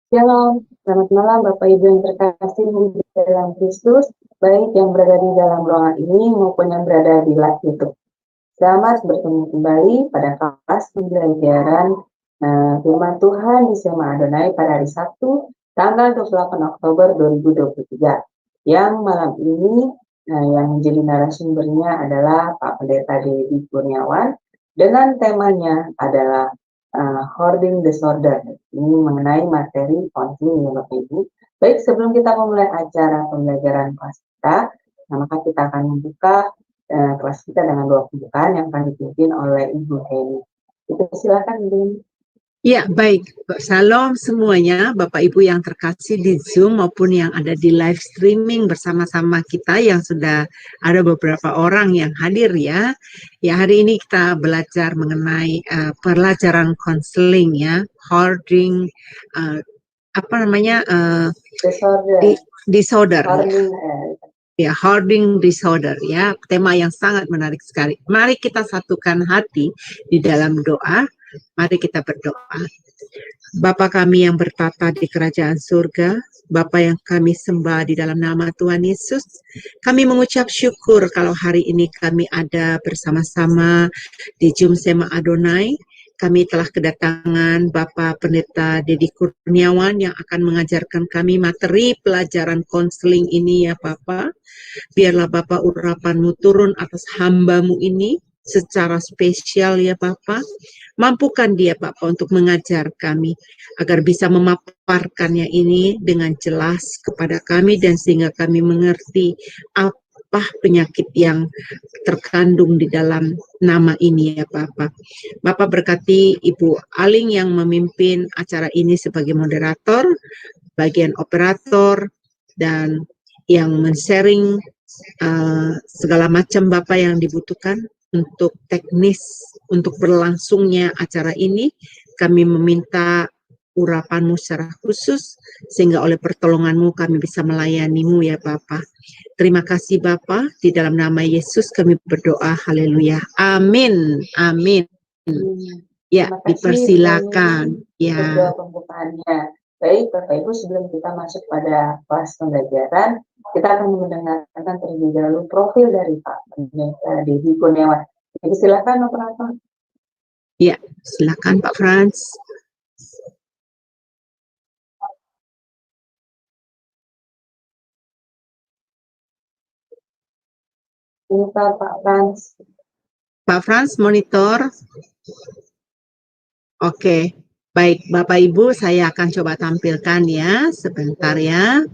Shalom, selamat malam Bapak Ibu yang terkasih di dalam Kristus, baik yang berada di dalam ruangan ini maupun yang berada di live YouTube. Selamat bertemu kembali pada kelas pembelajaran firman Tuhan di Sema Adonai pada hari Sabtu, tanggal 28 Oktober 2023. Yang malam ini yang menjadi narasumbernya adalah Pak Pendeta Dedi Kurniawan dengan temanya adalah hoarding disorder. Ini mengenai materi konseling ya Bapak Ibu. Baik, sebelum kita memulai acara pembelajaran kelas kita, maka kita akan membuka kelas kita dengan doa pembukaan yang akan dipimpin oleh Ibu Heni. Itu silakan Ibu. Ya, baik. Salam semuanya, Bapak Ibu yang terkasih di Zoom maupun yang ada di live streaming bersama-sama kita yang sudah ada beberapa orang yang hadir ya. Ya, hari ini kita belajar mengenai pelajaran konseling ya, hoarding, disorder. Ya, hoarding disorder ya, tema yang sangat menarik sekali. Mari kita satukan hati di dalam doa. Mari kita berdoa. Bapa kami yang bertata di kerajaan surga, Bapa yang kami sembah di dalam nama Tuhan Yesus, kami mengucap syukur kalau hari ini kami ada bersama-sama di Zoom Sema Adonai. Kami telah kedatangan Bapak Pendeta Dedi Kurniawan yang akan mengajarkan kami materi pelajaran konseling ini ya Bapak. Biarlah Bapak urapan-Mu turun atas hamba-Mu ini secara spesial ya Bapak. Mampukan dia Bapak untuk mengajar kami agar bisa memaparkannya ini dengan jelas kepada kami dan sehingga kami mengerti apa penyakit yang terkandung di dalam nama ini ya Bapak. Bapak berkati Ibu Aling yang memimpin acara ini sebagai moderator, bagian operator, dan yang men-sharing segala macam Bapak yang dibutuhkan untuk teknis, untuk berlangsungnya acara ini. Kami meminta urapan-Mu secara khusus, sehingga oleh pertolongan-Mu kami bisa melayani-Mu ya Bapak. Terima kasih Bapak, di dalam nama Yesus kami berdoa, haleluya, amin, amin. Ya, dipersilakan. Ya. Pembukaannya. Baik Bapak Ibu, sebelum kita masuk pada kelas pembelajaran, kita akan mendengarkan terlebih dahulu profil dari Pak Pendeta Dedi Kurniawan. Jadi silakan operator. Ya, silakan Pak Frans. Monitor Pak Frans. Pak Frans, monitor. Oke, baik Bapak Ibu, saya akan coba tampilkan ya, sebentar ya.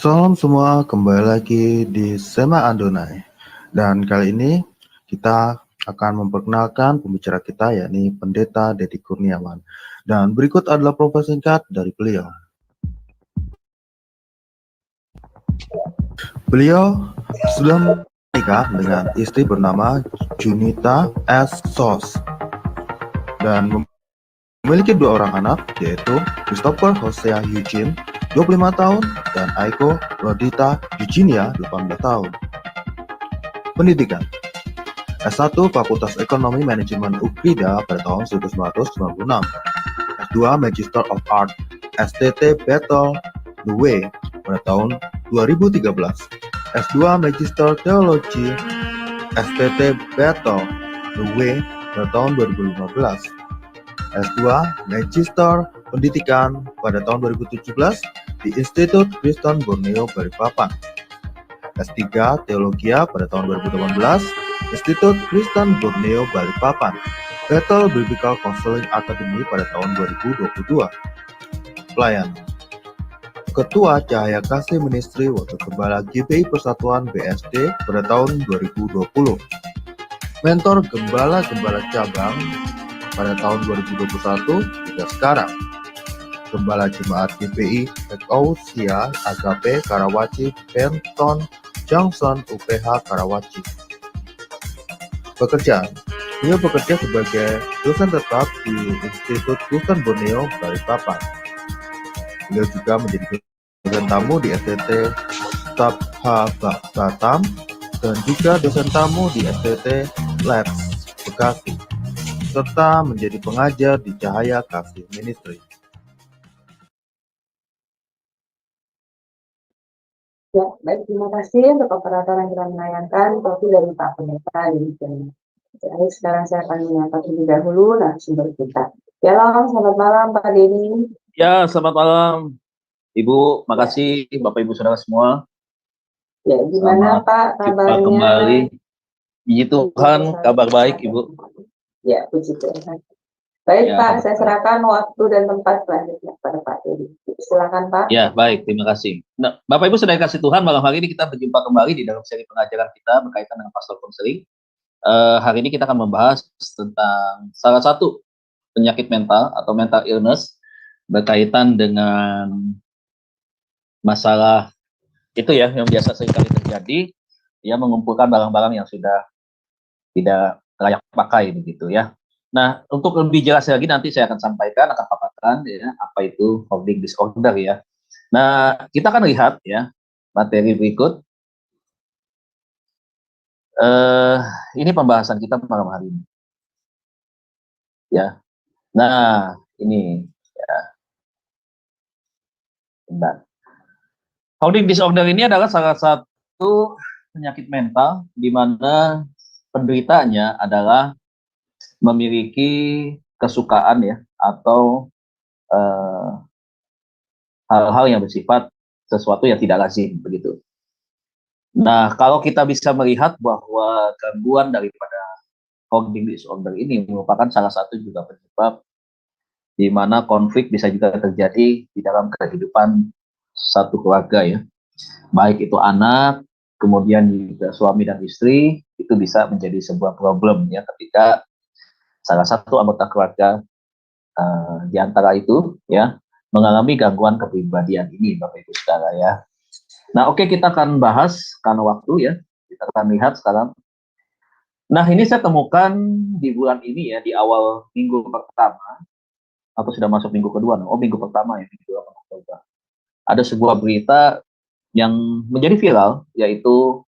Salam semua, kembali lagi di Sema Adonai. Dan kali ini kita akan memperkenalkan pembicara kita, yakni Pendeta Dedi Kurniawan. Dan berikut adalah profil singkat dari beliau. Beliau sudah menikah dengan istri bernama Junita S. Sos dan memiliki 2 orang anak, yaitu Christopher Hosea Eugene 25 tahun, dan Aiko Rodita Eugenia, 18 tahun. Pendidikan: S1 Fakultas Ekonomi Manajemen UKIDA pada tahun 1996, S2 Magister of Art STT Bethel The Way pada tahun 2013, S2 Magister Teologi STT Bethel The Way pada tahun 2015, S2 Magister Pendidikan pada tahun 2017 di Institut Kristen Borneo Balikpapan, S3 Teologia pada tahun 2018, Institut Kristen Borneo Balikpapan, Bethel Biblical Counseling Academy pada tahun 2022. Pelayanan: Ketua Cahaya Kasih Ministry Wakil Gembala GBI Persatuan BSD pada tahun 2020. Mentor Gembala-Gembala Cabang pada tahun 2021 hingga sekarang. Gembala Jemaat GBI Ekousia Agape Karawaci Benton Junction UPH Karawaci. Pekerjaan: beliau bekerja sebagai dosen tetap di Institut Kristen Borneo Balikpapan. Beliau juga menjadi dosen tamu di STT Tabha Batam dan juga dosen tamu di STT Labs Bekasi, serta menjadi pengajar di Cahaya Kasih Ministry. Ya, baik, terima kasih untuk operator yang telah menayangkan profil dari Pak Pendeta di sini. Baik, sekarang saya akan menyapa terlebih dahulu narasumber kita. Shalom, selamat malam Pak Denny. Ya, selamat malam Ibu, makasih Bapak Ibu Saudara semua. Ya, gimana Selamat Pak jumpa kabarnya? kembali. Puji Tuhan, kabar baik Ibu. Ya, puji Tuhan. Baik Ya, Pak, saya serahkan waktu dan tempat selanjutnya pada Pak Denny. Silakan Pak. Ya, baik, terima kasih. Nah, Bapak Ibu sudah dikasih Tuhan, malam hari ini kita berjumpa kembali di dalam seri pengajaran kita berkaitan dengan pastoral konseling. Hari ini kita akan membahas tentang salah satu penyakit mental atau mental illness berkaitan dengan masalah itu ya yang biasa seringkali terjadi, ya mengumpulkan barang-barang yang sudah tidak layak pakai begitu ya. Nah, untuk lebih jelas lagi nanti saya akan sampaikan, akan paparkan ya apa itu hoarding disorder ya. Nah, kita akan lihat ya materi berikut. Ini pembahasan kita malam hari ini. Ya. Nah, ini ya. Bentar. Hoarding disorder ini adalah salah satu penyakit mental di mana penderitanya adalah memiliki kesukaan ya atau hal-hal yang bersifat sesuatu yang tidak lazim begitu. Nah, kalau kita bisa melihat bahwa gangguan daripada hoarding disorder ini merupakan salah satu juga penyebab di mana konflik bisa juga terjadi di dalam kehidupan satu keluarga ya. Baik itu anak, kemudian juga suami dan istri, itu bisa menjadi sebuah problem ya ketika salah satu anggota keluarga di antara itu ya mengalami gangguan kepribadian ini Bapak Ibu Saudara ya. Nah, oke, kita akan bahas karena waktu ya. Kita akan lihat sekarang. Nah, ini saya temukan di bulan ini ya, di awal minggu pertama atau sudah masuk minggu kedua. Oh, minggu pertama ya, minggu 8 Oktober. Ada sebuah berita yang menjadi viral, yaitu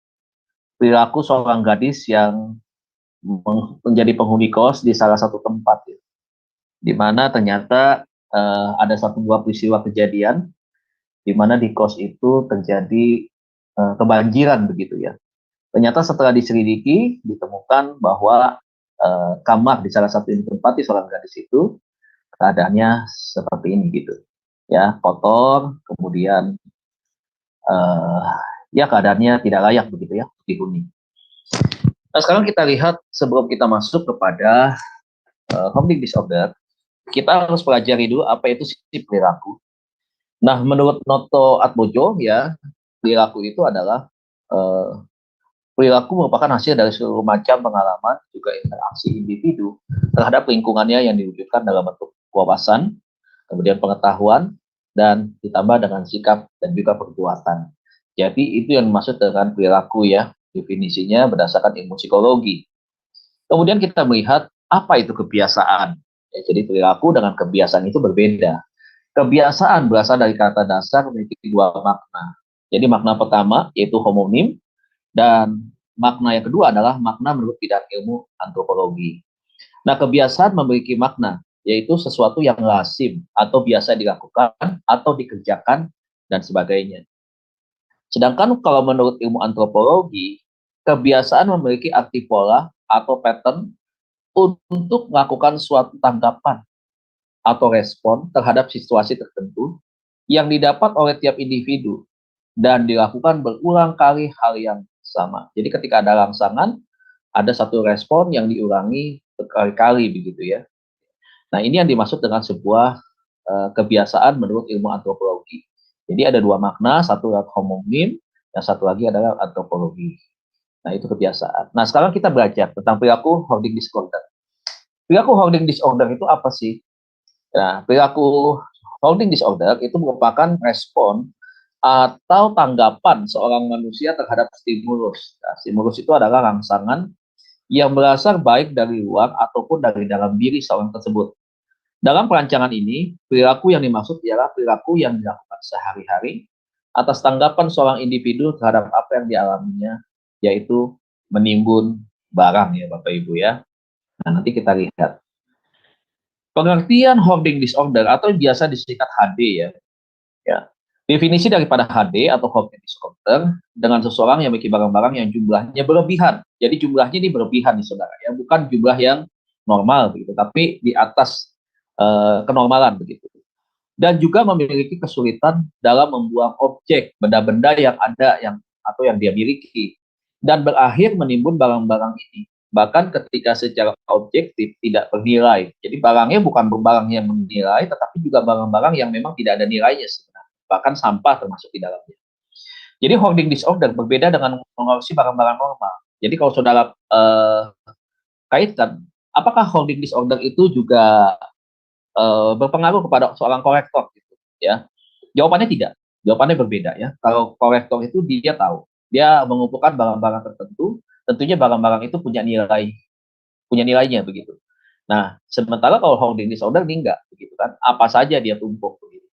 perilaku seorang gadis yang menjadi penghuni kos di salah satu tempat ya, di mana ternyata ada satu buah peristiwa kejadian di mana di kos itu terjadi kebanjiran begitu ya. Ternyata setelah diselidiki ditemukan bahwa kamar di salah satu tempat di seorang gadis itu keadaannya seperti ini gitu ya, kotor, kemudian ya keadaannya tidak layak begitu ya dihuni. Nah, sekarang kita lihat sebelum kita masuk kepada hoarding disorder, kita harus pelajari dulu apa itu sisi perilaku. Nah, menurut Noto Atmojo ya, perilaku itu adalah perilaku merupakan hasil dari seluruh macam pengalaman juga interaksi individu terhadap lingkungannya yang diwujudkan dalam bentuk wawasan, kemudian pengetahuan, dan ditambah dengan sikap dan juga perbuatan. Jadi itu yang dimaksud dengan perilaku ya, definisinya berdasarkan ilmu psikologi. Kemudian kita melihat apa itu kebiasaan. Ya, jadi perilaku dengan kebiasaan itu berbeda. Kebiasaan berasal dari kata dasar memiliki dua makna. Jadi makna pertama yaitu homonim, dan makna yang kedua adalah makna menurut bidang ilmu antropologi. Nah, kebiasaan memiliki makna, yaitu sesuatu yang lazim atau biasa dilakukan atau dikerjakan dan sebagainya. Sedangkan kalau menurut ilmu antropologi, kebiasaan memiliki arti pola atau pattern untuk melakukan suatu tanggapan atau respon terhadap situasi tertentu yang didapat oleh tiap individu dan dilakukan berulang kali hal yang sama. Jadi ketika ada rangsangan, ada satu respon yang diulangi berkali-kali begitu ya. Nah, ini yang dimaksud dengan sebuah kebiasaan menurut ilmu antropologi. Jadi ada dua makna, satu adalah homonim, yang satu lagi adalah antropologi. Nah, itu kebiasaan. Nah, sekarang kita belajar tentang perilaku hoarding disorder. Perilaku hoarding disorder itu apa sih? Nah, perilaku hoarding disorder itu merupakan respon atau tanggapan seorang manusia terhadap stimulus. Nah, stimulus itu adalah rangsangan yang berasal baik dari luar ataupun dari dalam diri seorang tersebut. Dalam perancangan ini, perilaku yang dimaksud ialah perilaku yang dilakukan sehari-hari atas tanggapan seorang individu terhadap apa yang dialaminya, yaitu menimbun barang ya Bapak Ibu ya. Nah, nanti kita lihat. Pengertian hoarding disorder atau biasa disingkat HD ya. Ya. Definisi daripada HD atau hoarding disorder dengan seseorang yang memiliki barang-barang yang jumlahnya berlebihan. Jadi jumlahnya ini berlebihan nih saudara ya, bukan jumlah yang normal begitu, tapi di atas kenormalan begitu. Dan juga memiliki kesulitan dalam membuang objek, benda-benda yang ada atau yang dia miliki, dan berakhir menimbun barang-barang ini bahkan ketika secara objektif tidak bernilai. Jadi barangnya bukan barang yang bernilai, tetapi juga barang-barang yang memang tidak ada nilainya sebenarnya, bahkan sampah termasuk di dalamnya. Jadi hoarding disorder berbeda dengan mengoleksi barang-barang normal. Jadi kalau saudara kaitkan, apakah hoarding disorder itu juga berpengaruh kepada seorang kolektor gitu ya? Jawabannya tidak. Jawabannya berbeda ya. Kalau kolektor itu dia tahu, dia mengumpulkan barang-barang tertentu, tentunya barang-barang itu punya nilainya begitu. Nah, sementara kalau hoarding disorder ini enggak begitu kan. Apa saja dia tumpuk begitu.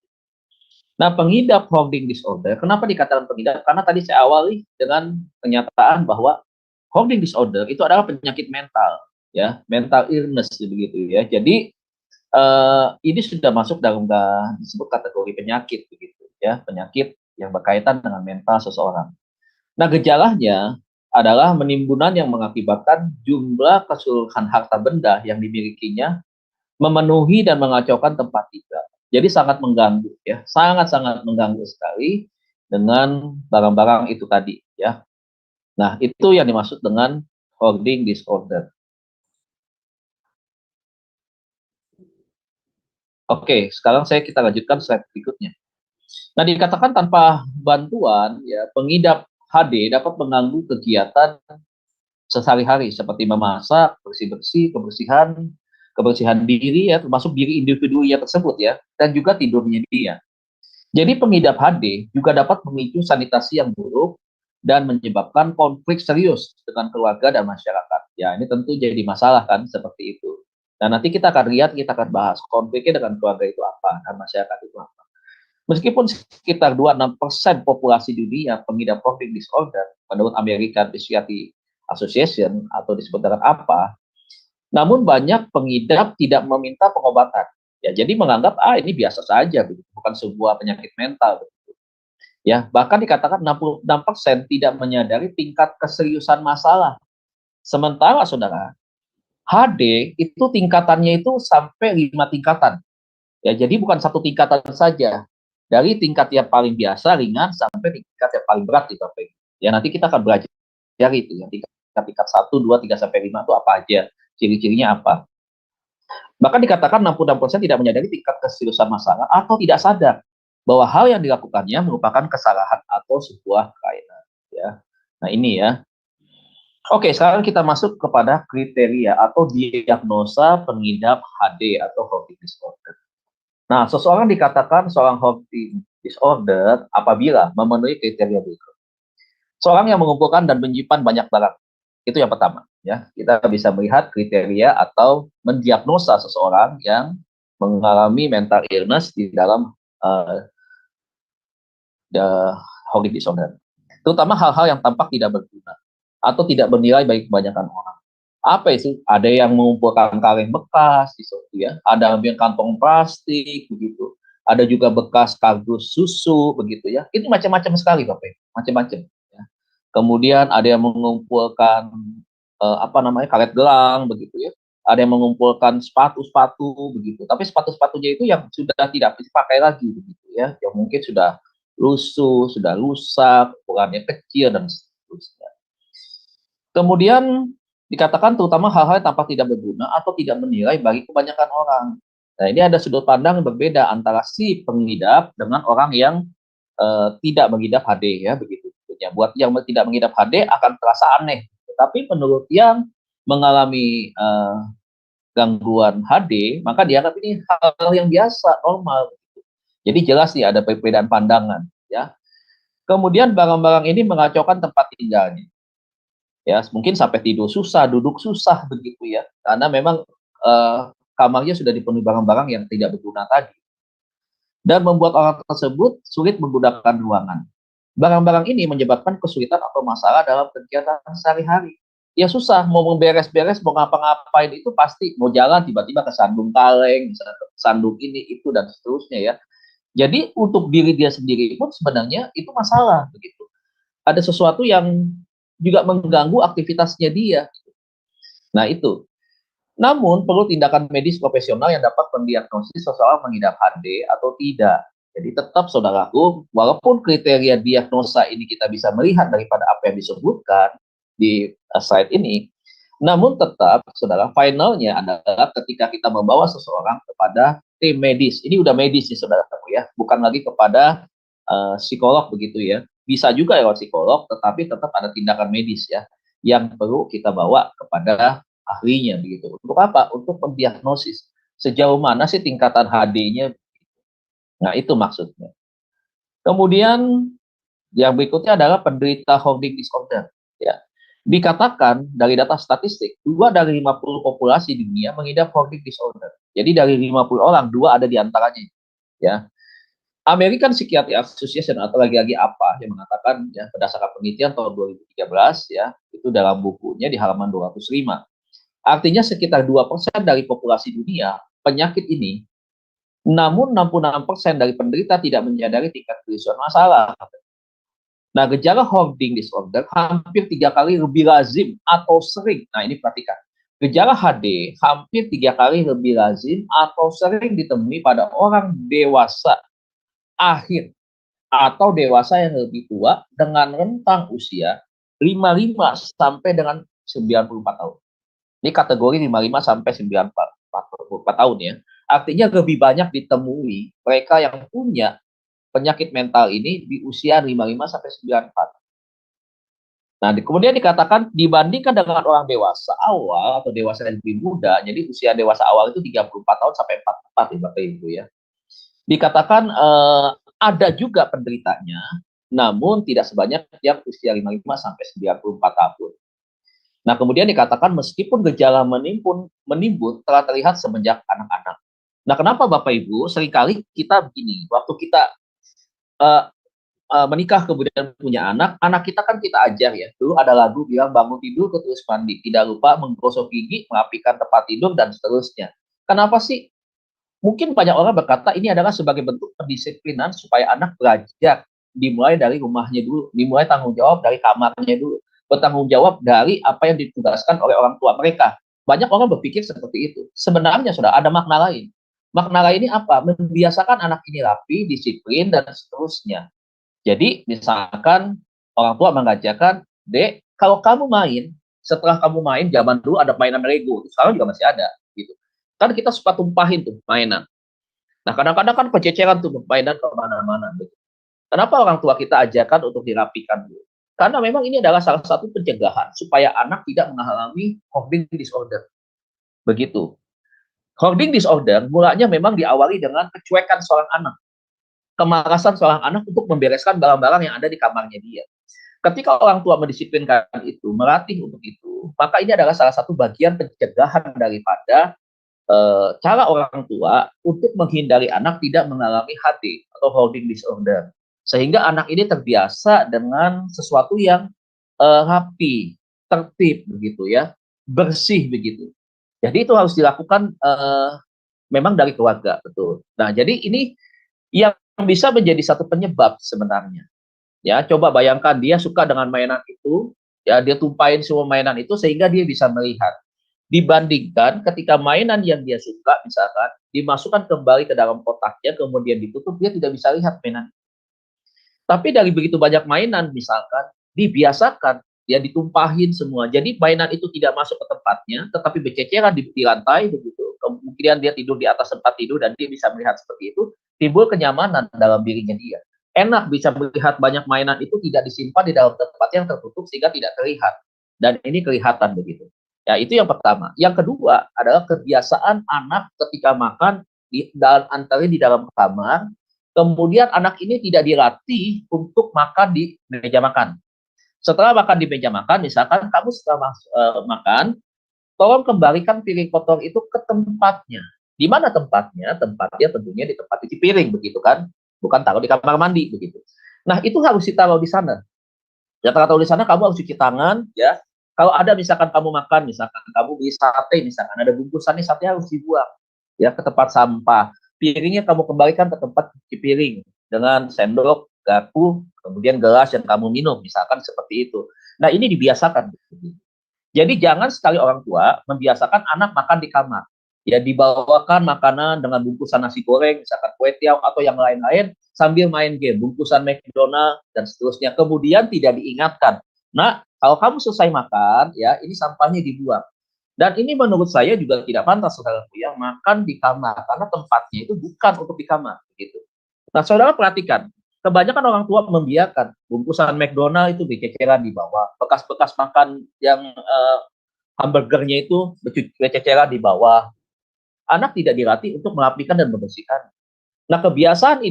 Nah, pengidap hoarding disorder, kenapa dikatakan pengidap? Karena tadi saya awali dengan pernyataan bahwa hoarding disorder itu adalah penyakit mental ya, mental illness begitu ya. Jadi ini sudah masuk dalam disebut kategori penyakit begitu ya, penyakit yang berkaitan dengan mental seseorang. Nah, gejalanya adalah penimbunan yang mengakibatkan jumlah keseluruhan harta benda yang dimilikinya memenuhi dan mengacaukan tempat tinggal. Jadi sangat mengganggu ya, sangat-sangat mengganggu sekali dengan barang-barang itu tadi ya. Nah, itu yang dimaksud dengan hoarding disorder. Oke, sekarang kita lanjutkan slide berikutnya. Nah, dikatakan tanpa bantuan, ya, pengidap HD dapat mengganggu kegiatan sehari-hari seperti memasak, bersih-bersih, kebersihan diri ya, termasuk diri individunya tersebut ya, dan juga tidurnya dia. Jadi pengidap HD juga dapat memicu sanitasi yang buruk dan menyebabkan konflik serius dengan keluarga dan masyarakat. Ya, ini tentu jadi masalah kan seperti itu. Nah, nanti kita akan lihat, kita akan bahas konfliknya dengan keluarga itu apa, dan masyarakat itu apa. Meskipun sekitar 26% populasi dunia pengidap hoarding disorder, menurut American Psychiatric Association atau disebut dengan APA, namun banyak pengidap tidak meminta pengobatan. Ya, jadi menganggap ini biasa saja, bukan sebuah penyakit mental. Ya, bahkan dikatakan 66% tidak menyadari tingkat keseriusan masalah. Sementara saudara, HD itu tingkatannya itu sampai 5 tingkatan. Ya, jadi bukan satu tingkatan saja. Dari tingkat yang paling biasa, ringan, sampai tingkat yang paling berat di Bapak. Ya, nanti kita akan belajar itu ya, tingkat 1, 2, 3 sampai 5 itu apa aja, ciri-cirinya apa. Bahkan dikatakan 66% tidak menyadari tingkat keseriusan masalah atau tidak sadar bahwa hal yang dilakukannya merupakan kesalahan atau sebuah kelainan. Ya. Nah, ini ya. Oke, sekarang kita masuk kepada kriteria atau diagnosa pengidap HD atau hoarding disorder. Nah, seseorang dikatakan seorang hoarding disorder apabila memenuhi kriteria berikut. Seorang yang mengumpulkan dan menyimpan banyak barang. Itu yang pertama. Ya, kita bisa melihat kriteria atau mendiagnosa seseorang yang mengalami mental illness di dalam hoarding disorder. Terutama hal-hal yang tampak tidak berguna atau tidak bernilai bagi kebanyakan orang. Apa itu? Ada yang mengumpulkan kaleng bekas, ya. Ada yang kantong plastik, begitu. Ada juga bekas kardus susu, begitu ya. Ini macam-macam sekali, Bapak. Macam-macam. Ya. Kemudian ada yang mengumpulkan karet gelang, begitu ya. Ada yang mengumpulkan sepatu-sepatu, begitu. Tapi sepatu-sepatunya itu yang sudah tidak dipakai lagi, begitu ya. Yang mungkin sudah lusuh, sudah rusak, ukurannya kecil dan seterusnya. Kemudian dikatakan terutama hal-hal yang tampak tidak berguna atau tidak menilai bagi kebanyakan orang. Nah, ini ada sudut pandang yang berbeda antara si pengidap dengan orang yang tidak mengidap HD ya, begitu. Buat yang tidak mengidap HD akan terasa aneh, tetapi menurut yang mengalami gangguan HD, maka dianggap ini hal yang biasa, normal. Jadi jelas nih ada perbedaan pandangan ya. Kemudian barang-barang ini mengacaukan tempat tinggalnya. Ya, mungkin sampai tidur susah, duduk susah begitu ya. Karena memang kamarnya sudah dipenuhi barang-barang yang tidak berguna tadi, dan membuat orang tersebut sulit menggunakan ruangan. Barang-barang ini menyebabkan kesulitan atau masalah dalam kegiatan sehari-hari. Ya susah, mau beres-beres, mau ngapa-ngapain itu pasti mau jalan tiba-tiba kesandung kaleng, misalnya kesandung ini, itu, dan seterusnya ya. Jadi untuk diri dia sendiri pun sebenarnya itu masalah begitu. Ada sesuatu yang juga mengganggu aktivitasnya dia. Nah itu. Namun perlu tindakan medis profesional yang dapat mendiagnosis seseorang mengidap HD atau tidak. Jadi tetap saudaraku, walaupun kriteria diagnosa ini kita bisa melihat daripada apa yang disebutkan di slide ini, namun tetap saudara, finalnya adalah ketika kita membawa seseorang kepada tim medis. Ini udah medis nih saudaraku ya, bukan lagi kepada psikolog begitu ya. Bisa juga lewat psikolog, tetapi tetap ada tindakan medis ya yang perlu kita bawa kepada ahlinya begitu. Untuk apa? Untuk mendiagnosis sejauh mana sih tingkatan HD-nya. Nah, itu maksudnya. Kemudian yang berikutnya adalah penderita hoarding disorder. Ya. Dikatakan dari data statistik, 2 dari 50 populasi di dunia mengidap hoarding disorder. Jadi dari 50 orang, 2 ada di antaranya. Ya. American Psychiatric Association atau lagi-lagi apa yang mengatakan ya berdasarkan penelitian tahun 2013 ya, itu dalam bukunya di halaman 205. Artinya sekitar 2% dari populasi dunia penyakit ini, namun 66% dari penderita tidak menyadari tingkat kerisauan masalah. Nah, gejala hoarding disorder hampir 3 kali lebih lazim atau sering. Nah, ini perhatikan. Gejala HD hampir 3 kali lebih lazim atau sering ditemui pada orang dewasa akhir atau dewasa yang lebih tua dengan rentang usia 55 sampai dengan 94 tahun. Ini kategori 55 sampai 94 tahun ya. Artinya lebih banyak ditemui mereka yang punya penyakit mental ini di usia 55 sampai 94. Nah, kemudian dikatakan dibandingkan dengan orang dewasa awal atau dewasa yang lebih muda, jadi usia dewasa awal itu 34 tahun sampai 44 ya Bapak Ibu ya. Dikatakan ada juga penderitanya, namun tidak sebanyak yang usia 55 sampai 94 tahun. Nah, kemudian dikatakan meskipun gejala menimbun telah terlihat semenjak anak-anak. Nah, kenapa Bapak Ibu seringkali kita begini, waktu kita menikah kemudian punya anak, anak kita kan kita ajar ya. Dulu ada lagu bilang bangun tidur terus mandi, tidak lupa menggosok gigi, merapikan tempat tidur dan seterusnya. Kenapa sih? Mungkin banyak orang berkata ini adalah sebagai bentuk pendisiplinan supaya anak belajar dimulai dari rumahnya dulu, dimulai tanggung jawab dari kamarnya dulu, bertanggung jawab dari apa yang ditugaskan oleh orang tua mereka. Banyak orang berpikir seperti itu. Sebenarnya sudah ada makna lain. Makna lain ini apa? Membiasakan anak ini rapi, disiplin, dan seterusnya. Jadi misalkan orang tua mengajarkan, Dek, kalau kamu main, setelah kamu main, zaman dulu ada mainan Lego, sekarang juga masih ada. Gitu. Kan kita suka tumpahin tuh mainan. Nah kadang-kadang kan pececeran tuh mainan kemana-mana. Gitu. Kenapa orang tua kita ajarkan untuk dirapikan dulu? Karena memang ini adalah salah satu pencegahan supaya anak tidak mengalami hoarding disorder. Begitu. Hoarding disorder mulanya memang diawali dengan kecuekan seorang anak. Kemalasan seorang anak untuk membereskan barang-barang yang ada di kamarnya dia. Ketika orang tua mendisiplinkan itu, melatih untuk itu, maka ini adalah salah satu bagian pencegahan daripada cara orang tua untuk menghindari anak tidak mengalami HD atau hoarding disorder. Sehingga anak ini terbiasa dengan sesuatu yang rapi, tertib begitu ya, bersih begitu. Jadi itu harus dilakukan memang dari keluarga, betul. Nah, jadi ini yang bisa menjadi satu penyebab sebenarnya. Ya, coba bayangkan dia suka dengan mainan itu, ya dia tumpahin semua mainan itu sehingga dia bisa melihat. Dibandingkan ketika mainan yang dia suka misalkan dimasukkan kembali ke dalam kotaknya kemudian ditutup, dia tidak bisa lihat mainan. Tapi dari begitu banyak mainan misalkan dibiasakan dia ditumpahin semua. Jadi mainan itu tidak masuk ke tempatnya tetapi berceceran di lantai begitu. Kemudian dia tidur di atas tempat tidur dan dia bisa melihat seperti itu, timbul kenyamanan dalam dirinya dia. Enak bisa melihat banyak mainan itu tidak disimpan di dalam tempat yang tertutup sehingga tidak terlihat. Dan ini kelihatan begitu. Ya, itu yang pertama. Yang kedua adalah kebiasaan anak ketika makan antara di dalam kamar, kemudian anak ini tidak dilatih untuk makan di meja makan. Setelah makan di meja makan, misalkan kamu setelah makan, tolong kembalikan piring kotor itu ke tempatnya. Di mana tempatnya? Tempatnya tentunya di tempat cuci piring, begitu kan? Bukan taruh di kamar mandi, begitu. Nah, itu harus ditaruh di sana. Ya, taruh di sana, kamu harus cuci tangan, ya. Kalau ada misalkan kamu makan, misalkan kamu beli sate, misalkan ada bungkusannya, sate harus dibuang, ya, ke tempat sampah. Piringnya kamu kembalikan ke tempat cuci piring dengan sendok, garpu, kemudian gelas yang kamu minum, misalkan seperti itu. Nah, ini dibiasakan. Jadi jangan sekali orang tua membiasakan anak makan di kamar. Ya, dibawakan makanan dengan bungkusan nasi goreng, misalkan kue tiaw atau yang lain-lain, sambil main game, bungkusan McDonald dan seterusnya. Kemudian tidak diingatkan. Nah, kalau kamu selesai makan, ya ini sampahnya dibuang. Dan ini menurut saya juga tidak pantas, saudaraku, ya, makan di kamar karena tempatnya itu bukan untuk di kamar, gitu. Nah, saudara perhatikan, kebanyakan orang tua membiarkan bungkusan McDonald itu berceceran di bawah, bekas-bekas makan yang hamburgernya itu berceceran di bawah. Anak tidak dilatih untuk merapikan dan membersihkan. Nah, kebiasaan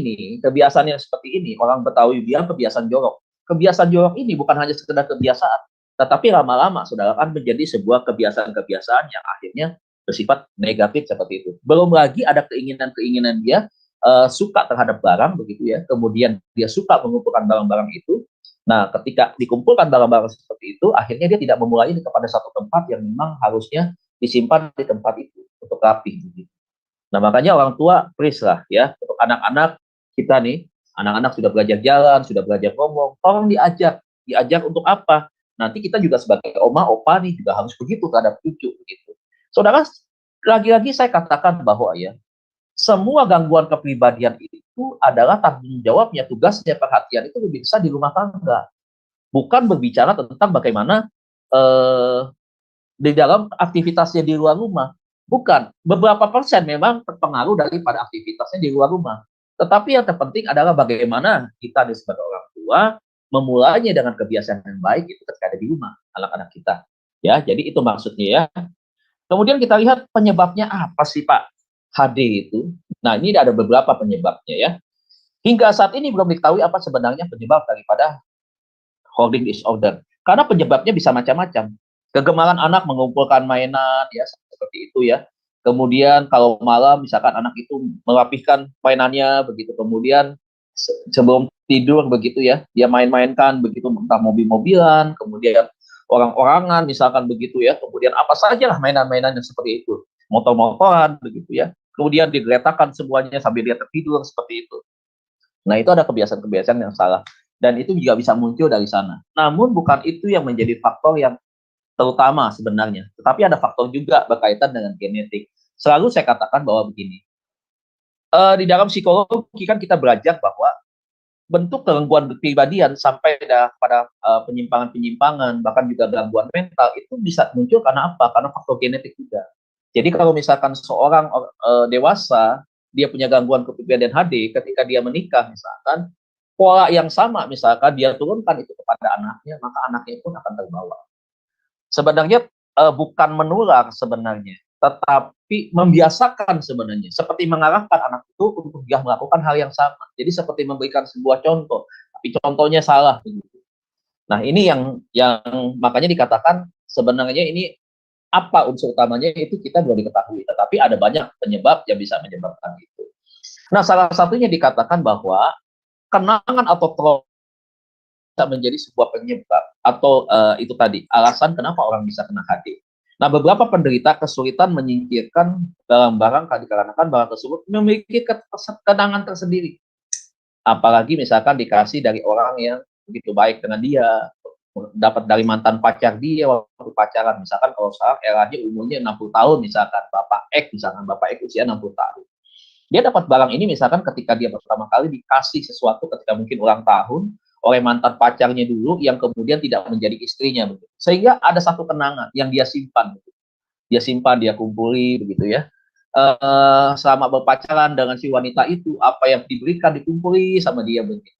yang seperti ini, orang Betawi bilang kebiasaan jorok. Kebiasaan jorok ini bukan hanya sekedar kebiasaan, tetapi lama-lama, saudara, kan menjadi sebuah kebiasaan-kebiasaan yang akhirnya bersifat negatif seperti itu. Belum lagi ada keinginan-keinginan dia suka terhadap barang, begitu ya. Kemudian dia suka mengumpulkan barang-barang itu. Nah, ketika dikumpulkan barang-barang seperti itu, akhirnya dia tidak memulai kepada satu tempat yang memang harusnya disimpan di tempat itu untuk rapi. Gitu. Nah, makanya orang tua please lah ya, untuk anak-anak kita nih, anak-anak sudah belajar jalan, sudah belajar ngomong, tolong diajak untuk apa? Nanti kita juga sebagai oma, opa nih juga harus begitu terhadap cucu gitu. Saudara, lagi-lagi saya katakan bahwa ya, semua gangguan kepribadian itu adalah tanggung jawabnya, tugasnya, perhatian itu lebih besar di rumah tangga. Bukan berbicara tentang bagaimana di dalam aktivitasnya di luar rumah. Bukan, beberapa persen memang terpengaruh daripada aktivitasnya di luar rumah. Tetapi yang terpenting adalah bagaimana kita sebagai orang tua memulainya dengan kebiasaan yang baik itu ketika ada di rumah anak-anak kita. Ya, jadi itu maksudnya ya. Kemudian kita lihat penyebabnya apa sih Pak HD itu. Nah, ini ada beberapa penyebabnya ya. Hingga saat ini belum diketahui apa sebenarnya penyebab daripada hoarding disorder. Karena penyebabnya bisa macam-macam. Kegemaran anak mengumpulkan mainan, ya seperti itu ya. Kemudian kalau malam misalkan anak itu merapihkan mainannya begitu, kemudian sebelum tidur begitu ya, dia main-mainkan begitu, entah mobil-mobilan, kemudian orang-orangan misalkan begitu ya, kemudian apa saja lah mainan-mainan yang seperti itu, motor-motoran begitu ya. Kemudian digeletakan semuanya sambil dia tertidur seperti itu. Nah, itu ada kebiasaan-kebiasaan yang salah. Dan itu juga bisa muncul dari sana. Namun bukan itu yang menjadi faktor yang terutama sebenarnya. Tetapi ada faktor juga berkaitan dengan genetik. Selalu saya katakan bahwa begini, di dalam psikologi kan kita belajar bahwa bentuk gangguan kepribadian sampai pada penyimpangan-penyimpangan, bahkan juga gangguan mental, itu bisa muncul karena apa? Karena faktor genetik juga. Jadi kalau misalkan seorang dewasa, dia punya gangguan kepribadian HD, ketika dia menikah misalkan, pola yang sama misalkan dia turunkan itu kepada anaknya, maka anaknya pun akan terbawa. Sebenarnya bukan menular sebenarnya, tetapi membiasakan sebenarnya, seperti mengarahkan anak itu untuk dia melakukan hal yang sama. Jadi seperti memberikan sebuah contoh, tapi contohnya salah. Nah, ini yang makanya dikatakan sebenarnya ini apa unsur utamanya itu kita belum diketahui, tetapi ada banyak penyebab yang bisa menyebabkan itu. Nah, salah satunya dikatakan bahwa kenangan atau trauma bisa menjadi sebuah penyebab atau itu tadi alasan kenapa orang bisa kena HD. Nah, beberapa penderita kesulitan menyingkirkan barang-barang dikarenakan barang tersebut memiliki kenangan tersendiri. Apalagi misalkan dikasih dari orang yang begitu baik dengan dia, dapat dari mantan pacar dia waktu pacaran, misalkan kalau sekarang eranya umurnya 60 tahun misalkan, Bapak X usia 60 tahun. Dia dapat barang ini misalkan ketika dia pertama kali dikasih sesuatu ketika mungkin ulang tahun oleh mantan pacarnya dulu yang kemudian tidak menjadi istrinya begitu. Sehingga ada satu kenangan yang dia simpan begitu. Dia kumpuli begitu ya. Selama berpacaran dengan si wanita itu, apa yang diberikan dikumpuli sama dia begitu.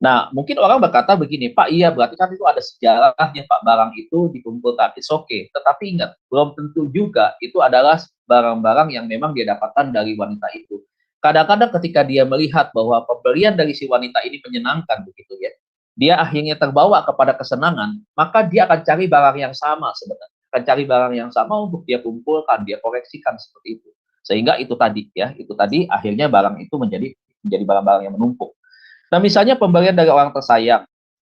Nah, mungkin orang berkata begini, Pak, iya berarti kan itu ada sejarahnya Pak, barang itu dikumpulkan, it's okay. Tetapi ingat, belum tentu juga itu adalah barang-barang yang memang dia dapatkan dari wanita itu. Kadang-kadang ketika dia melihat bahwa pemberian dari si wanita ini menyenangkan begitu ya, dia akhirnya terbawa kepada kesenangan, maka dia akan cari barang yang sama sebenarnya. akan cari barang yang sama untuk dia kumpulkan, dia koleksikan seperti itu. Sehingga itu tadi ya, itu tadi akhirnya barang itu menjadi barang-barang yang menumpuk. Nah, misalnya pemberian dari orang tersayang,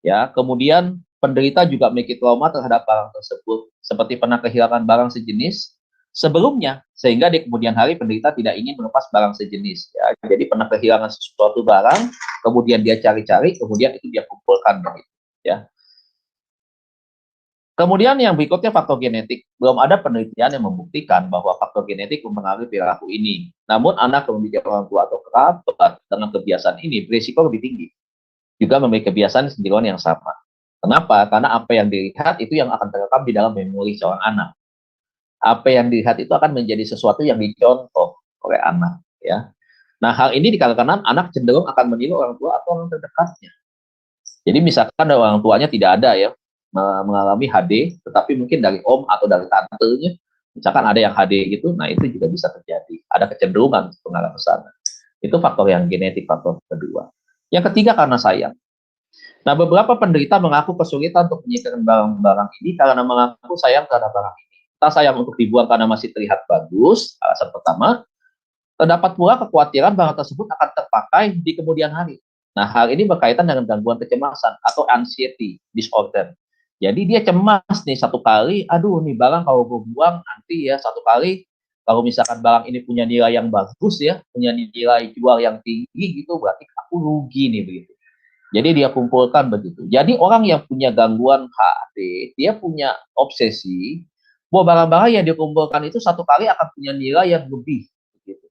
ya, kemudian penderita juga memiliki trauma terhadap barang tersebut, seperti pernah kehilangan barang sejenis sebelumnya, sehingga di kemudian hari penderita tidak ingin melepas barang sejenis. Ya. Jadi pernah kehilangan sesuatu barang, kemudian dia cari-cari, kemudian itu dia kumpulkan, begitu. Ya. Kemudian yang berikutnya faktor genetik. Belum ada penelitian yang membuktikan bahwa faktor genetik mempengaruhi perilaku ini. Namun anak yang memiliki orang tua atau kerabat dengan kebiasaan ini berisiko lebih tinggi. Juga memiliki kebiasaan sendirian yang sama. Kenapa? Karena apa yang dilihat itu yang akan terekam di dalam memori seorang anak. Apa yang dilihat itu akan menjadi sesuatu yang dicontoh oleh anak. Ya. Nah, hal ini dikarenakan anak cenderung akan meniru orang tua atau orang terdekatnya. Jadi misalkan orang tuanya tidak ada ya, mengalami HD, tetapi mungkin dari om atau dari tantenya, misalkan ada yang HD gitu, nah itu juga bisa terjadi. Ada kecenderungan untuk mengarah ke sana. Itu faktor yang genetik, faktor kedua. Yang ketiga karena sayang. Nah, beberapa penderita mengaku kesulitan untuk menyisihkan barang-barang ini karena mengaku sayang terhadap barang ini. Entah sayang untuk dibuang karena masih terlihat bagus, alasan pertama. Terdapat pula kekhawatiran barang tersebut akan terpakai di kemudian hari. Nah, hal ini berkaitan dengan gangguan kecemasan atau anxiety disorder. Jadi dia cemas nih satu kali, aduh nih barang kalau gue buang nanti ya satu kali, kalau misalkan barang ini punya nilai yang bagus ya, punya nilai jual yang tinggi gitu, berarti aku rugi nih begitu. Jadi dia kumpulkan begitu. Jadi orang yang punya gangguan HD, dia punya obsesi, bahwa barang-barang yang dikumpulkan itu satu kali akan punya nilai yang lebih. Gitu.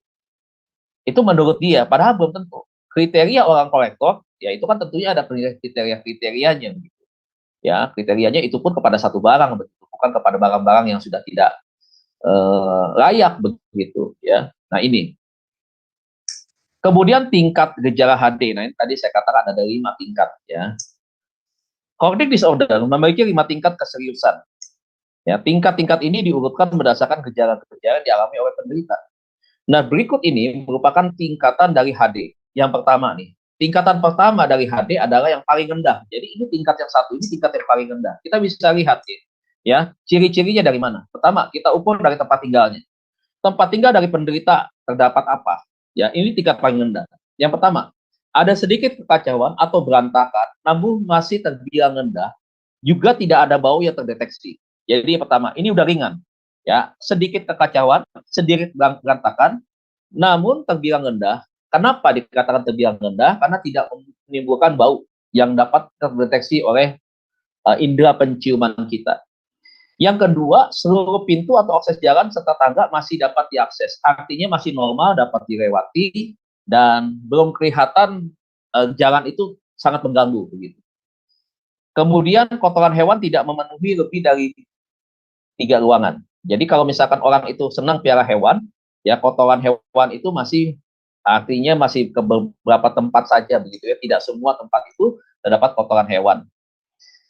Itu menurut dia, padahal belum tentu. Kriteria orang kolektor, ya itu kan tentunya ada kriteria-kriterianya. Gitu. Ya, kriterianya itu pun kepada satu barang, begitu. Bukan kepada barang-barang yang sudah tidak layak begitu. Ya, nah ini. Kemudian tingkat gejala HD. Nah, ini tadi saya katakan ada 5 tingkat ya. Cognitive disorder memiliki 5 tingkat keseriusan. Ya, tingkat-tingkat ini diurutkan berdasarkan gejala-gejala yang dialami oleh penderita. Nah, berikut ini merupakan tingkatan dari HD. Yang pertama nih, tingkatan pertama dari HD adalah yang paling rendah. Jadi ini tingkat yang satu, ini tingkat yang paling rendah. Kita bisa lihat ya, ciri-cirinya dari mana? Pertama, kita ukur dari tempat tinggalnya. Tempat tinggal dari penderita terdapat apa? Ya, ini tingkat paling rendah. Yang pertama, ada sedikit kekacauan atau berantakan, namun masih terbilang rendah, juga tidak ada bau yang terdeteksi. Jadi yang pertama, ini udah ringan. Ya, sedikit kekacauan, sedikit berantakan, namun terbilang rendah. Kenapa dikatakan terbilang rendah? Karena tidak menimbulkan bau yang dapat terdeteksi oleh indera penciuman kita. Yang kedua, seluruh pintu atau akses jalan serta tangga masih dapat diakses. Artinya masih normal, dapat dilewati, dan belum kelihatan jalan itu sangat mengganggu. Begitu. Kemudian kotoran hewan tidak memenuhi lebih dari 3 ruangan. Jadi kalau misalkan orang itu senang piara hewan, ya kotoran hewan itu masih artinya masih ke beberapa tempat saja begitu ya. Tidak semua tempat itu terdapat kotoran hewan.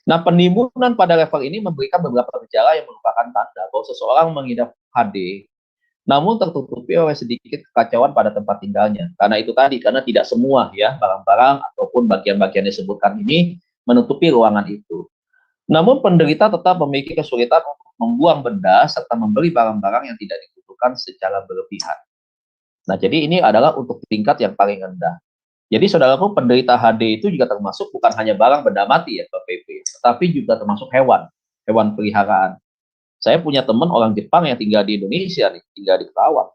Nah, penimbunan pada level ini memberikan beberapa gejala yang merupakan tanda bahwa seseorang mengidap HD, namun tertutupi oleh sedikit kekacauan pada tempat tinggalnya. Karena itu tadi, karena tidak semua ya barang-barang ataupun bagian-bagian yang disebutkan ini menutupi ruangan itu. Namun penderita tetap memiliki kesulitan untuk membuang benda serta membeli barang-barang yang tidak dibutuhkan secara berlebihan. Nah, jadi ini adalah untuk tingkat yang paling rendah. Jadi saudaraku, penderita HD itu juga termasuk bukan hanya barang benda mati ya PP, tetapi juga termasuk hewan, hewan peliharaan. Saya punya teman orang Jepang yang tinggal di Indonesia nih, tinggal di Kerawang.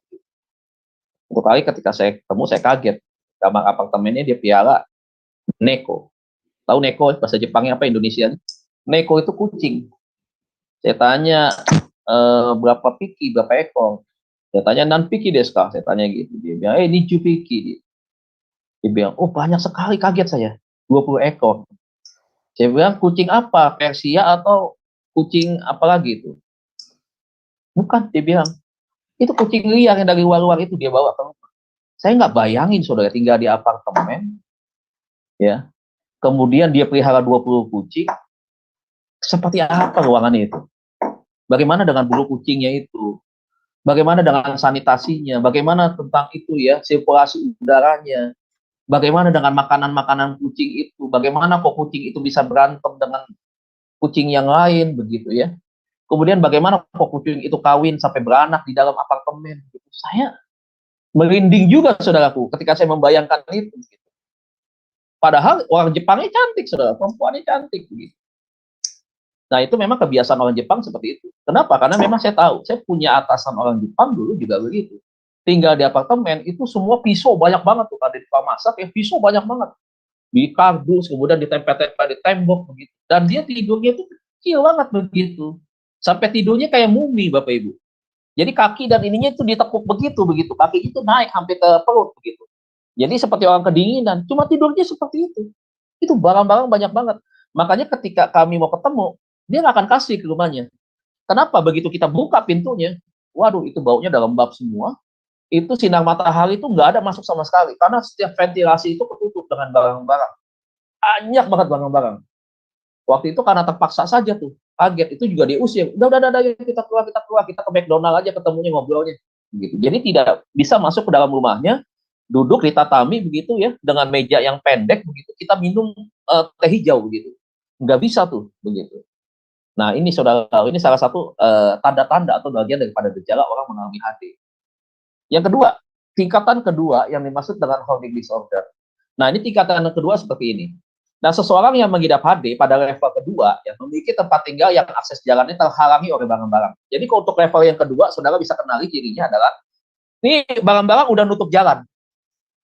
Untuk kali ketika saya ketemu saya kaget, kamar apartemennya dia piara neko. Tahu neko bahasa Jepangnya apa Indonesia? Neko itu kucing. Saya tanya berapa piki, berapa ekor? Saya tanya nan piki desu ka? Saya tanya gitu. Dia bilang, ini piki. Dia bilang, oh banyak sekali, kaget saya. 20 ekor. Saya bilang, kucing apa? Persia atau kucing apa lagi itu? Bukan, dia bilang. Itu kucing liar yang dari luar-luar itu dia bawa ke rumah. Saya nggak bayangin, saudara, tinggal di apartemen. Ya. Kemudian dia pelihara 20 kucing. Seperti apa ruangannya itu? Bagaimana dengan bulu kucingnya itu? Bagaimana dengan sanitasinya? Bagaimana tentang itu ya, sirkulasi udaranya? Bagaimana dengan makanan-makanan kucing itu? Bagaimana kok kucing itu bisa berantem dengan kucing yang lain begitu ya? Kemudian bagaimana kok kucing itu kawin sampai beranak di dalam apartemen. Gitu. Saya merinding juga, saudaraku, ketika saya membayangkan itu. Gitu. Padahal orang Jepangnya cantik, saudara, perempuannya cantik. Gitu. Nah, itu memang kebiasaan orang Jepang seperti itu. Kenapa? Karena memang saya tahu, saya punya atasan orang Jepang dulu juga begitu. Tinggal di apartemen, itu semua pisau banyak banget tuh. Ada di rumah masak, ya pisau banyak banget. Di kardus, kemudian ditempel-tempel di tembok, begitu. Dan dia tidurnya itu kecil banget begitu. Sampai tidurnya kayak mumi, Bapak Ibu. Jadi kaki dan ininya itu ditekuk begitu. Kaki itu naik hampir ke perut begitu. Jadi seperti orang kedinginan, cuma tidurnya seperti itu. Itu barang-barang banyak banget. Makanya ketika kami mau ketemu, dia nggak akan kasih ke rumahnya. Kenapa? Begitu kita buka pintunya, waduh itu baunya udah lembab semua. Itu sinar matahari itu nggak ada masuk sama sekali. Karena setiap ventilasi itu ketutup dengan barang-barang. Banyak banget barang-barang. Waktu itu karena terpaksa saja tuh, kaget, itu juga diusir. Udah, kita keluar, kita ke McDonald aja ketemunya, ngobrolnya. Gitu. Jadi tidak bisa masuk ke dalam rumahnya, duduk di tatami begitu ya, dengan meja yang pendek begitu, kita minum teh hijau begitu. Nggak bisa tuh begitu. Nah ini saudara, ini salah satu tanda-tanda atau bagian daripada gejala orang mengalami HD. Yang kedua, tingkatan kedua yang dimaksud dengan holding disorder. Nah ini tingkatan kedua seperti ini. Nah, seseorang yang mengidap HD pada level kedua yang memiliki tempat tinggal yang akses jalannya terhalangi oleh barang-barang. Jadi kalau untuk level yang kedua, saudara bisa kenali cirinya adalah ini barang-barang udah nutup jalan,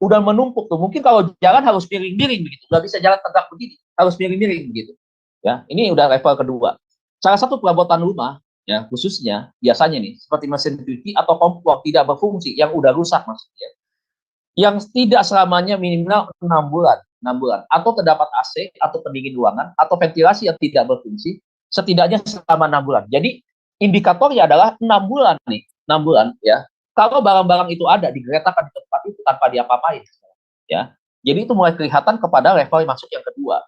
udah menumpuk tuh. Mungkin kalau jalan harus miring-miring begitu, nggak bisa jalan tegak begini, harus miring-miring begitu. Ya, ini udah level kedua. Salah satu perabotan rumah, ya khususnya biasanya nih seperti mesin cuci atau kompor tidak berfungsi, yang udah rusak maksudnya, yang tidak selamanya minimal 6 bulan. Atau terdapat AC atau pendingin ruangan atau ventilasi yang tidak berfungsi setidaknya selama 6 bulan. Jadi indikatornya adalah 6 bulan nih, 6 bulan ya. Kalau barang-barang itu ada digeretakan di tempat itu tanpa diapa-apain ya. Jadi itu mulai kelihatan kepada level yang masuk yang kedua.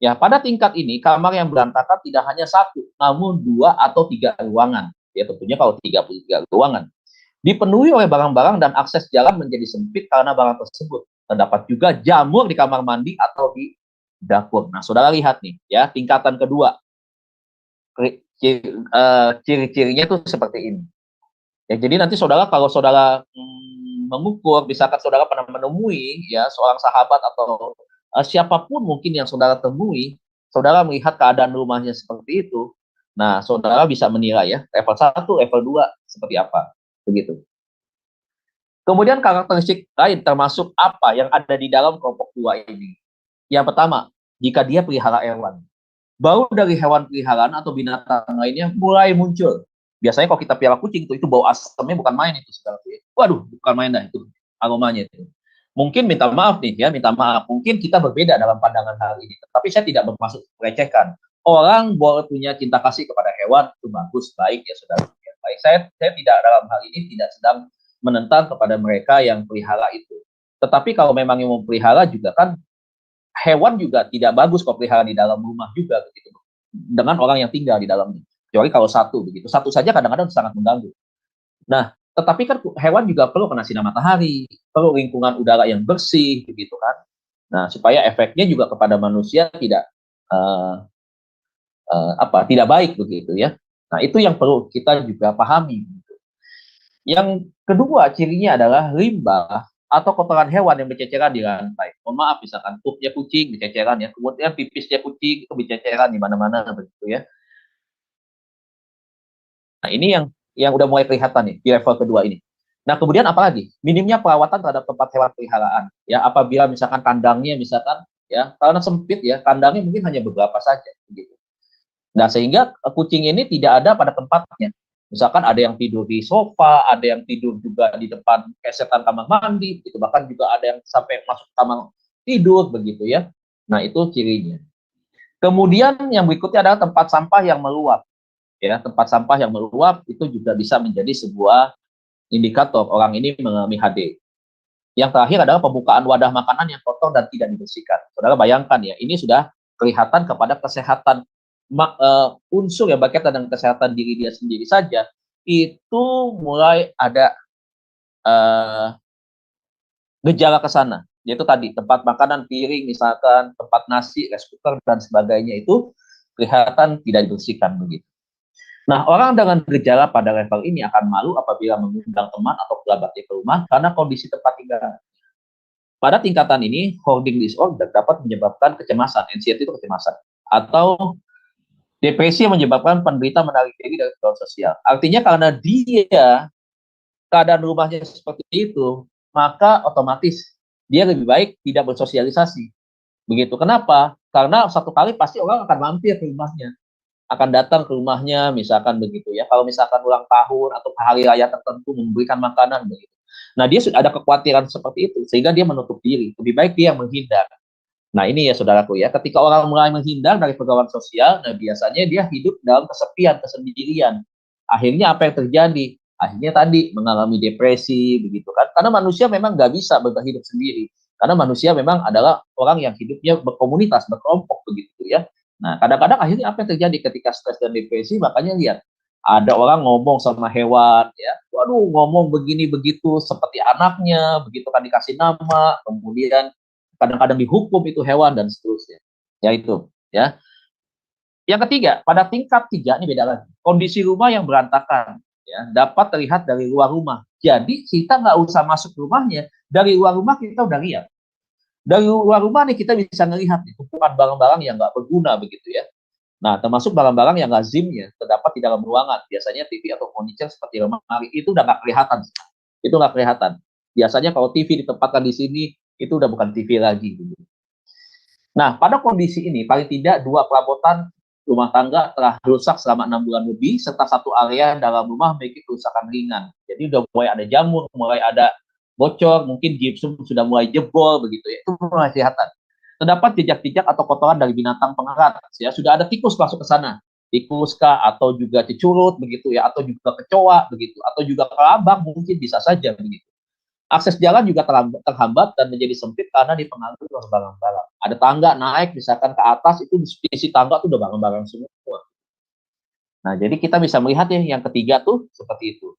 Ya, pada tingkat ini kamar yang berantakan tidak hanya satu, namun 2 atau 3 ruangan. Ya, tentunya kalau 33 ruangan. Dipenuhi oleh barang-barang dan akses jalan menjadi sempit karena barang tersebut. Terdapat juga jamur di kamar mandi atau di dapur. Nah, saudara lihat nih, ya tingkatan kedua. Ciri-cirinya tuh seperti ini. Ya, jadi nanti saudara kalau saudara mengukur, misalkan saudara pernah menemui ya seorang sahabat atau siapapun mungkin yang saudara temui, saudara melihat keadaan rumahnya seperti itu. Nah, saudara bisa menilai ya level 1, level 2 seperti apa. Begitu. Kemudian karakteristik lain termasuk apa yang ada di dalam kelompok 2 ini. Yang pertama, jika dia pelihara hewan. Bau dari hewan peliharaan atau binatang lainnya mulai muncul. Biasanya kalau kita pelihara kucing itu bau asamnya bukan main itu. Waduh, bukan main dah itu aromanya itu. Mungkin minta maaf nih ya, minta maaf. Mungkin kita berbeda dalam pandangan hal ini. Tapi saya tidak bermaksud melecehkan. Orang boleh punya cinta kasih kepada hewan itu bagus, baik ya saudara. Baik, saya tidak dalam hal ini tidak sedang menentang kepada mereka yang pelihara itu. Tetapi kalau memang yang mau pelihara juga kan hewan juga tidak bagus kalau pelihara di dalam rumah juga begitu. Dengan orang yang tinggal di dalamnya. Kecuali kalau satu begitu. Satu saja kadang-kadang sangat mengganggu. Nah, tetapi kan hewan juga perlu kena sinar matahari, perlu lingkungan udara yang bersih begitu kan. Nah, supaya efeknya juga kepada manusia tidak tidak baik begitu ya. Nah, itu yang perlu kita juga pahami. Yang kedua cirinya adalah limbah atau kotoran hewan yang berceceran di lantai. Mohon maaf, misalkan pupnya kucing berceceran ya, kemudian pipisnya kucing itu berceceran di mana-mana begitu ya. Nah ini yang udah mulai kelihatan nih di level kedua ini. Nah kemudian apalagi minimnya perawatan terhadap tempat hewan peliharaan ya, apabila misalkan kandangnya misalkan ya karena sempit ya, kandangnya mungkin hanya beberapa saja begitu. Nah sehingga kucing ini tidak ada pada tempatnya. Misalkan ada yang tidur di sofa, ada yang tidur juga di depan kesetan kamar mandi, gitu. Bahkan juga ada yang sampai masuk kamar tidur begitu ya. Nah itu cirinya. Kemudian yang berikutnya adalah tempat sampah yang meluap. Ya, tempat sampah yang meluap itu juga bisa menjadi sebuah indikator orang ini mengalami HD. Yang terakhir adalah pembukaan wadah makanan yang kotor dan tidak dibersihkan. Saudara bayangkan ya, ini sudah kelihatan kepada kesehatan unsur yang berkaitan dengan kesehatan diri dia sendiri saja, itu mulai ada gejala ke sana, yaitu tadi tempat makanan, piring misalkan, tempat nasi, rice cooker dan sebagainya itu kelihatan tidak dibersihkan begitu. Nah, orang dengan gejala pada level ini akan malu apabila mengundang teman atau kerabatnya ke rumah karena kondisi tempat tinggal. Pada tingkatan ini, hoarding disorder dapat menyebabkan kecemasan, anxiety itu kecemasan, atau depresi yang menyebabkan penderita menarik diri dari kehidupan sosial. Artinya karena dia keadaan rumahnya seperti itu, maka otomatis dia lebih baik tidak bersosialisasi. Begitu. Kenapa? Karena satu kali pasti orang akan mampir ke rumahnya, akan datang ke rumahnya, misalkan begitu ya. Kalau misalkan ulang tahun atau hari raya tertentu memberikan makanan begitu. Nah, dia sudah ada kekhawatiran seperti itu, sehingga dia menutup diri. Lebih baik dia menghindar. Nah, ini ya saudaraku ya, ketika orang mulai menghindar dari pergaulan sosial, nah biasanya dia hidup dalam kesepian, kesendirian. Akhirnya apa yang terjadi? Akhirnya tadi mengalami depresi, begitu kan? Karena manusia memang nggak bisa berhidup sendiri. Karena manusia memang adalah orang yang hidupnya berkomunitas, berkelompok begitu ya. Nah, kadang-kadang akhirnya apa yang terjadi ketika stres dan depresi? Makanya lihat, ada orang ngomong sama hewan, ya, waduh ngomong begini begitu seperti anaknya, begitu kan dikasih nama, kemudian kadang-kadang dihukum itu hewan dan seterusnya. Ya itu, ya. Yang ketiga, pada tingkat 3 ini beda lagi. Kondisi rumah yang berantakan, ya, dapat terlihat dari luar rumah. Jadi kita nggak usah masuk rumahnya, dari luar rumah kita udah lihat. Dari luar rumah nih kita bisa melihat tumpukan barang-barang yang nggak berguna begitu ya. Nah, termasuk barang-barang yang lazimnya terdapat di dalam ruangan. Biasanya TV atau furniture seperti lemari itu udah nggak kelihatan. Itu nggak kelihatan. Biasanya kalau TV ditempatkan di sini, itu udah bukan TV lagi. Nah, pada kondisi ini, paling tidak 2 perabotan rumah tangga telah rusak selama 6 bulan lebih, serta satu area dalam rumah memiliki kerusakan ringan. Jadi udah mulai ada jamur, mulai ada bocor, mungkin gypsum sudah mulai jebol, begitu ya. Itu mulai kelihatan. Terdapat jejak-jejak atau kotoran dari binatang pengerat, ya. Sudah ada tikus masuk ke sana. Tikus kah, atau juga cecurut, begitu ya, atau juga kecoa, begitu, atau juga kelabang, mungkin bisa saja, begitu. Akses jalan juga terhambat dan menjadi sempit karena dipengaruhi oleh barang-barang. Ada tangga naik misalkan ke atas, itu di sisi tangga tuh udah barang-barang semua. Nah, jadi kita bisa melihat ya yang ketiga tuh seperti itu.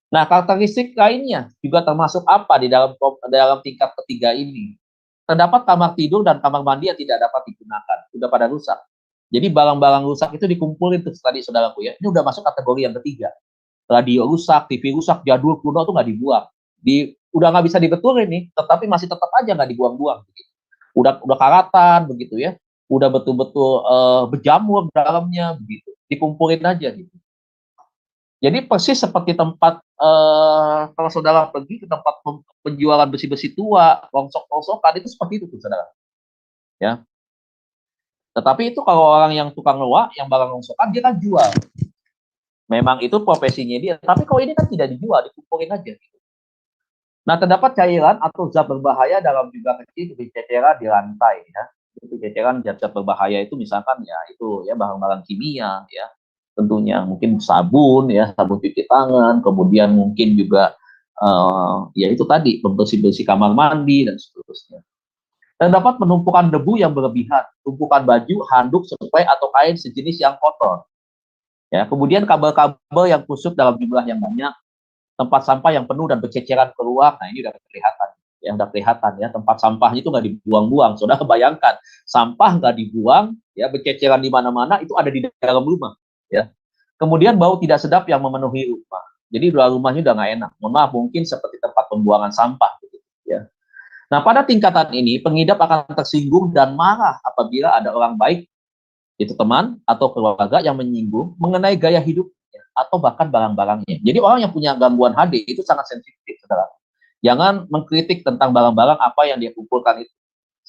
Nah, karakteristik lainnya juga termasuk apa di dalam tingkat ketiga ini? Terdapat kamar tidur dan kamar mandi yang tidak dapat digunakan, sudah pada rusak. Jadi barang-barang rusak itu dikumpulin tuh tadi saudaraku ya. Ini udah masuk kategori yang ketiga. Radio rusak, TV rusak, jadul kuno tuh nggak dibuang. Udah nggak bisa dibetulin nih, tetapi masih tetap aja nggak dibuang-buang. Begitu. Udah karatan begitu ya, udah betul-betul berjamur dalamnya begitu, dikumpulin aja gitu. Jadi persis seperti tempat kalau saudara pergi ke tempat penjualan besi-besi tua, rongsok-rongsokan itu seperti itu tuh saudara. Ya. Tetapi itu kalau orang yang tukang loak, yang barang rongsokan dia kan jual. Memang itu profesinya dia. Tapi kalau ini kan tidak dijual, dikumpulin aja. Gitu. Nah, terdapat cairan atau zat berbahaya dalam jumlah kecil berceceran di lantai ya. Itu ceceran zat-zat berbahaya itu misalkan ya itu ya barang-barang kimia ya. Tentunya mungkin sabun ya, sabun cuci tangan, kemudian mungkin juga ya itu tadi pembersih-bersih kamar mandi dan seterusnya. Dan dapat penumpukan debu yang berlebihan, tumpukan baju, handuk, seprai atau kain sejenis yang kotor. Ya, kemudian kabel-kabel yang kusut dalam jumlah yang banyak, tempat sampah yang penuh dan berceceran keluar. Nah, ini udah kelihatan. Ya, udah kelihatan ya, tempat sampahnya itu nggak dibuang-buang. Saudara bayangkan, sampah nggak dibuang, ya berceceran di mana-mana, itu ada di dalam rumah. Ya. Kemudian bau tidak sedap yang memenuhi rumah. Jadi luar rumahnya udah nggak enak. Mohon maaf, mungkin seperti tempat pembuangan sampah. Gitu, ya. Nah, pada tingkatan ini, pengidap akan tersinggung dan marah apabila ada orang baik, itu teman atau keluarga yang menyinggung mengenai gaya hidupnya atau bahkan barang-barangnya. Jadi orang yang punya gangguan HD itu sangat sensitif, saudara. Jangan mengkritik tentang barang-barang apa yang dia kumpulkan itu.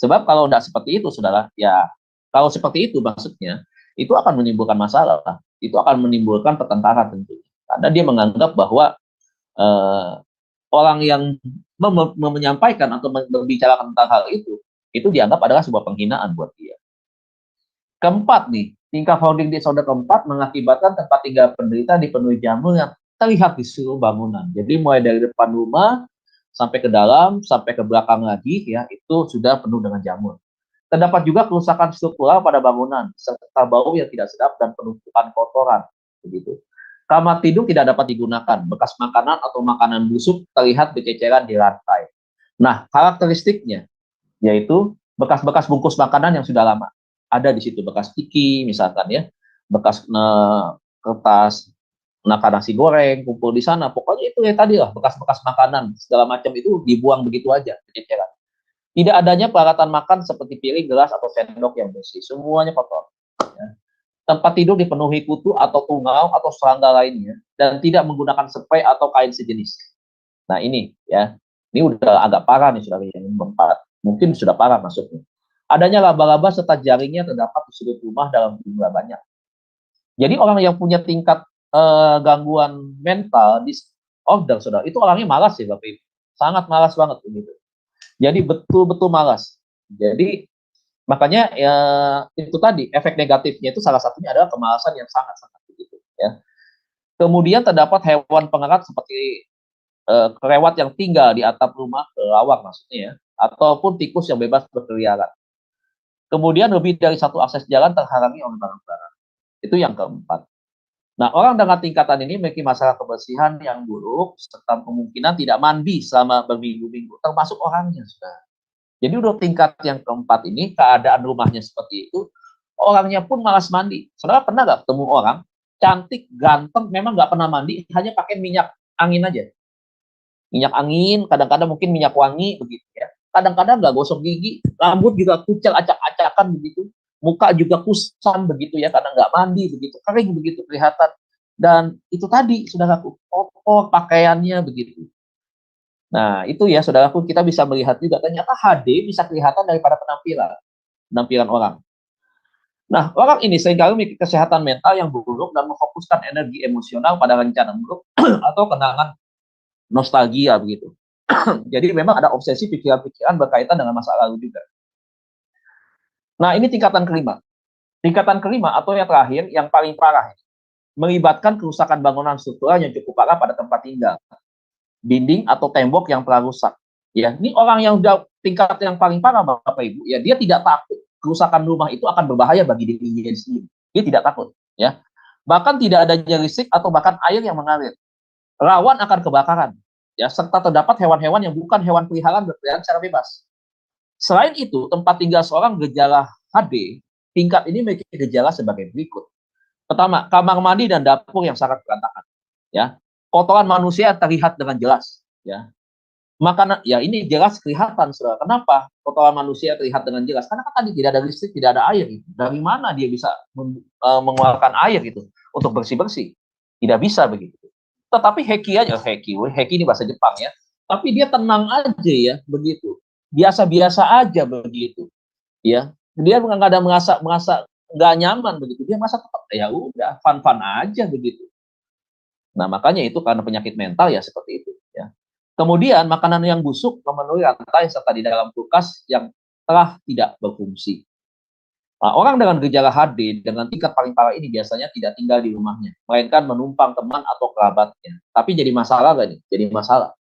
Sebab kalau tidak seperti itu, saudara, ya kalau seperti itu maksudnya, itu akan menimbulkan masalah. Itu akan menimbulkan pertengkaran tentunya. Karena dia menganggap bahwa orang yang menyampaikan atau berbicara tentang hal itu dianggap adalah sebuah penghinaan buat dia. Keempat nih, tingkat hoarding disorder keempat mengakibatkan tempat tinggal penderita dipenuhi jamur yang terlihat di seluruh bangunan. Jadi mulai dari depan rumah sampai ke dalam, sampai ke belakang lagi, ya itu sudah penuh dengan jamur. Terdapat juga kerusakan struktural pada bangunan, serta bau yang tidak sedap dan penumpukan kotoran. Begitu. Kamar tidur tidak dapat digunakan, bekas makanan atau makanan busuk terlihat berceceran di lantai. Nah, karakteristiknya yaitu bekas-bekas bungkus makanan yang sudah lama ada di situ, bekas tiki misalkan ya, bekas kertas, nasi goreng, kumpul di sana. Pokoknya itu ya tadi lah, bekas-bekas makanan, segala macam itu dibuang begitu aja. Tidak adanya peralatan makan seperti piring, gelas, atau sendok yang bersih. Semuanya kotor. Ya. Tempat tidur dipenuhi kutu atau tungau atau serangga lainnya, dan tidak menggunakan spray atau kain sejenis. Nah ini ya, ini udah agak parah nih saudara yang keempat. Mungkin sudah parah maksudnya. Adanya laba-laba serta jaringnya terdapat di sudut rumah dalam jumlah banyak. Jadi orang yang punya tingkat gangguan mental disorder, saudara, itu orangnya malas ya Bapak Ibu. Sangat malas banget begitu. Jadi betul-betul malas. Jadi makanya ya itu tadi efek negatifnya itu salah satunya adalah kemalasan yang sangat-sangat begitu ya. Kemudian terdapat hewan pengerat seperti kelewat yang tinggal di atap rumah, kelawar maksudnya ya, ataupun tikus yang bebas berkeliaran. Kemudian lebih dari satu akses jalan terhalangi oleh barang-barang. Itu yang keempat. Nah, orang dengan tingkatan ini memiliki masalah kebersihan yang buruk, serta kemungkinan tidak mandi selama berminggu-minggu, termasuk orangnya, saudara. Jadi udah tingkat yang keempat ini, keadaan rumahnya seperti itu, orangnya pun malas mandi. Saudara pernah nggak ketemu orang, cantik, ganteng, memang nggak pernah mandi, hanya pakai minyak angin aja. Minyak angin, kadang-kadang mungkin minyak wangi, begitu ya. Kadang-kadang nggak gosok gigi, rambut juga kucel, acak-acakan begitu. Muka juga kusam begitu ya, karena nggak mandi begitu, kering begitu kelihatan. Dan itu tadi, saudaraku, kotor pakaiannya begitu. Nah, itu ya, saudaraku, kita bisa melihat juga, ternyata HD bisa kelihatan daripada penampilan orang. Nah, orang ini seringkali memiliki kesehatan mental yang buruk dan memfokuskan energi emosional pada rencana buruk atau kenangan nostalgia begitu. Jadi memang ada obsesi pikiran-pikiran berkaitan dengan masa lalu juga. Nah, ini tingkatan kelima. Tingkatan kelima atau yang terakhir, yang paling parah, melibatkan kerusakan bangunan struktural yang cukup parah pada tempat tinggal. Dinding atau tembok yang telah rusak. Ya, ini orang yang tingkat yang paling parah, Bapak Ibu, ya dia tidak takut kerusakan rumah itu akan berbahaya bagi dirinya sendiri. Dia tidak takut, ya. Bahkan tidak adanya listrik atau bahkan air yang mengalir. Rawan akan kebakaran, ya, serta terdapat hewan-hewan yang bukan hewan peliharaan berkeliaran secara bebas. Selain itu, tempat tinggal seorang gejala HD, tingkat ini memiliki gejala sebagai berikut. Pertama, kamar mandi dan dapur yang sangat berantakan. Ya, kotoran manusia terlihat dengan jelas. Ya, makanan, ya ini jelas kelihatan, saudara. Kenapa kotoran manusia terlihat dengan jelas? Karena kan tadi tidak ada listrik, tidak ada air. Gitu. Dari mana dia bisa mengeluarkan air itu untuk bersih-bersih? Tidak bisa begitu. Tetapi Heki aja, Heki ini bahasa Jepang ya. Tapi dia tenang aja ya, begitu. Biasa-biasa aja begitu, ya. Dia nggak ada merasa nggak nyaman begitu. Dia merasa tetap ya udah fun aja begitu. Nah makanya itu karena penyakit mental ya seperti itu, ya. Kemudian makanan yang busuk memenuhi rantai serta di dalam kulkas yang telah tidak berfungsi. Nah, orang dengan gejala HD dengan tingkat paling parah ini biasanya tidak tinggal di rumahnya, melainkan menumpang teman atau kerabatnya. Tapi jadi masalah nggak nih? Jadi masalah.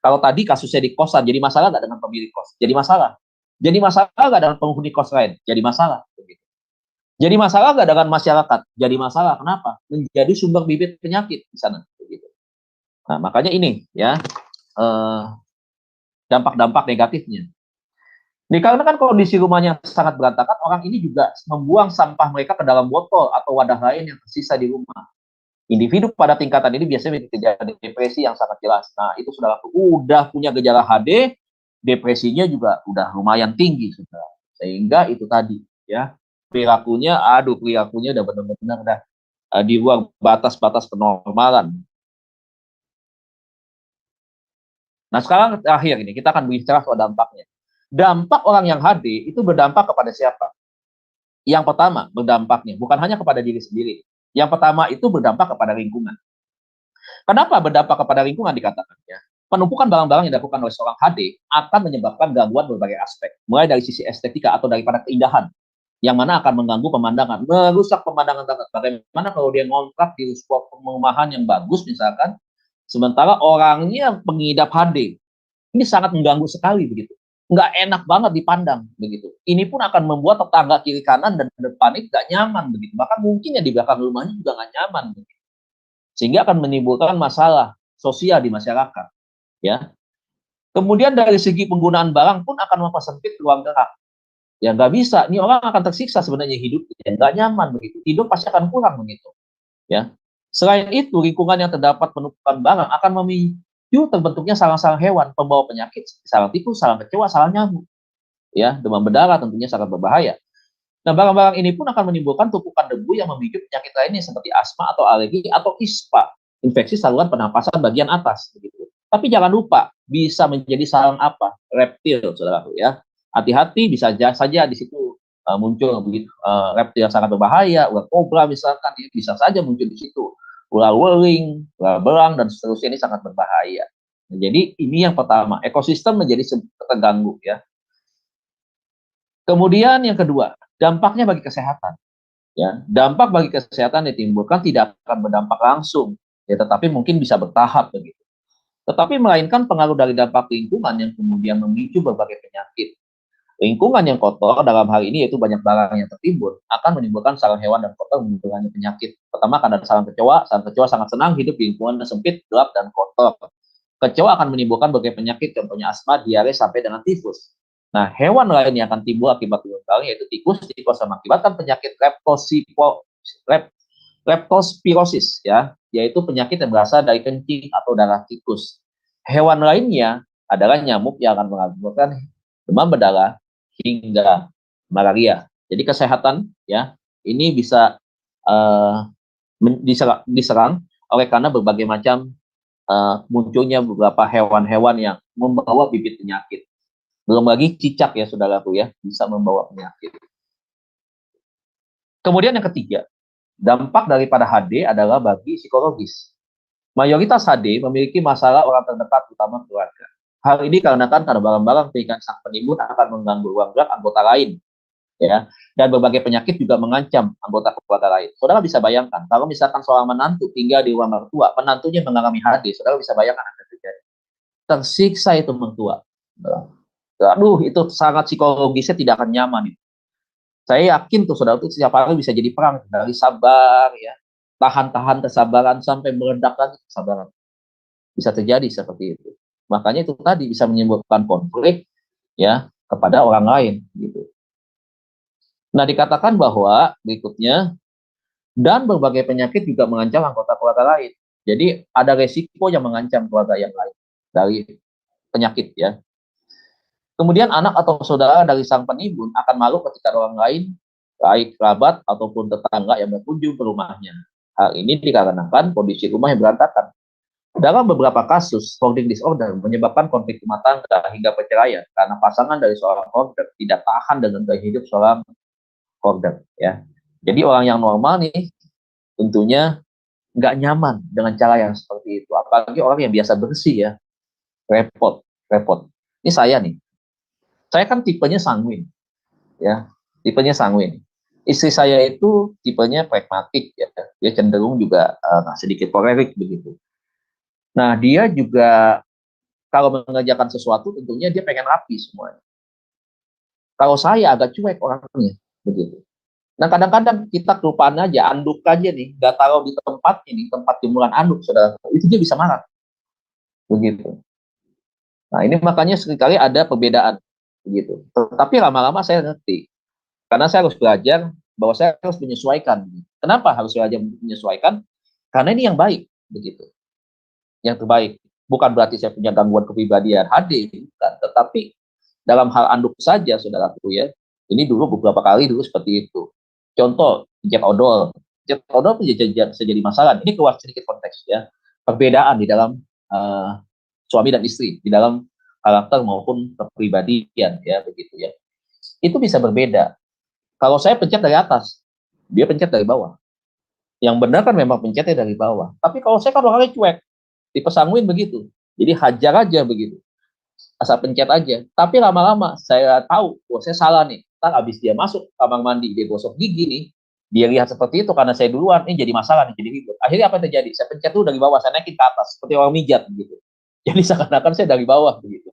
Kalau tadi kasusnya di kosan, jadi masalah nggak dengan pemilik kos? Jadi masalah. Jadi masalah nggak dengan penghuni kos lain? Jadi masalah. Begitu. Jadi masalah nggak dengan masyarakat? Jadi masalah. Kenapa? Menjadi sumber bibit penyakit di sana. Begitu. Nah, makanya ini ya dampak-dampak negatifnya. Dikarenakan kondisi rumahnya sangat berantakan, orang ini juga membuang sampah mereka ke dalam botol atau wadah lain yang tersisa di rumah. Individu pada tingkatan ini biasanya memiliki gejala depresi yang sangat jelas. Nah, itu sudah punya gejala HD, depresinya juga udah lumayan tinggi sudah. Sehingga itu tadi ya, perilakunya udah benar-benar di luar batas-batas kenormalan. Nah, sekarang terakhir ini kita akan bicara soal dampaknya. Dampak orang yang HD itu berdampak kepada siapa? Yang pertama, berdampaknya bukan hanya kepada diri sendiri. Yang pertama itu berdampak kepada lingkungan. Kenapa berdampak kepada lingkungan dikatakannya? Penumpukan barang-barang yang dilakukan oleh seorang HD akan menyebabkan gangguan berbagai aspek, mulai dari sisi estetika atau daripada keindahan, yang mana akan mengganggu pemandangan, merusak pemandangan tanah. Bagaimana kalau dia ngontrak di sebuah perumahan yang bagus misalkan, sementara orangnya pengidap HD, ini sangat mengganggu sekali begitu. Nggak enak banget dipandang begitu. Ini pun akan membuat tetangga kiri kanan dan depan itu nggak nyaman begitu. Bahkan mungkin ya di belakang rumahnya juga nggak nyaman begitu. Sehingga akan menimbulkan masalah sosial di masyarakat. Ya. Kemudian dari segi penggunaan barang pun akan mempersempit ruang gerak. Ya nggak bisa. Ini orang akan tersiksa sebenarnya hidupnya. Nggak nyaman begitu. Hidup pasti akan kurang begitu. Ya. Selain itu, lingkungan yang terdapat penumpukan barang akan memicu terbentuknya sarang-sarang hewan pembawa penyakit, sarang tikus, sarang kecoa, sarang nyamuk. Ya, demam berdarah tentunya sangat berbahaya. Nah, barang-barang ini pun akan menimbulkan tumpukan debu yang memicu penyakit lainnya seperti asma atau alergi atau ISPA, infeksi saluran pernapasan bagian atas. Begitu. Tapi jangan lupa, bisa menjadi sarang apa? Reptil, saudaraku ya. Hati-hati, bisa saja di situ muncul begitu reptil yang sangat berbahaya, ular kobra misalkan, ya, bisa saja muncul di situ. Ular weling, ular belang, dan seterusnya ini sangat berbahaya. Nah, jadi ini yang pertama, ekosistem menjadi terganggu ya. Kemudian yang kedua, dampaknya bagi kesehatan. Ya, dampak bagi kesehatan ditimbulkan tidak akan berdampak langsung, ya, tetapi mungkin bisa bertahap begitu. Tetapi melainkan pengaruh dari dampak lingkungan yang kemudian memicu berbagai penyakit. Lingkungan yang kotor dalam hal ini yaitu banyak barang yang tertimbun akan menimbulkan sarang hewan dan kotor menimbulkan penyakit. Pertama karena sarang kecoa sangat senang hidup di lingkungan yang sempit, gelap, dan kotor. Kecoa akan menimbulkan berbagai penyakit, contohnya asma, diare, sampai dengan tifus. Nah, hewan lain yang akan timbul akibat lingkungan yaitu tikus mengakibatkan penyakit leptospirosis, ya, yaitu penyakit yang berasal dari kencing atau darah tikus. Hewan lainnya adalah nyamuk yang akan mengakibatkan demam berdarah hingga malaria. Jadi kesehatan ya ini bisa diserang oleh karena berbagai macam munculnya beberapa hewan-hewan yang membawa bibit penyakit. Belum lagi cicak ya saudaraku ya, bisa membawa penyakit. Kemudian yang ketiga, dampak daripada HD adalah bagi psikologis. Mayoritas HD memiliki masalah orang terdekat, utama keluarga. Hal ini karena barang-barang pendidikan sang penimbun akan mengganggu ruang gerak anggota lain, ya, dan berbagai penyakit juga mengancam anggota keluarga lain. Saudara bisa bayangkan, kalau misalkan seorang menantu tinggal di rumah mertua, menantunya mengalami HD, saudara bisa bayangkan apa yang terjadi. Tersiksa itu mertua. Aduh, itu sangat psikologisnya tidak akan nyaman. Saya yakin tuh saudara tuh setiap hari bisa jadi perang dari sabar ya, tahan-tahan kesabaran sampai meledak lagi kesabaran. Bisa terjadi seperti itu. Makanya itu tadi bisa menimbulkan konflik ya kepada orang lain gitu. Nah, dikatakan bahwa berikutnya dan berbagai penyakit juga mengancam anggota keluarga lain. Jadi ada resiko yang mengancam keluarga yang lain dari penyakit ya. Kemudian anak atau saudara dari sang penimbun akan malu ketika orang lain, baik kerabat ataupun tetangga yang berkunjung ke rumahnya. Hal ini dikarenakan kondisi rumah yang berantakan. Dalam beberapa kasus, hoarding disorder menyebabkan konflik rumah tangga hingga perceraian karena pasangan dari seorang hoarder tidak tahan dengan gaya hidup seorang hoarder. Ya. Jadi orang yang normal nih tentunya nggak nyaman dengan cara yang seperti itu. Apalagi orang yang biasa bersih ya, repot. Ini saya nih. Saya kan tipenya sanguin, ya, tipenya sanguin. Istri saya itu tipenya pragmatik, ya, dia cenderung juga sedikit kolerik begitu. Nah, dia juga kalau mengerjakan sesuatu tentunya dia pengen rapi semuanya. Kalau saya agak cuek orangnya, begitu. Nah, kadang-kadang kita kelupaan aja, anduk aja nih, nggak taruh di tempat ini, tempat jemuran anduk, saudara, itu dia bisa marah, begitu. Nah, ini makanya seringkali ada perbedaan, begitu. Tetapi lama-lama saya ngerti, karena saya harus belajar bahwa saya harus menyesuaikan. Kenapa harus belajar menyesuaikan? Karena ini yang baik, begitu. Yang terbaik. Bukan berarti saya punya gangguan kepribadian HD, bukan. Tetapi dalam hal anduk saja, saudaraku ya, ini dulu beberapa kali dulu seperti itu. Contoh, jet odol. Jet odol bisa jadi masalah. Ini keluar sedikit konteks ya. Perbedaan di dalam suami dan istri, di dalam karakter maupun kepribadian ya, begitu ya. Itu bisa berbeda. Kalau saya pencet dari atas, dia pencet dari bawah. Yang benar kan memang pencetnya dari bawah. Tapi kalau saya kan orangnya cuek, dipesanguin begitu. Jadi hajar aja begitu. Asal pencet aja. Tapi lama-lama saya tahu, oh saya salah nih. Ntar abis dia masuk kamar mandi, dia gosok gigi nih. Dia lihat seperti itu karena saya duluan, ini jadi masalah nih, jadi ribut. Akhirnya apa yang terjadi? Saya pencet dulu dari bawah, saya naikin ke atas. Seperti orang mijat begitu. Jadi seakan-akan saya dari bawah begitu.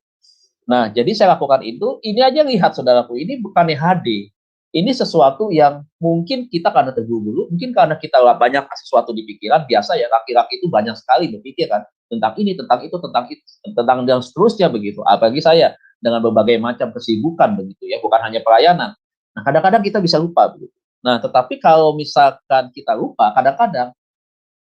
Nah, jadi saya lakukan itu, ini aja lihat saudaraku, ini bukannya HD. Ini sesuatu yang mungkin kita karena terburu-buru, mungkin karena kita banyak sesuatu di pikiran, biasa ya, laki-laki itu banyak sekali berpikir kan, tentang ini, tentang itu, tentang dan seterusnya begitu. Apalagi saya, dengan berbagai macam kesibukan begitu ya, bukan hanya pelayanan. Nah, kadang-kadang kita bisa lupa begitu. Nah, tetapi kalau misalkan kita lupa, kadang-kadang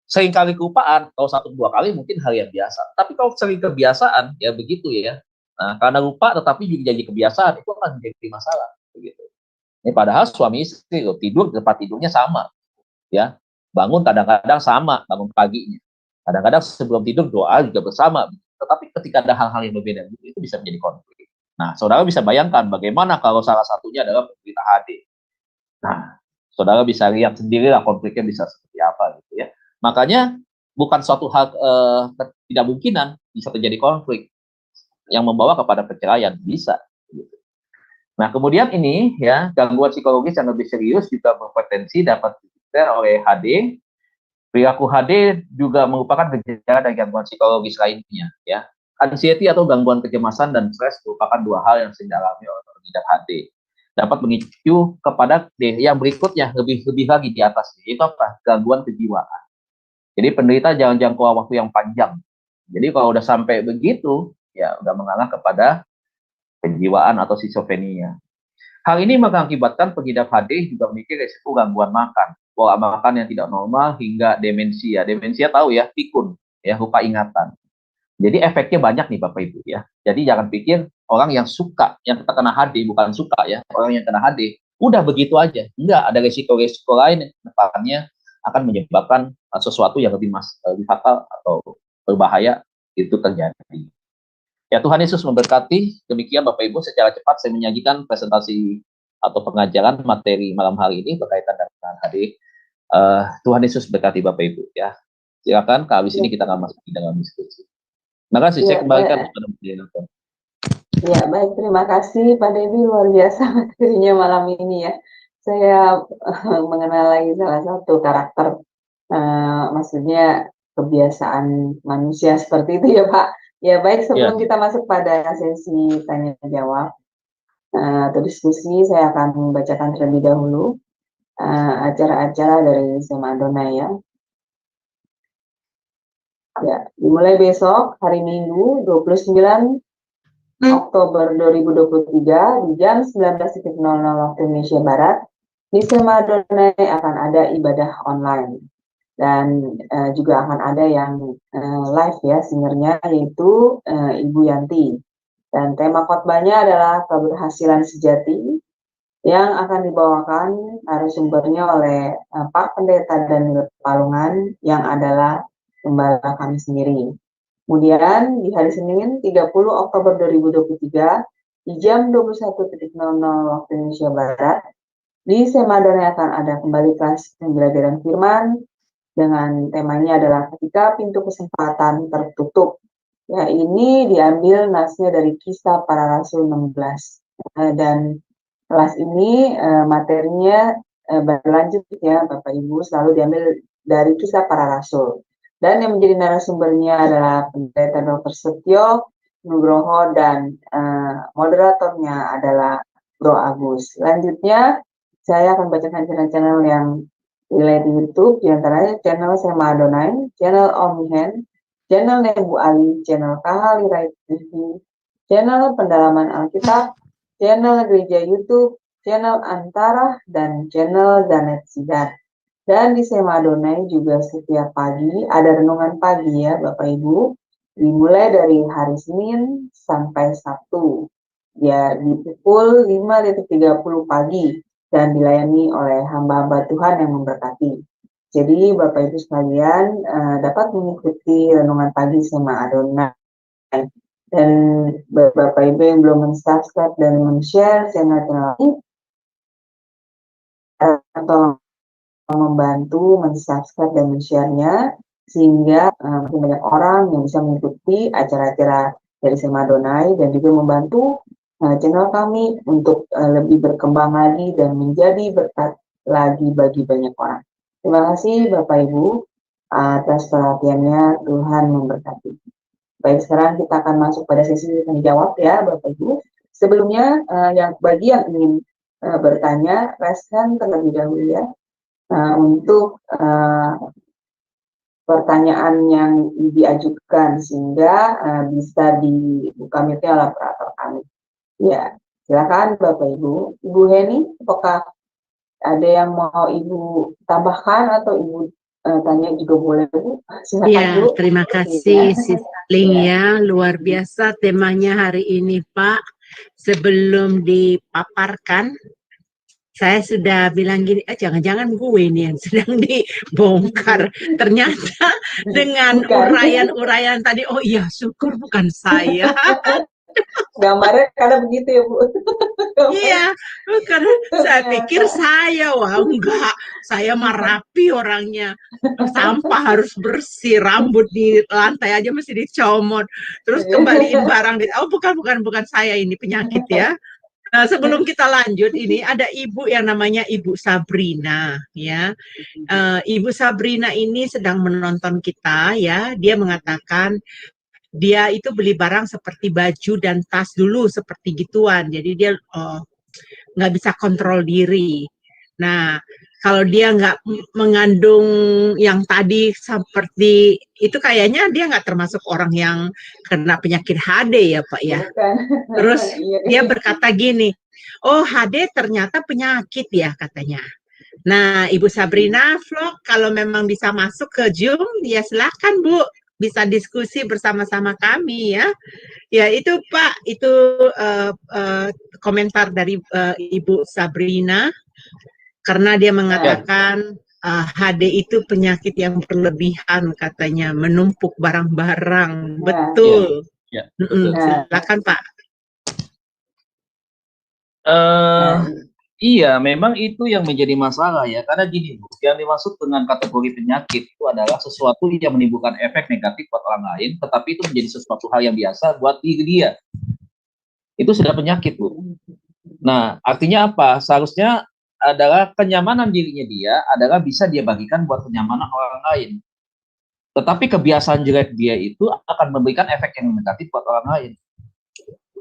Sering kali kelupaan, kalau 1-2 kali mungkin hal yang biasa. Tapi kalau sering kebiasaan, ya begitu ya. Nah, karena lupa tetapi juga jadi kebiasaan, itu akan menjadi masalah. Begitu. Ini padahal suami istri loh, tidur tempat tidurnya sama, ya. Bangun kadang-kadang sama, bangun paginya. Kadang-kadang sebelum tidur doa juga bersama. Tetapi ketika ada hal-hal yang berbeda, itu bisa menjadi konflik. Nah, saudara bisa bayangkan bagaimana kalau salah satunya adalah penderita HD. Nah, saudara bisa lihat sendirilah konfliknya bisa seperti apa gitu ya. Makanya bukan suatu hal ketidakmungkinan bisa terjadi konflik yang membawa kepada perceraian, bisa. Gitu. Nah, kemudian ini ya, gangguan psikologis yang lebih serius juga berpotensi dapat didetect oleh HD. Perilaku HD juga merupakan gejala dari gangguan psikologis lainnya ya. Anxiety atau gangguan kecemasan dan stres merupakan dua hal yang sering dialami oleh pengidap HD. Dapat memicu kepada yang berikutnya lebih lagi di atas, itu apa? Gangguan kejiwaan. Jadi penderita jangan jangkau waktu yang panjang. Jadi kalau udah sampai begitu, ya udah mengarah kepada kejiwaan atau skizofrenia. Hal ini mengakibatkan pengidap HD juga memiliki risiko gangguan makan, pola makan yang tidak normal hingga demensia. Demensia tahu ya, pikun, ya lupa ingatan. Jadi efeknya banyak nih Bapak Ibu ya. Jadi jangan pikir orang yang suka, yang kena HD bukan suka ya, orang yang kena HD udah begitu aja. Enggak, ada risiko-risiko lain yang depannya akan menyebabkan sesuatu yang lebih fatal atau berbahaya itu terjadi. Ya Tuhan Yesus memberkati. Demikian Bapak Ibu, secara cepat saya menyajikan presentasi atau pengajaran materi malam hari ini berkaitan dengan HD. Tuhan Yesus berkati Bapak Ibu ya. Silakan, habis ini kita akan masuk di dalam diskusi. Terima kasih, saya kembalikan kepada Mbak. Ya, baik, terima kasih Pak Devi, luar biasa materinya malam ini ya. Saya mengenal lagi salah satu karakter, maksudnya kebiasaan manusia seperti itu ya Pak. Ya baik, sebelum kita masuk pada sesi tanya jawab atau diskusi, saya akan membacakan terlebih dahulu acara-acara dari SMA Adonai ya. Ya, dimulai besok hari Minggu 29 Oktober 2023 di jam 19.00 waktu Indonesia Barat di SMA Adonai akan ada ibadah online. Dan juga akan ada yang live ya singernya, yaitu Ibu Yanti. Dan tema khotbahnya adalah keberhasilan sejati yang akan dibawakan narasumbernya oleh Pak Pendeta Daniel Palungan yang adalah gembala kami sendiri. Kemudian di hari Senin 30 Oktober 2023 di jam 21.00 waktu Indonesia Barat di SMA Adonai akan ada kembali kelas pembelajaran firman dengan temanya adalah ketika pintu kesempatan tertutup. Ya, ini diambil nasnya dari Kisah Para Rasul 16. Dan kelas ini materinya berlanjut ya Bapak Ibu, selalu diambil dari Kisah Para Rasul. Dan yang menjadi narasumbernya adalah Pendeta Dr. Setio Nugroho dan moderatornya adalah Bro Agus. Selanjutnya saya akan bacakan channel-channel yang nilai di YouTube, diantaranya channel SMA Adonai, channel Omihen, channel Nebu Ali, channel Kahali Rai TV, channel Pendalaman Alkitab, channel Gereja YouTube, channel Antara, dan channel Danet Sidat. Dan di SMA Adonai juga setiap pagi ada renungan pagi ya Bapak Ibu, dimulai dari hari Senin sampai Sabtu. Ya di pukul 5.30 pagi dan dilayani oleh hamba-hamba Tuhan yang memberkati. Jadi Bapak Ibu sekalian dapat mengikuti renungan pagi SMA Adonai. Dan Bapak Ibu yang belum men-subscribe dan men-share channel-channel ini, tolong membantu men-subscribe dan men-share-nya sehingga makin banyak orang yang bisa mengikuti acara-acara dari SMA Adonai dan juga membantu channel kami untuk lebih berkembang lagi dan menjadi berkat lagi bagi banyak orang. Terima kasih Bapak Ibu atas perhatiannya, Tuhan memberkati. Baik, sekarang kita akan masuk pada sesi tanya jawab ya Bapak Ibu. Sebelumnya bagi yang ingin bertanya, raise hand terlebih dahulu ya untuk pertanyaan yang diajukan sehingga bisa dibuka mute oleh operator kami. Ya, silakan Bapak Ibu. Ibu Heni, apakah ada yang mau Ibu tambahkan atau Ibu tanya juga boleh Bu. Silakan Ya, Bu. terima kasih Sisaling ya, luar biasa temanya hari ini Pak. Sebelum dipaparkan, saya sudah bilang gini, jangan-jangan gue ini yang sedang dibongkar. Ternyata dengan Bukan. uraian-uraian tadi, oh iya syukur bukan saya. Gambarnya karena begitu ya Bu. Iya, karena saya pikir saya, wah enggak, saya mah rapi orangnya. Sampah harus bersih, rambut di lantai aja mesti dicomot. Terus kembaliin barang, oh bukan saya ini penyakit ya. Nah, sebelum kita lanjut ini ada ibu yang namanya Ibu Sabrina ya. Ibu Sabrina ini sedang menonton kita ya. Dia mengatakan dia itu beli barang seperti baju dan tas dulu seperti gituan. Jadi dia nggak bisa kontrol diri. Nah, kalau dia nggak mengandung yang tadi seperti itu, kayaknya dia nggak termasuk orang yang kena penyakit HD ya Pak ya. Bukan. Terus Iya. dia berkata gini, oh HD ternyata penyakit ya katanya. Nah, Ibu Sabrina vlog kalau memang bisa masuk ke Zoom, ya silakan Bu, bisa diskusi bersama-sama kami ya. Ya itu Pak, itu komentar dari Ibu Sabrina, karena dia mengatakan HD itu penyakit yang berlebihan katanya, menumpuk barang-barang. Betul. Ya, betul. Silakan Pak. Iya, memang itu yang menjadi masalah ya. Karena gini, Bu, yang dimaksud dengan kategori penyakit itu adalah sesuatu yang menimbulkan efek negatif buat orang lain, tetapi itu menjadi sesuatu hal yang biasa buat diri dia. Itu sudah penyakit, Bu. Nah, artinya apa? Seharusnya adalah kenyamanan dirinya dia adalah bisa dia bagikan buat kenyamanan orang lain. Tetapi kebiasaan jelek dia itu akan memberikan efek yang negatif buat orang lain.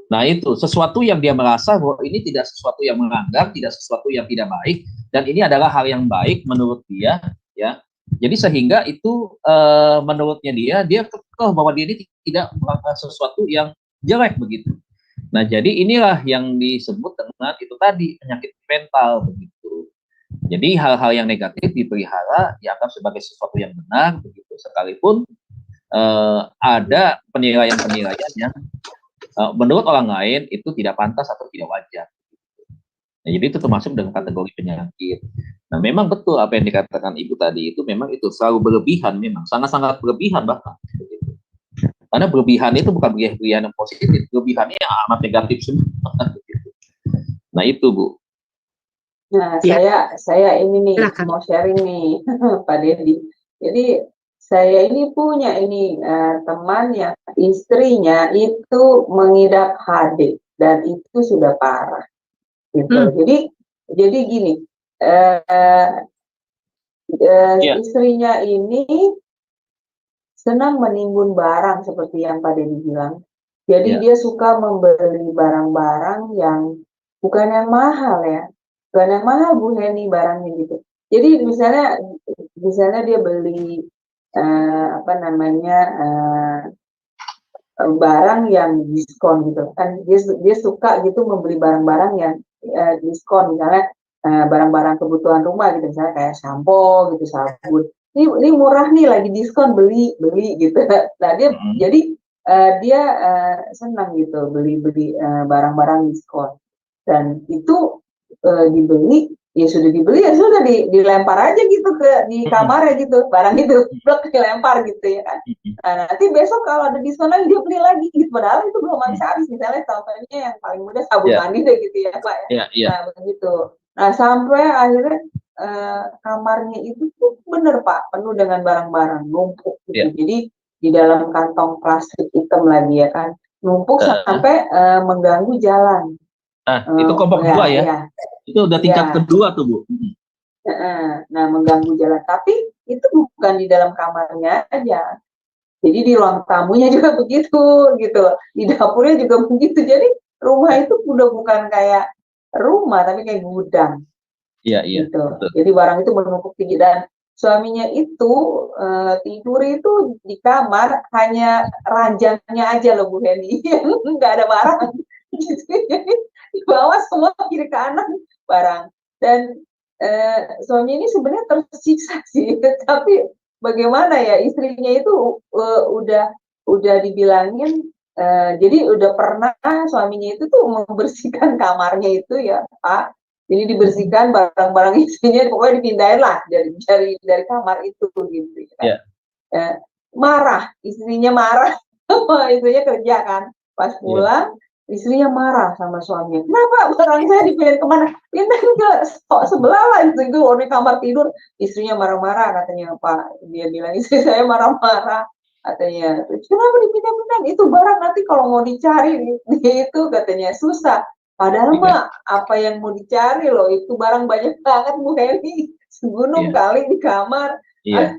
Nah itu, sesuatu yang dia merasa bahwa ini tidak sesuatu yang melanggar, tidak sesuatu yang tidak baik, dan ini adalah hal yang baik menurut dia, ya. Jadi sehingga itu menurutnya dia kekeh bahwa dia ini tidak melakukan sesuatu yang jelek begitu. Nah jadi inilah yang disebut dengan itu tadi penyakit mental begitu. Jadi hal-hal yang negatif dipelihara dianggap sebagai sesuatu yang benar begitu, sekalipun ada penilaian-penilaian yang menurut orang lain itu tidak pantas atau tidak wajar. Nah, jadi itu termasuk dengan kategori penyakit. Nah, memang betul apa yang dikatakan Ibu tadi itu memang itu selalu berlebihan, memang sangat-sangat berlebihan bahkan. Karena berlebihan itu bukan berlebihan yang positif, berlebihannya amat negatif semua. Nah itu Bu. Nah saya ini nih mau sharing nih Pak Dedi. Jadi saya ini punya ini teman yang istrinya itu mengidap HD dan itu sudah parah gitu. Jadi gini, istrinya ini senang menimbun barang seperti yang Pak Dedi bilang. Jadi dia suka membeli barang-barang yang bukan yang mahal ya, bukan yang mahal Bu Heni barangnya gitu. Jadi misalnya dia beli barang yang diskon gitu kan, dia suka gitu membeli barang-barang yang diskon, misalnya barang-barang kebutuhan rumah gitu, misalnya kayak sampo gitu, sabun, ini murah nih lagi diskon, beli gitu. Nah dia senang gitu beli barang-barang diskon, dan itu dibeli, ya sudah dibeli ya sudah dilempar aja gitu di kamarnya gitu, barang itu dilempar gitu ya kan. Nah, nanti besok kalau ada diskon lagi dia beli lagi gitu, padahal itu belum habis, misalnya contohnya yang paling mudah sabun mandi deh gitu ya Pak ya. Nah begitu. Nah sampai akhirnya kamarnya itu tuh bener Pak penuh dengan barang-barang numpuk gitu. Jadi di dalam kantong plastik hitam lagi ya kan, numpuk sampai mengganggu jalan. Itu kelompok dua ya. Itu udah tingkat kedua tuh Bu. Nah mengganggu jalan, tapi itu bukan di dalam kamarnya aja, jadi di ruang tamunya juga begitu gitu, di dapurnya juga begitu. Jadi rumah itu udah bukan kayak rumah tapi kayak gudang. Iya gitu. Betul. Jadi barang itu menumpuk tinggi, dan suaminya itu tidur itu di kamar hanya ranjangnya aja loh Bu Heni, nggak ada barang gitu. Jadi di bawah semua kiri kanan barang, dan suami ini sebenarnya tersiksa sih, tapi bagaimana ya, istrinya itu udah dibilangin, jadi udah pernah suaminya itu tuh membersihkan kamarnya itu ya Pak, jadi dibersihkan barang-barang istrinya, pokoknya dipindahin lah dari kamar itu gitu kan. Yeah. Marah, istrinya marah, istrinya kerja kan, pas pulang istrinya marah sama suaminya, kenapa barang saya dipindahin kemana, pindahin ke sebelah lah, itu di kamar tidur. Istrinya marah-marah katanya Pak, dia bilang istri saya marah-marah katanya, kenapa dipindah-pindah, itu barang nanti kalau mau dicari itu katanya susah, padahal mah apa yang mau dicari loh, itu barang banyak banget Bu Heni, segunung kali di kamar.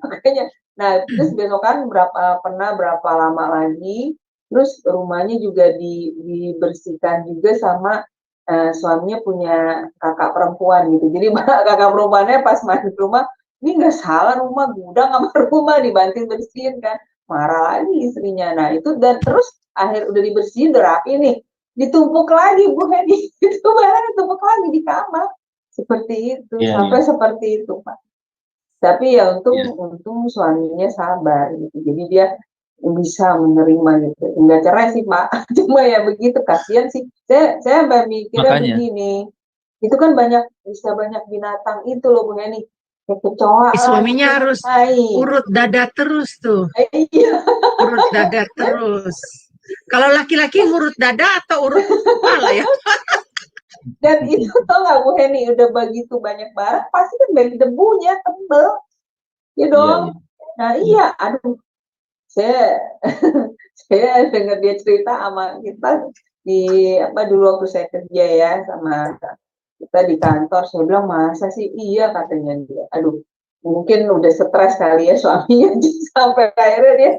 Makanya, nah terus besokan berapa lama lagi, terus rumahnya juga dibersihkan juga sama suaminya punya kakak perempuan gitu. Jadi kakak perempuannya pas masuk rumah, ini nggak salah rumah, gudang sama rumah, dibanting bersihin kan. Marah lagi istrinya. Nah itu, dan terus akhir udah dibersihin, udah rapi nih, ditumpuk lagi Bu Hedi. Itu barang ditumpuk lagi di kamar. Seperti itu, sampai seperti itu Pak. Tapi ya untung suaminya sabar gitu. Jadi dia bisa menerima gitu. Enggak cerai sih Pak. Cuma ya begitu, kasihan sih. Saya sampai mikirnya begini. Itu kan bisa banyak binatang itu loh Bu Heni. Kayak kecoa. Suaminya harus urut dada terus tuh. Iya. Urut dada terus. Kalau laki-laki ngurut dada atau urut kepala ya? Dan itu tau gak Bu Heni, udah begitu banyak barang, pasti kan dari debunya tebel. Ya dong. Nah iya, aduh. Saya dengar dia cerita sama kita dulu waktu saya kerja ya sama kita di kantor, saya bilang masa sih, iya katanya dia, aduh mungkin udah stres kali ya suaminya, sampai akhirnya dia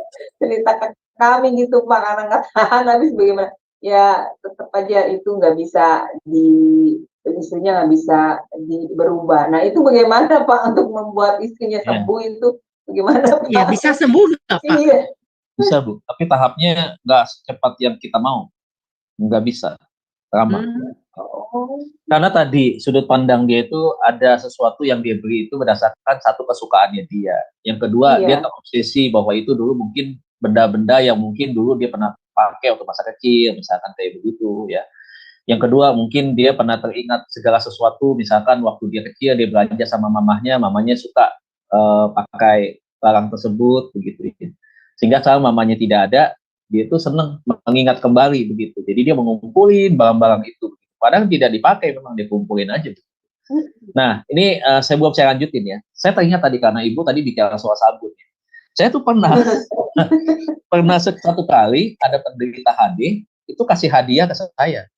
cerita ke kami gitu Pak, karena nggak tahan habis bagaimana ya, tetap aja itu nggak bisa istrinya nggak bisa berubah. Nah itu bagaimana Pak untuk membuat istrinya sembuh itu bagaimana Pak? Ya bisa sembuh nggak Pak? Iya. Bisa Bu, tapi tahapnya nggak secepat yang kita mau, nggak bisa, lama. Karena tadi sudut pandang dia itu ada sesuatu yang dia beli itu berdasarkan satu kesukaannya dia. Yang kedua, dia terobsesi bahwa itu dulu mungkin benda-benda yang mungkin dulu dia pernah pakai waktu masa kecil, misalkan kayak begitu ya. Yang kedua, mungkin dia pernah teringat segala sesuatu, misalkan waktu dia kecil dia belanja sama mamanya suka pakai barang tersebut begitu. Sehingga saat mamanya tidak ada, dia itu senang mengingat kembali begitu. Jadi dia mengumpulin barang-barang itu. Padahal tidak dipakai, memang dia kumpulin aja. Nah, ini saya lanjutin ya. Saya teringat tadi karena Ibu tadi bicara soal sabun. Saya tuh pernah satu kali ada penderita HD itu kasih hadiah ke saya.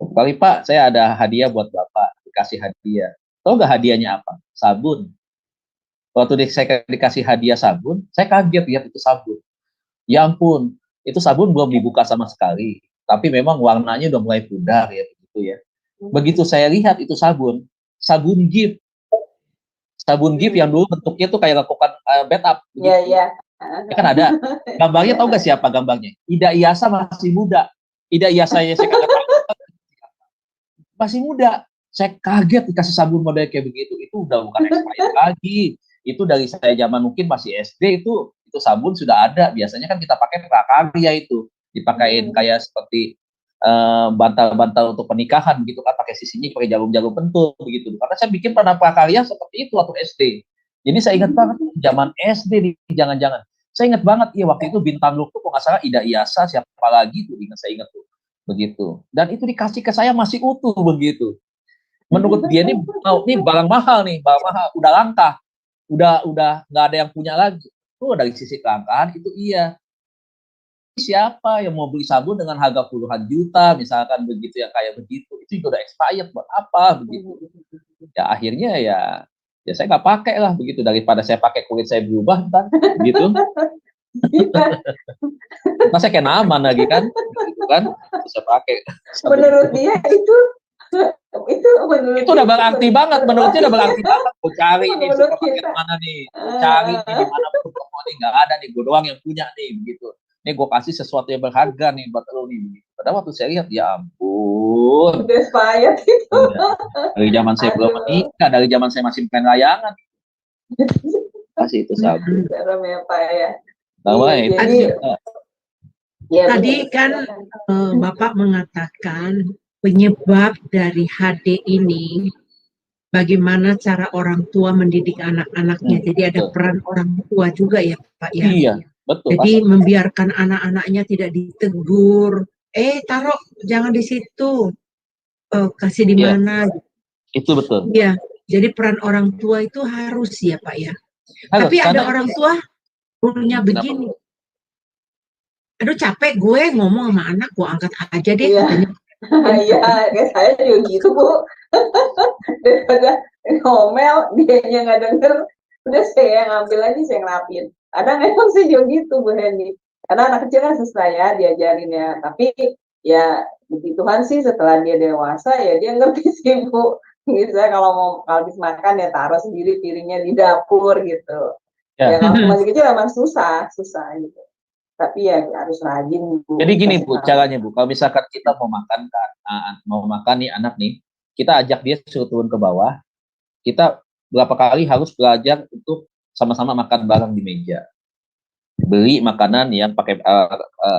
Kali Pak, saya ada hadiah buat Bapak, dikasih hadiah. Tahu nggak hadiahnya apa? Sabun. Waktu saya dikasih hadiah sabun, saya kaget lihat itu sabun. Ya ampun, itu sabun belum dibuka sama sekali. Tapi memang warnanya udah mulai pudar ya begitu ya. Begitu saya lihat itu sabun gift. Sabun gift yang dulu bentuknya tuh kayak lakukan backup. Iya. Ya kan ada. Gambarnya tahu nggak siapa gambarnya? Ida Iyasa masih muda. Ida Iyasanya saya kagak tahu. Masih muda. Saya kaget dikasih sabun model kayak begitu. Itu udah bukan expired lagi. Itu dari saya zaman mungkin masih SD itu sabun sudah ada. Biasanya kan kita pakai prakarya itu, dipakein kayak seperti bantal-bantal untuk pernikahan gitu kan, pakai sisinya pakai jarum-jarum pentul begitu. Karena saya bikin pernah prakarya seperti itu waktu SD. Jadi saya ingat banget zaman SD nih, jangan-jangan. Saya ingat banget ya waktu itu bintang Luk tuh kok nggak salah Ida Iyasa, siapa lagi tuh saya ingat tuh begitu. Dan itu dikasih ke saya masih utuh begitu. Menurut dia ini barang mahal nih, udah langka. Udah nggak ada yang punya lagi. Tuh dari sisi kelangkaan itu iya. Siapa yang mau beli sabun dengan harga puluhan juta misalkan begitu ya, kayak begitu, itu juga udah expired, buat apa begitu. Ya akhirnya ya saya nggak pakai lah begitu, daripada saya pakai kulit saya berubah kan gitu. Masa kayak aman lagi kan gitu kan, saya pakai. Menurut dia itu udah berarti banget, menurutnya udah berarti banget. Gue cari nih supermarket mana nih, cari nih di mana pun nih, nggak ada nih, gue doang yang punya nih begitu. Nih gue kasih sesuatu yang berharga nih buat lo nih. Padahal waktu saya lihat, ya ampun ampun. Udah payah itu. Dari zaman saya belum menikah, dari zaman saya masih main layangan. Masih itu sabu. Serem ya Pak ya. Namanya itu. Jadi ya, Tadi benar. kan Bapak mengatakan penyebab dari HD ini bagaimana cara orang tua mendidik anak-anaknya. Jadi ada betul. peran orang tua juga ya Pak ya. Iya, betul. Jadi membiarkan anak-anaknya tidak ditegur. Taruh jangan di situ. Kasih di Iya. mana? Itu betul. Iya. Jadi peran orang tua itu harus ya Pak ya. Harus, Tapi ada karena- orang tua punya begini. Aduh capek gue ngomong sama anak, gue angkat aja deh. Iya. Katanya. Iya, kayak saya juga gitu Bu. Daripada ngomel, dianya nggak denger, udah saya yang ambil aja, saya ngelapin. Kadang emang sih juga gitu Bu Hendy. Karena anak kecil kan susah ya diajarin ya. Tapi ya puji Tuhan sih setelah dia dewasa ya dia ngerti sih Bu. Misalnya kalau mau habis makan ya taruh sendiri piringnya di dapur gitu. Ya. Ya kalau masih kecil emang susah gitu. Tapi ya harus rajin Bu. Jadi gini Bu, caranya Bu, kalau misalkan kita mau makan nih anak nih, kita ajak dia suruh turun ke bawah, kita berapa kali harus belajar untuk sama-sama makan bareng di meja. Beli makanan yang pakai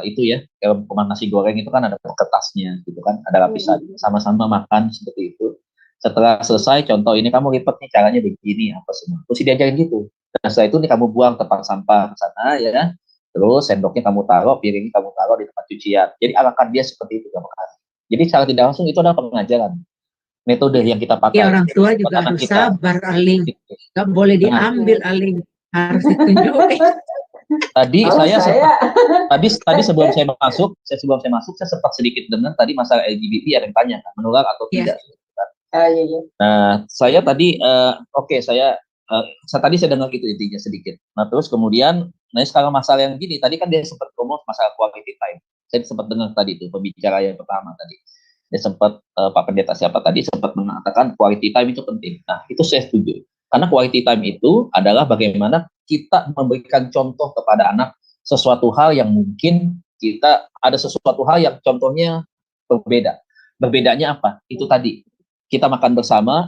itu ya, kalau nasi goreng itu kan ada kertasnya gitu kan, ada lapisan, sama-sama makan seperti itu. Setelah selesai, contoh ini kamu lipat nih caranya begini apa semua, terus diajarin gitu. Dan setelah itu nih kamu buang tempat sampah ke sana ya. Terus sendoknya kamu taruh, piringnya kamu taruh di tempat cucian. Jadi arahkan dia seperti itu berapa kali. Jadi secara tidak langsung itu adalah pengajaran. Metode yang kita pakai. Ya orang tua juga harus sabar Aling. Gak boleh diambil Aling. Harus ditunjukin. Tadi sebelum saya masuk, saya sempat sedikit dengar tadi masalah LGBT ada yang tanya menular atau tidak. Iya. Nah, saya tadi saya dengar gitu intinya sedikit. Nah, terus kemudian sekarang masalah yang gini, tadi kan dia sempat ngomong masalah quality time. Saya sempat dengar tadi itu pembicara yang pertama tadi. Dia sempat Pak Pendeta siapa tadi sempat mengatakan quality time itu penting. Nah, itu saya setuju. Karena quality time itu adalah bagaimana kita memberikan contoh kepada anak sesuatu hal yang mungkin ada sesuatu hal yang contohnya berbeda. Berbedanya apa? Itu tadi. Kita makan bersama,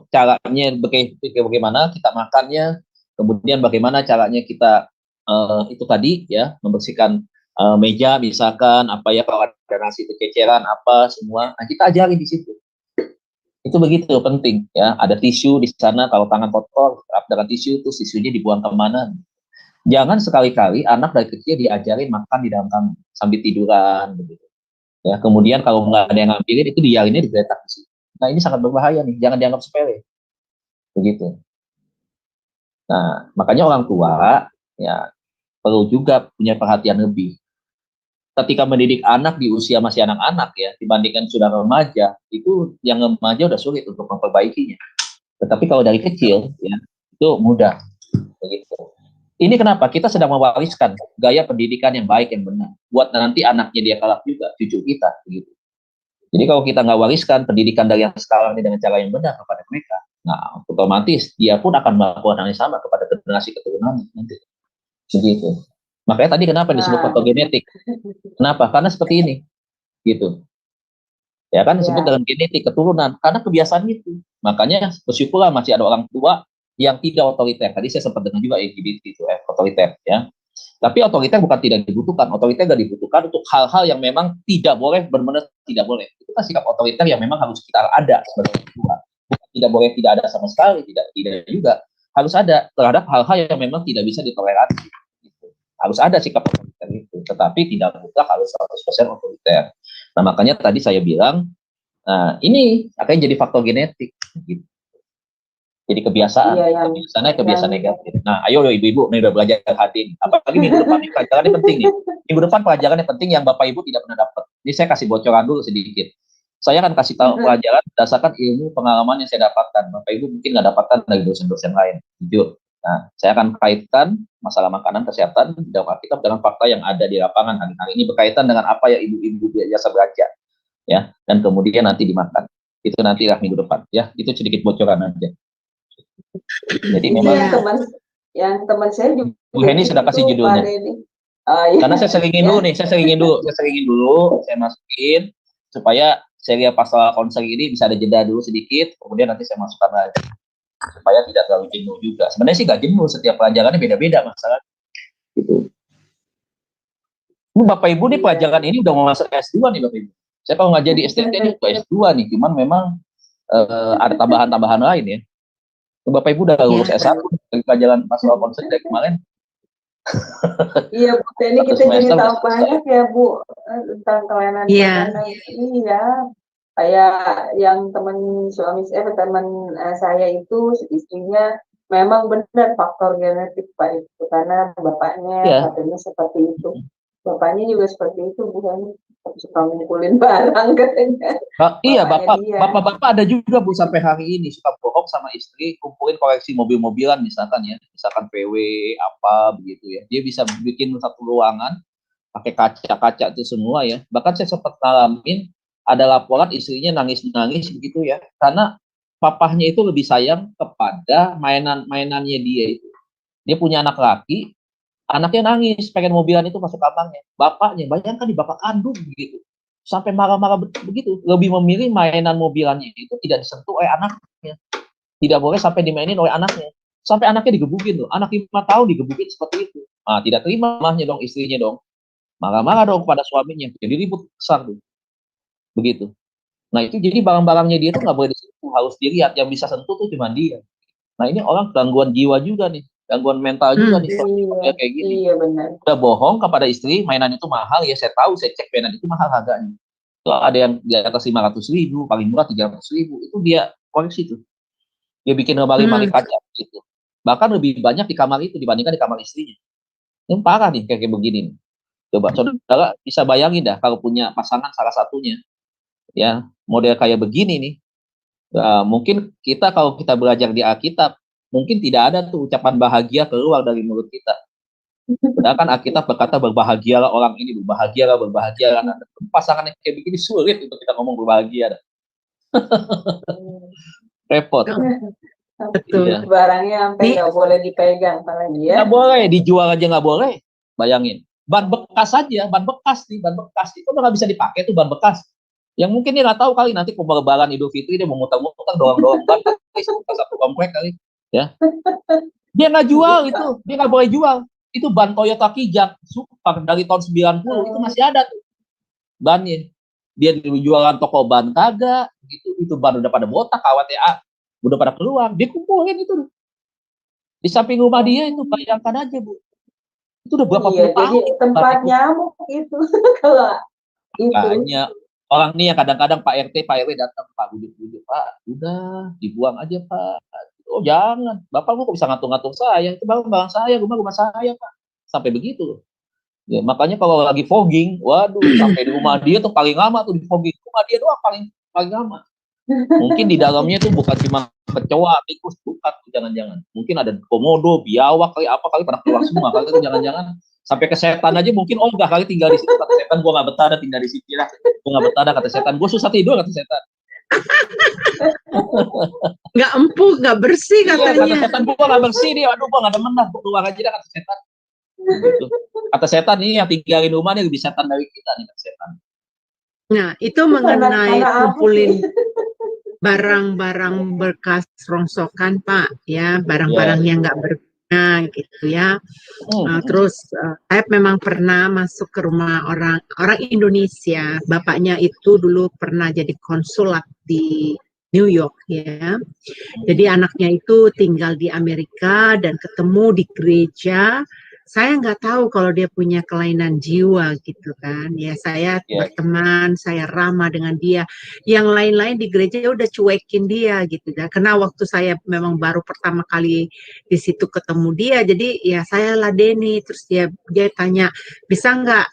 caranya bagaimana kita makannya, kemudian bagaimana caranya kita itu tadi ya membersihkan meja misalkan apa ya kalau ada nasi kececeran apa semua, nah kita ajari di situ. Itu begitu penting ya. Ada tisu di sana kalau tangan kotor, dengan tisu itu tisunya dibuang kemana. Jangan sekali-kali anak dari kecil diajarin makan di dalam kamar sambil tiduran begitu. Ya, kemudian kalau nggak ada yang ngambilin itu diarinnya digeletak di situ. Nah ini sangat berbahaya nih, jangan dianggap sepele. Begitu. Nah makanya orang tua ya perlu juga punya perhatian lebih. Ketika mendidik anak di usia masih anak-anak ya, dibandingkan sudah remaja, itu yang remaja udah sulit untuk memperbaikinya. Tetapi kalau dari kecil ya itu mudah. Begitu. Ini kenapa? Kita sedang mewariskan gaya pendidikan yang baik, yang benar. Buat nanti anaknya dia kelak juga, cucu kita. Begitu. Jadi kalau kita nggak wariskan pendidikan dari yang sekarang ini dengan cara yang benar kepada mereka, nah otomatis dia pun akan melakukan hal yang sama kepada generasi keturunan nanti. Begitu. Makanya tadi kenapa disebut faktor genetik? Kenapa? Karena seperti ini. Gitu. Ya kan disebut dengan genetik keturunan. Karena kebiasaan itu. Makanya bersyukurlah masih ada orang tua yang tidak otoriter. Tadi saya sempat dengar juga LGBT itu otoriter ya. Tapi otoriter bukan tidak dibutuhkan. Otoriter tidak dibutuhkan untuk hal-hal yang memang tidak boleh, benar-benar tidak boleh. Itu kan sikap otoriter yang memang harus kita ada sebagai orang tua. Bukan tidak boleh tidak ada sama sekali, tidak juga. Harus ada terhadap hal-hal yang memang tidak bisa ditoleransi. Gitu. Harus ada sikap otoriter itu. Tetapi tidak mutlak harus 100% otoriter. Nah makanya tadi saya bilang, ini akan jadi faktor genetik. Gitu. Jadi kebiasaan, kebiasaan negatif. Nah, ayo ibu-ibu, nih udah belajar hadir. Apalagi minggu depan nih pelajarannya penting nih. Minggu depan pelajarannya penting yang Bapak Ibu tidak pernah dapat. Ini saya kasih bocoran dulu sedikit. Saya akan kasih tahu pelajaran berdasarkan ilmu pengalaman yang saya dapatkan. Bapak Ibu mungkin nggak dapatkan dari dosen-dosen lain. Jujur. Nah, saya akan kaitkan masalah makanan kesehatan dalam Alkitab dengan fakta yang ada di lapangan hari-hari ini berkaitan dengan apa yang ibu-ibu biasa belajar. Ya, dan kemudian nanti dimakan. Itu nantilah minggu depan. Ya, itu sedikit bocoran aja. Jadi memang yang teman saya juga Bu Heni sudah kasih judulnya. Karena saya seringin dulu, saya masukin, supaya serial pasal konseling ini bisa ada jeda dulu sedikit, kemudian nanti saya masukkan lagi supaya tidak terlalu jenuh juga. Sebenarnya sih nggak jenuh, setiap pelajarannya beda-beda masalah. Gitu. Bapak Ibu nih pelajaran ini udah mau masuk S2 nih Bapak Ibu. Saya kalau ngajar di STT ini udah S2 nih, cuman memang ada tambahan-tambahan lain ya. Bapak Ibu udah lulus S1 dari pelajaran pasal konseling dari kemarin. Iya Bu, ini kita jadi tahu banyak ya Bu tentang kelainan ini ya. Kayak yang teman suami saya, teman saya itu istrinya memang benar faktor genetik Pak itu, karena bapaknya katanya seperti itu. Bapaknya juga seperti itu, bukan suka ngumpulin barang katanya. Iya, bapak-bapak ada juga Bu sampai hari ini suka bohong sama istri, kumpulin koleksi mobil-mobilan misalkan ya, misalkan VW apa begitu ya. Dia bisa bikin satu ruangan pakai kaca-kaca itu semua ya. Bahkan saya sempat ngalamin ada laporan istrinya nangis-nangis begitu ya, karena papahnya itu lebih sayang kepada mainannya dia itu. Dia punya anak laki, anaknya nangis, pengen mobilan itu masuk kamarnya. Bapaknya, bayangkan di bapak kandung begitu. Sampai marah-marah begitu. Lebih memilih mainan mobilannya itu tidak disentuh oleh anaknya. Tidak boleh sampai dimainin oleh anaknya. Sampai anaknya digebukin loh. Anak 5 tahun digebukin seperti itu. Nah, tidak terima mahnya dong, istrinya dong. Marah-marah dong kepada suaminya. Jadi ribut besar tuh. Begitu. Nah, itu jadi barang-barangnya dia tuh nggak boleh disentuh. Harus dilihat. Yang bisa sentuh tuh cuma dia. Nah, ini orang gangguan jiwa juga nih. Gangguan mental juga nih, kayak gini. Iya benar. Udah bohong kepada istri, mainan itu mahal ya, saya tahu, saya cek mainan itu mahal harganya. Itu ada yang di atas 500.000, paling murah 300.000, itu dia koleksi tuh. Dia bikin lemari-lemari kaca gitu. Bahkan lebih banyak di kamar itu dibandingkan di kamar istrinya. Ini parah nih kayak begini nih. Coba saudara bisa bayangin dah kalau punya pasangan salah satunya, ya model kayak begini nih. Mungkin kita kalau kita belajar di Alkitab, mungkin tidak ada tuh ucapan bahagia keluar dari mulut kita. Sedangkan Alkitab berkata berbahagialah orang ini, berbahagialah. Nah, pasangan yang kayak begini sulit untuk kita ngomong berbahagia. Repot. Betul. Iya. Barangnya sampai nggak boleh dipegang apalagi ya. Nggak boleh, dijual aja nggak boleh. Bayangin, ban bekas aja, ban bekas itu udah nggak bisa dipakai tuh ban bekas. Yang mungkin dia nggak tahu kali nanti Lebaran Idul Fitri dia mau muter-muter doang ban satu komplek kali. Ya, dia nggak jual itu, dia nggak boleh jual. Itu ban Toyota Kijang Super dari tahun 90 itu masih ada tuh bannya. Dia jualan toko ban kagak, gitu. Itu ban udah pada botak, KWTA udah pada keluar, dia kumpulin itu di samping rumah dia itu. Bayangkan aja Bu, itu udah berapa puluh tahun. Jadi tempat nyamuk itu kalau itu. Orang nih yang kadang-kadang Pak RT, Pak RW datang, Pak bujuk-bujuk, Pak udah dibuang aja Pak. Oh jangan, Bapak kok bisa ngatur-ngatur saya, itu barang saya, rumah saya Pak. Sampai begitu. Ya, makanya kalau lagi fogging, waduh, sampai di rumah dia tuh paling lama tuh di fogging. Rumah dia doang paling lama. Mungkin di dalamnya tuh bukan cuma kecoa, tikus, bukan, jangan-jangan. Mungkin ada komodo, biawak, kali apa kali pada keluar semua. Kali itu jangan-jangan sampai ke setan aja mungkin ogah kali tinggal di situ. Kata setan, gua nggak betah tinggal di sini lah. Gua nggak betah kata setan, gua susah tidur kata setan. Nggak empuk, nggak bersih katanya. Kata setan, gua nggak bersih nih, aduh gua nggak demen dah, keluar aja dah kata setan. Gitu. Kata setan ini yang tinggalin rumah nih lebih setan dari kita nih kata setan. Nah itu mengenai kumpulin barang-barang bekas rongsokan Pak, ya barang-barang yang nggak berguna gitu ya. Terus saya memang pernah masuk ke rumah orang Indonesia. Bapaknya itu dulu pernah jadi konsulat di New York ya. Jadi anaknya itu tinggal di Amerika dan ketemu di gereja. Saya nggak tahu kalau dia punya kelainan jiwa gitu kan. Ya saya berteman, saya ramah dengan dia. Yang lain-lain di gereja udah cuekin dia gitu. Karena waktu saya memang baru pertama kali di situ ketemu dia, jadi ya saya ladeni. Terus dia tanya, bisa nggak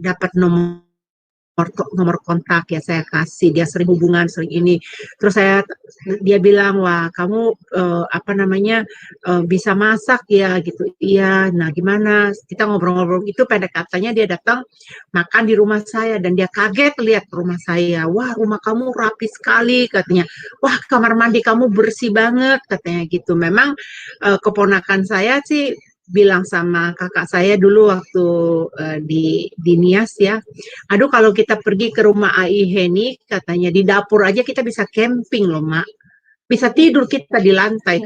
dapat nomor kontak, ya saya kasih. Dia sering hubungan, sering ini. Terus dia bilang, wah kamu bisa masak ya gitu. Iya, nah gimana? Kita ngobrol-ngobrol itu, pendek katanya dia datang makan di rumah saya dan dia kaget lihat rumah saya. Wah, rumah kamu rapi sekali katanya. Wah, kamar mandi kamu bersih banget katanya gitu. Memang keponakan saya sih bilang sama kakak saya dulu waktu di Nias ya, aduh kalau kita pergi ke rumah Ai Heni, katanya di dapur aja kita bisa camping loh Mak, bisa tidur kita di lantai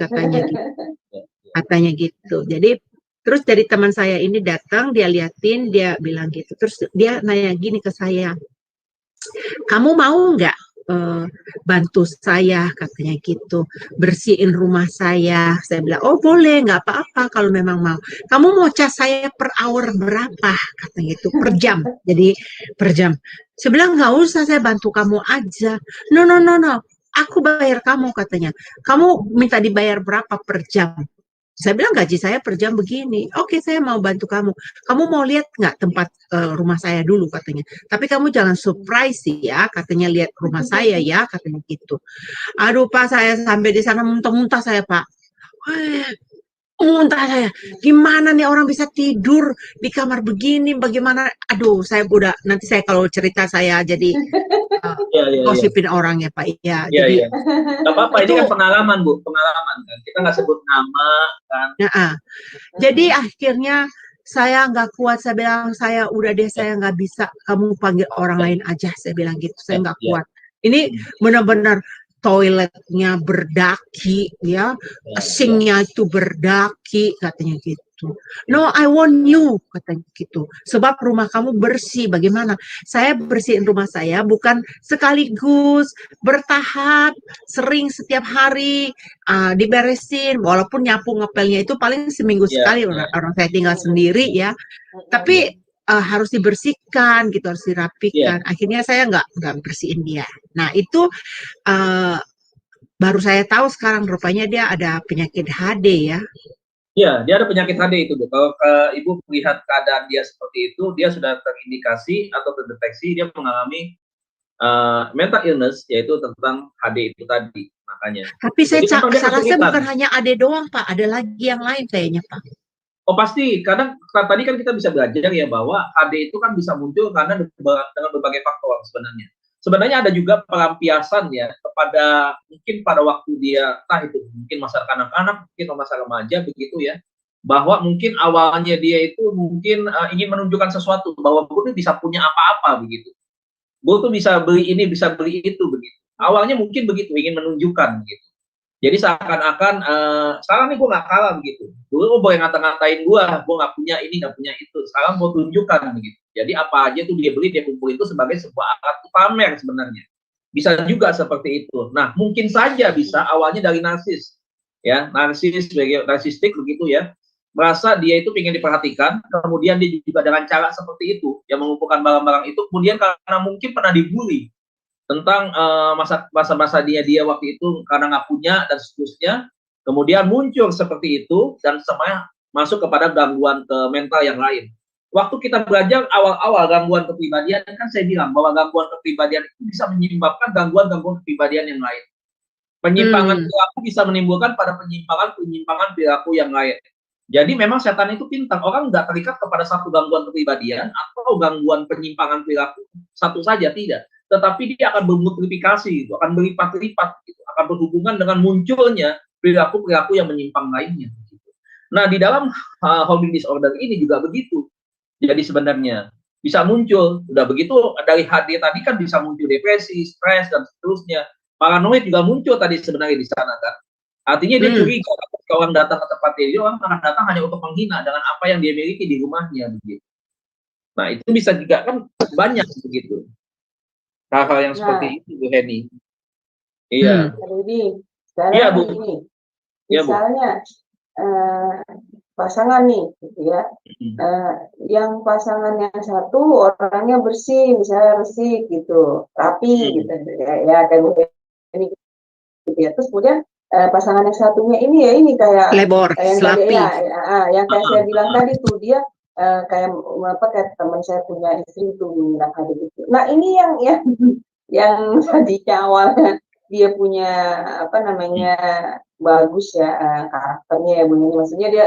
katanya gitu. Jadi terus dari teman saya ini datang, dia liatin, dia bilang gitu, terus dia nanya gini ke saya, kamu mau nggak bantu saya, katanya gitu, bersihin rumah saya. Saya bilang, oh boleh, nggak apa-apa kalau memang mau. Kamu mau cas saya per hour berapa, katanya gitu, per jam. Jadi per jam. Saya bilang, nggak usah, saya bantu kamu aja. No, no, no, no, aku bayar kamu, katanya. Kamu minta dibayar berapa per jam? Saya bilang gaji saya per jam begini. Oke, saya mau bantu kamu. Kamu mau lihat nggak tempat rumah saya dulu, katanya. Tapi kamu jangan surprise ya, katanya, lihat rumah saya ya, katanya gitu. Aduh Pak, saya sampai di sana muntah-muntah saya Pak. Muntah saya. Gimana nih orang bisa tidur di kamar begini? Bagaimana? Aduh, saya udah, nanti saya kalau cerita saya jadi gosipin orang ya Pak. Ya, jadi Gak apa-apa, ini kan pengalaman Bu, pengalaman kan. Kita nggak sebut nama kan. Jadi akhirnya saya nggak kuat, saya bilang, saya udah deh, saya nggak bisa, kamu panggil orang lain aja, saya bilang gitu, saya nggak kuat. Ini benar-benar toiletnya berdaki ya, sinknya itu berdaki, katanya gitu. No, I want you, katanya gitu. Sebab rumah kamu bersih, bagaimana? Saya bersihin rumah saya bukan sekaligus, bertahap, sering setiap hari, diberesin, walaupun nyapu ngepelnya itu paling seminggu sekali, orang saya tinggal sendiri ya, tapi harus dibersihkan gitu, harus dirapikan. Akhirnya saya nggak bersihin dia. Nah itu baru saya tahu sekarang, rupanya dia ada penyakit HD ya. Iya, dia ada penyakit HD itu Bu. Kalau Ibu melihat keadaan dia seperti itu, dia sudah terindikasi atau terdeteksi dia mengalami mental illness, yaitu tentang HD itu tadi, makanya. Tapi saya rasa bukan hanya AD doang Pak, ada lagi yang lain kayaknya Pak. Oh pasti, kadang tadi kan kita bisa belajar ya bahwa HD itu kan bisa muncul karena dengan berbagai faktor sebenarnya. Sebenarnya ada juga pelampiasan ya kepada mungkin pada waktu dia, entah itu mungkin masa kanak-kanak, mungkin masa remaja begitu ya, bahwa mungkin awalnya dia itu mungkin ingin menunjukkan sesuatu bahwa gue tuh bisa punya apa-apa begitu. Gue tuh bisa beli ini, bisa beli itu begitu. Awalnya mungkin begitu, ingin menunjukkan begitu. Jadi seakan-akan sekarang nih gue nggak kalah begitu. Dulu gue boleh ngata-ngatain gue nggak punya ini, nggak punya itu. Sekarang mau tunjukkan begitu. Jadi apa aja tuh dia beli, dia kumpul itu sebagai sebuah alat pamer sebenarnya. Bisa juga seperti itu. Nah mungkin saja bisa awalnya dari narsis, ya narsis sebagai narsistik begitu ya. Merasa dia itu ingin diperhatikan, kemudian dia juga dengan cara seperti itu, yang mengumpulkan barang-barang itu, kemudian karena mungkin pernah dibully tentang masa-masa dia waktu itu karena nggak punya dan seterusnya, kemudian muncul seperti itu dan semuanya masuk kepada gangguan ke mental yang lain. Waktu kita belajar awal-awal gangguan kepribadian kan saya bilang bahwa gangguan kepribadian itu bisa menyebabkan gangguan-gangguan kepribadian yang lain. Penyimpangan perilaku bisa menimbulkan pada penyimpangan perilaku yang lain. Jadi memang setan itu pintar, orang nggak terikat kepada satu gangguan kepribadian atau gangguan penyimpangan perilaku satu saja, tidak. Tetapi dia akan bermultiplikasi, gitu, akan berlipat-lipat, gitu, akan berhubungan dengan munculnya perilaku-perilaku yang menyimpang lainnya. Gitu. Nah di dalam holding disorder ini juga begitu. Jadi sebenarnya bisa muncul, udah begitu dari HD tadi kan bisa muncul depresi, stres dan seterusnya. Paranoid juga muncul tadi sebenarnya di sana kan. Artinya dia curiga ketika orang datang ke tempat dia orang akan datang hanya untuk menghina dengan apa yang dia miliki di rumahnya begitu. Nah itu bisa juga kan banyak begitu hal-hal yang seperti itu Bu Heni. Iya. Iya Bu. Ini, misalnya pasangan nih, gitu ya. Yang pasangan yang satu orangnya bersih, misalnya bersih gitu, rapi gitu ya kayak Bu Heni gitu ya. Terus kemudian pasangan yang satunya ini ya ini kayak lebor, yang tadi yang kayak saya bilang tadi tuh dia kayak teman saya punya istri itu menggunakan hal itu. Nah ini yang tadinya awalnya dia punya apa namanya bagus ya karakternya ya bunyinya, maksudnya dia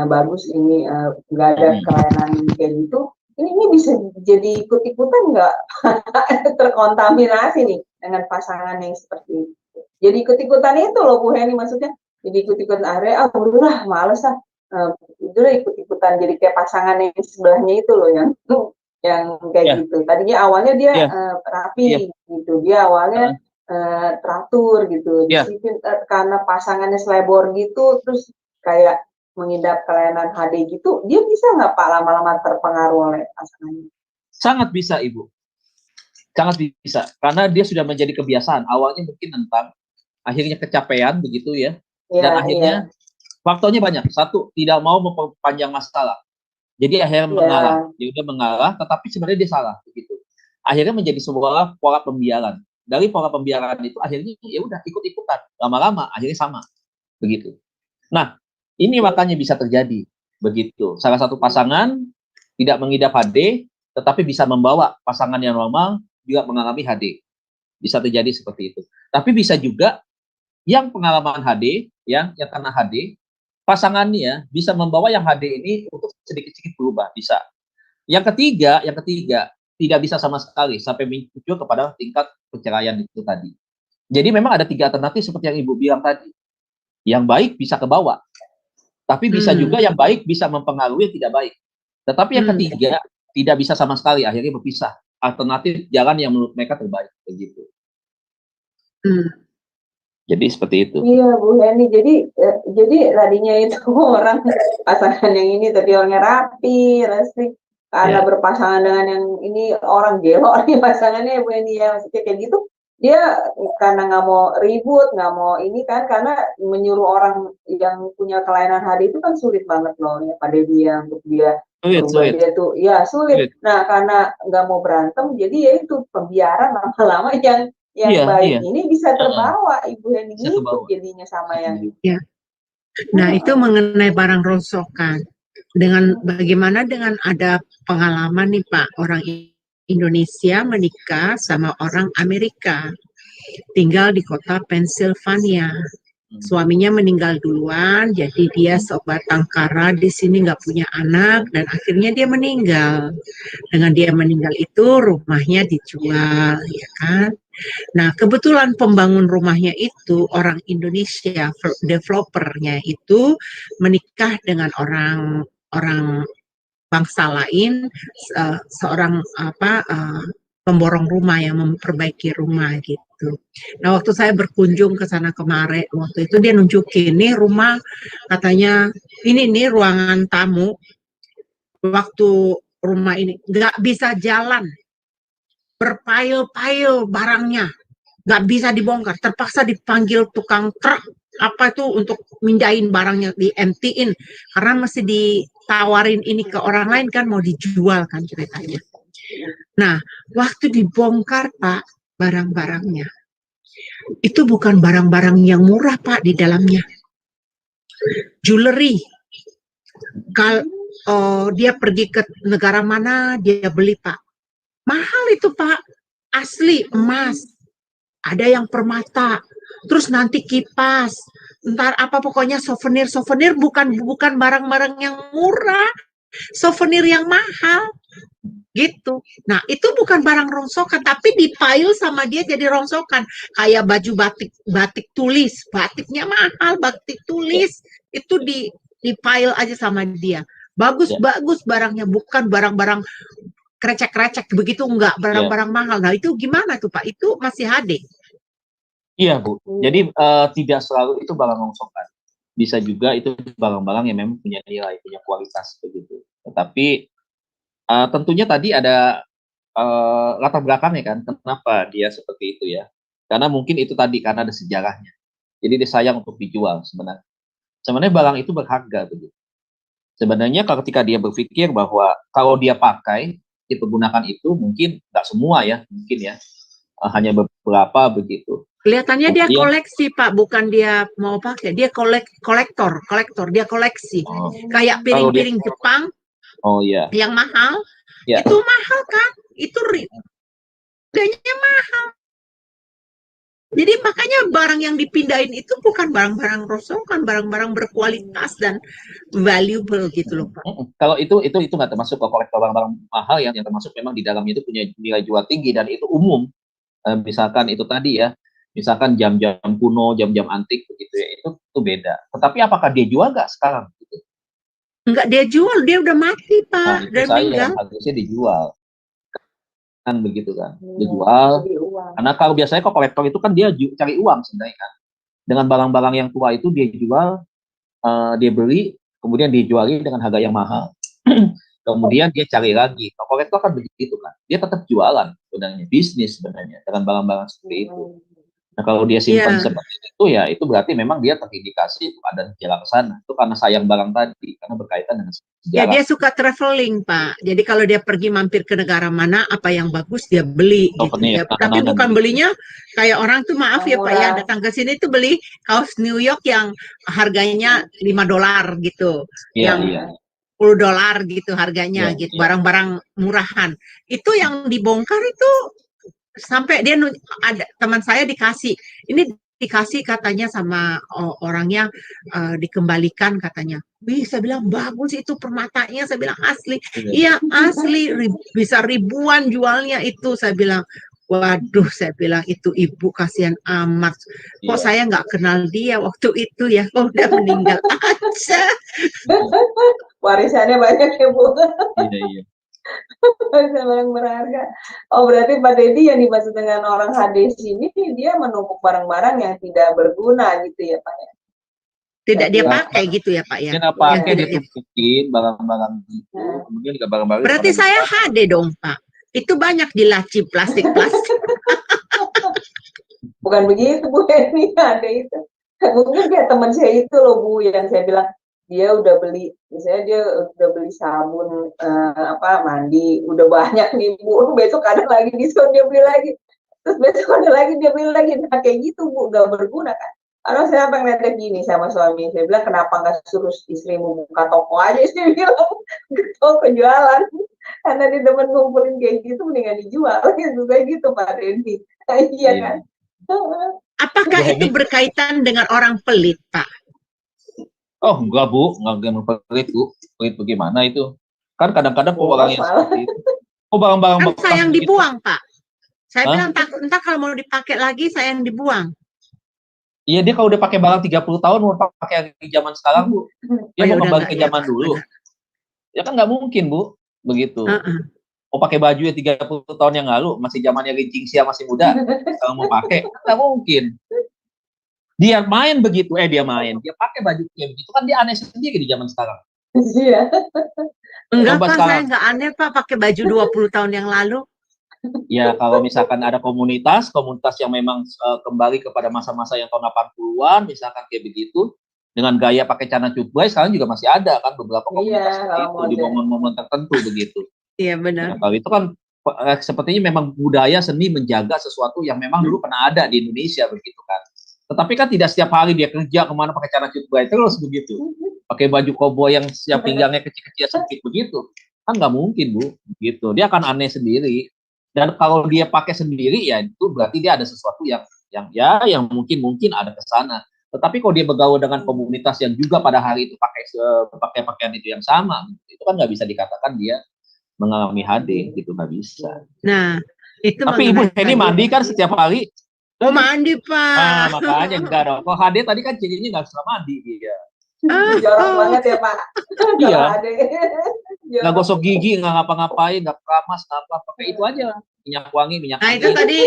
bagus ini nggak ada kelainan kayak gitu. Ini bisa jadi ikut-ikutan nggak terkontaminasi nih dengan pasangan yang seperti itu. Jadi ikut-ikutan itu loh Bu Heni, maksudnya jadi ikut-ikutan area, udahlah males lah itu ikut-ikutan jadi kayak pasangan yang sebelahnya itu loh yang kayak Ya, gitu. Tadinya awalnya dia ya, ya, rapi gitu, dia awalnya teratur gitu, ya. disiplin karena pasangannya selebor gitu, terus kayak mengidap kelainan HD gitu, dia bisa nggak Pak lama-lama terpengaruh oleh pasangannya? Sangat bisa, Ibu. Sangat bisa. Karena dia sudah menjadi kebiasaan. Awalnya mungkin tentang akhirnya kecapean begitu ya. Iya, Dan iya, akhirnya faktornya banyak. Satu, tidak mau memperpanjang masalah. Jadi akhirnya mengalah. iya. Dia udah mengalah, tetapi sebenarnya dia salah begitu. Akhirnya menjadi sebuah pola pembiaran. Dari pola pembiaran itu akhirnya ya udah ikut-ikutan. Lama-lama akhirnya sama begitu. Nah, ini makanya bisa terjadi begitu. Salah satu pasangan tidak mengidap HD, tetapi bisa membawa pasangan yang normal juga mengalami HD. Bisa terjadi seperti itu. Tapi bisa juga yang pengalaman HD, yang kena HD, pasangannya bisa membawa yang HD ini untuk sedikit-sedikit berubah, bisa. Yang ketiga, tidak bisa sama sekali sampai muncul kepada tingkat perceraian itu tadi. Jadi memang ada 3 alternatif seperti yang Ibu bilang tadi. Yang baik bisa ke bawah, tapi bisa juga yang baik bisa mempengaruhi yang tidak baik. Tetapi yang ketiga tidak bisa sama sekali, akhirnya berpisah. Alternatif jalan yang menurut mereka terbaik begitu. Jadi seperti itu. Iya Bu Heni, jadi tadinya itu orang pasangan yang ini tapi orangnya rapi, resik, karena berpasangan dengan yang ini orang gelo nih pasangannya Bu Heni ya, maksudnya kayak gitu. Dia karena nggak mau ribut, nggak mau ini kan, karena menyuruh orang yang punya kelainan HD itu kan sulit banget loh ya pada dia untuk dia berubah dia tuh ya sulit. Nah karena nggak mau berantem, jadi ya itu pembiaran lama-lama yang baik ini bisa terbawa Ibu Heni gitu jadinya sama yang ya. Nah, itu mengenai barang rongsokan. Bagaimana dengan ada pengalaman nih Pak, orang Indonesia menikah sama orang Amerika, tinggal di kota Pennsylvania. Suaminya meninggal duluan, jadi dia sebatang kara di sini nggak punya anak, dan akhirnya dia meninggal. Dengan dia meninggal itu rumahnya dijual, ya kan? Nah, kebetulan pembangun rumahnya itu orang Indonesia, developernya itu menikah dengan orang bangsa lain, seorang pemborong rumah yang memperbaiki rumah gitu. Nah, waktu saya berkunjung ke sana kemarin, waktu itu dia nunjukin nih rumah, katanya ini nih ruangan tamu. Waktu rumah ini nggak bisa jalan, berpail-pail barangnya, nggak bisa dibongkar, terpaksa dipanggil tukang truk apa itu untuk mindahin barangnya, diemptiin karena mesti ditawarin ini ke orang lain kan, mau dijual kan ceritanya. Nah, waktu dibongkar Pak barang-barangnya, itu bukan barang-barang yang murah Pak di dalamnya. Jewelry. Kalau dia pergi ke negara mana dia beli Pak, mahal itu Pak, asli emas, ada yang permata, terus nanti kipas, ntar apa pokoknya souvenir bukan barang-barang yang murah, souvenir yang mahal gitu. Nah itu bukan barang rongsokan, tapi dipail sama dia jadi rongsokan, kayak baju batik tulis, batiknya mahal, batik tulis itu dipail aja sama dia. Bagus barangnya, bukan barang-barang krecek-krecek begitu, enggak barang-barang mahal. Nah itu gimana tuh Pak? Itu masih HD? Iya Bu, jadi tidak selalu itu barang rongsokan. Bisa juga itu barang-barang yang memang punya nilai, punya kualitas begitu. Tetapi tentunya tadi ada latar belakangnya kan, kenapa dia seperti itu ya. Karena mungkin itu tadi, karena ada sejarahnya. Jadi dia sayang untuk dijual sebenarnya. Sebenarnya barang itu berharga begitu. Sebenarnya ketika dia berpikir bahwa kalau dia pakai, dipergunakan itu mungkin nggak semua ya, mungkin ya, hanya beberapa begitu. Kelihatannya dia koleksi Pak, bukan dia mau pakai, dia kolektor, dia koleksi. Kayak piring-piring Jepang, yang mahal, itu mahal kan, itu harganya mahal. Jadi makanya barang yang dipindahin itu bukan barang-barang rongsokan, barang-barang berkualitas dan valuable gitu loh Pak. Kalau itu nggak termasuk ke kolektor barang-barang mahal yang termasuk memang di dalamnya itu punya nilai jual tinggi dan itu umum. Misalkan itu tadi ya, misalkan jam-jam kuno, jam-jam antik begitu ya, itu beda. Tetapi apakah dia jual nggak sekarang? Gitu. Enggak, dia jual, dia udah mati Nah, Pak, itu udah meninggal. sayang, harusnya dijual. Kan begitu kan. Iya, Dijual. jadi uang. Karena kalau biasanya kok kolektor itu kan dia cari uang sebenarnya kan. Dengan barang-barang yang tua itu dia jual, dia beli, kemudian dijuali dengan harga yang mahal. Kemudian dia cari lagi. Kalau kolektor kan begitu kan. Dia tetap jualan sebenarnya, bisnis sebenarnya dengan barang-barang seperti itu. Nah, kalau dia simpan Iya. seperti itu ya itu berarti memang dia terindikasi ada sejarah ke sana. Itu karena sayang barang tadi, karena berkaitan dengan Ya, sejarah. dia suka traveling, Pak. Jadi kalau dia pergi mampir ke negara mana, apa yang bagus dia beli Oh, gitu ini ya. Tapi kenangan bukan gitu. belinya kayak orang tuh, maaf ya Yang Pak ya, murah. datang ke sini tuh beli kaos New York yang harganya $5 gitu, Iya, yang iya. $10 gitu harganya Iya, gitu, iya. barang-barang murahan. Itu yang dibongkar itu sampai dia ada teman saya dikasih. Ini dikasih katanya sama orangnya, dikembalikan katanya. Wih, saya bilang bagus itu permatanya, saya bilang asli. Iya asli, bisa ribuan jualnya itu, saya bilang. Waduh, saya bilang itu ibu kasihan amat. Kok Iya. saya nggak kenal dia waktu itu ya, kok udah meninggal aja. Warisannya banyak ya Bu. Iya, iya. Warisan barang berharga. Oh berarti Pak Dedi yang dimaksud dengan orang hadis ini dia menumpuk barang-barang yang tidak berguna gitu ya Pak ya. Tidak dia Tapi pakai gitu ya Pak ya. Mungkin Yang pakai tidak dia tumpukin barang-barang itu, kemudian juga barang-barang itu Berarti pernah saya dipakai. HD dong Pak. Itu banyak di laci plastik-plastik. bukan begitu Bu ini ada itu. Mungkin kayak teman saya itu loh Bu yang saya bilang dia udah beli, misalnya dia udah beli sabun mandi, udah banyak nih Bu, besok ada lagi diskon dia beli lagi, terus besok ada lagi dia beli lagi, nah kayak gitu Bu, gak berguna kan. Karena saya pengen ngeliat gini sama suami, saya bilang kenapa nggak suruh istrimu buka toko aja, saya bilang toko jualan, karena dia demen ngumpulin kayak gitu, mendingan dijual, juga gitu Pak Randy. Iya Iya. kan. Apakah Bu itu Heni, berkaitan dengan orang pelit Pak? oh enggak Bu, enggak pelit Bu. Pelit bagaimana itu? Kan kadang-kadang orang Boros yang malah. seperti itu. Oh, barang-barang Kan bekas sayang begitu. dibuang Pak. Saya Hah? bilang entah kalau mau dipakai lagi sayang dibuang. Iya, dia kalau udah pakai barang 30 tahun mau pakai di zaman sekarang Bu. Dia Oh ya mau udah kembali enggak ke ya zaman Pak, dulu. benar. Ya kan nggak mungkin Bu, begitu. Mau pakai baju ya 30 tahun yang lalu, masih zamannya Rincing Sia masih muda, kalau mau pakai, kan nggak mungkin. Dia main begitu, dia pakai baju kayak begitu, kan dia aneh sendiri di zaman sekarang. Iya. Enggak Coba Pak, saya sekarang, enggak aneh Pak pakai baju 20 tahun yang lalu. ya kalau misalkan ada komunitas yang memang kembali kepada masa-masa yang tahun 80-an, misalkan kayak begitu, dengan gaya pakai celana cutbray, sekarang juga masih ada kan beberapa komunitas Iya, seperti kalau itu, di mode. momen-momen tertentu begitu. Iya benar. Nah, kalau itu kan sepertinya memang budaya seni menjaga sesuatu yang memang dulu pernah ada di Indonesia begitu kan. Tetapi kan tidak setiap hari dia kerja kemana pakai celana cutbray terus begitu. Pakai baju koboi yang siap pinggangnya kecil-kecil sempit begitu. Kan nggak mungkin Bu, gitu. Dia akan aneh sendiri. Dan kalau dia pakai sendiri ya itu berarti dia ada sesuatu yang mungkin ada ke sana. Tetapi kalau dia bergaul dengan komunitas yang juga pada hari itu pakai pakaian itu yang sama, itu kan nggak bisa dikatakan dia mengalami HD gitu, nggak bisa. Nah, itu Tapi Ibu mengenai Heni mandi kan setiap hari? Oh mandi Pak. Makanya enggak dong. Kalau HD tadi kan cirinya nggak suka mandi dia. Jorok banget ya Pak. Iya. Nggak Jorok. gosok gigi, nggak ngapa-ngapain, nggak keramas, apa pakai itu aja. Minyak wangi, minyak Nah itu angin. tadi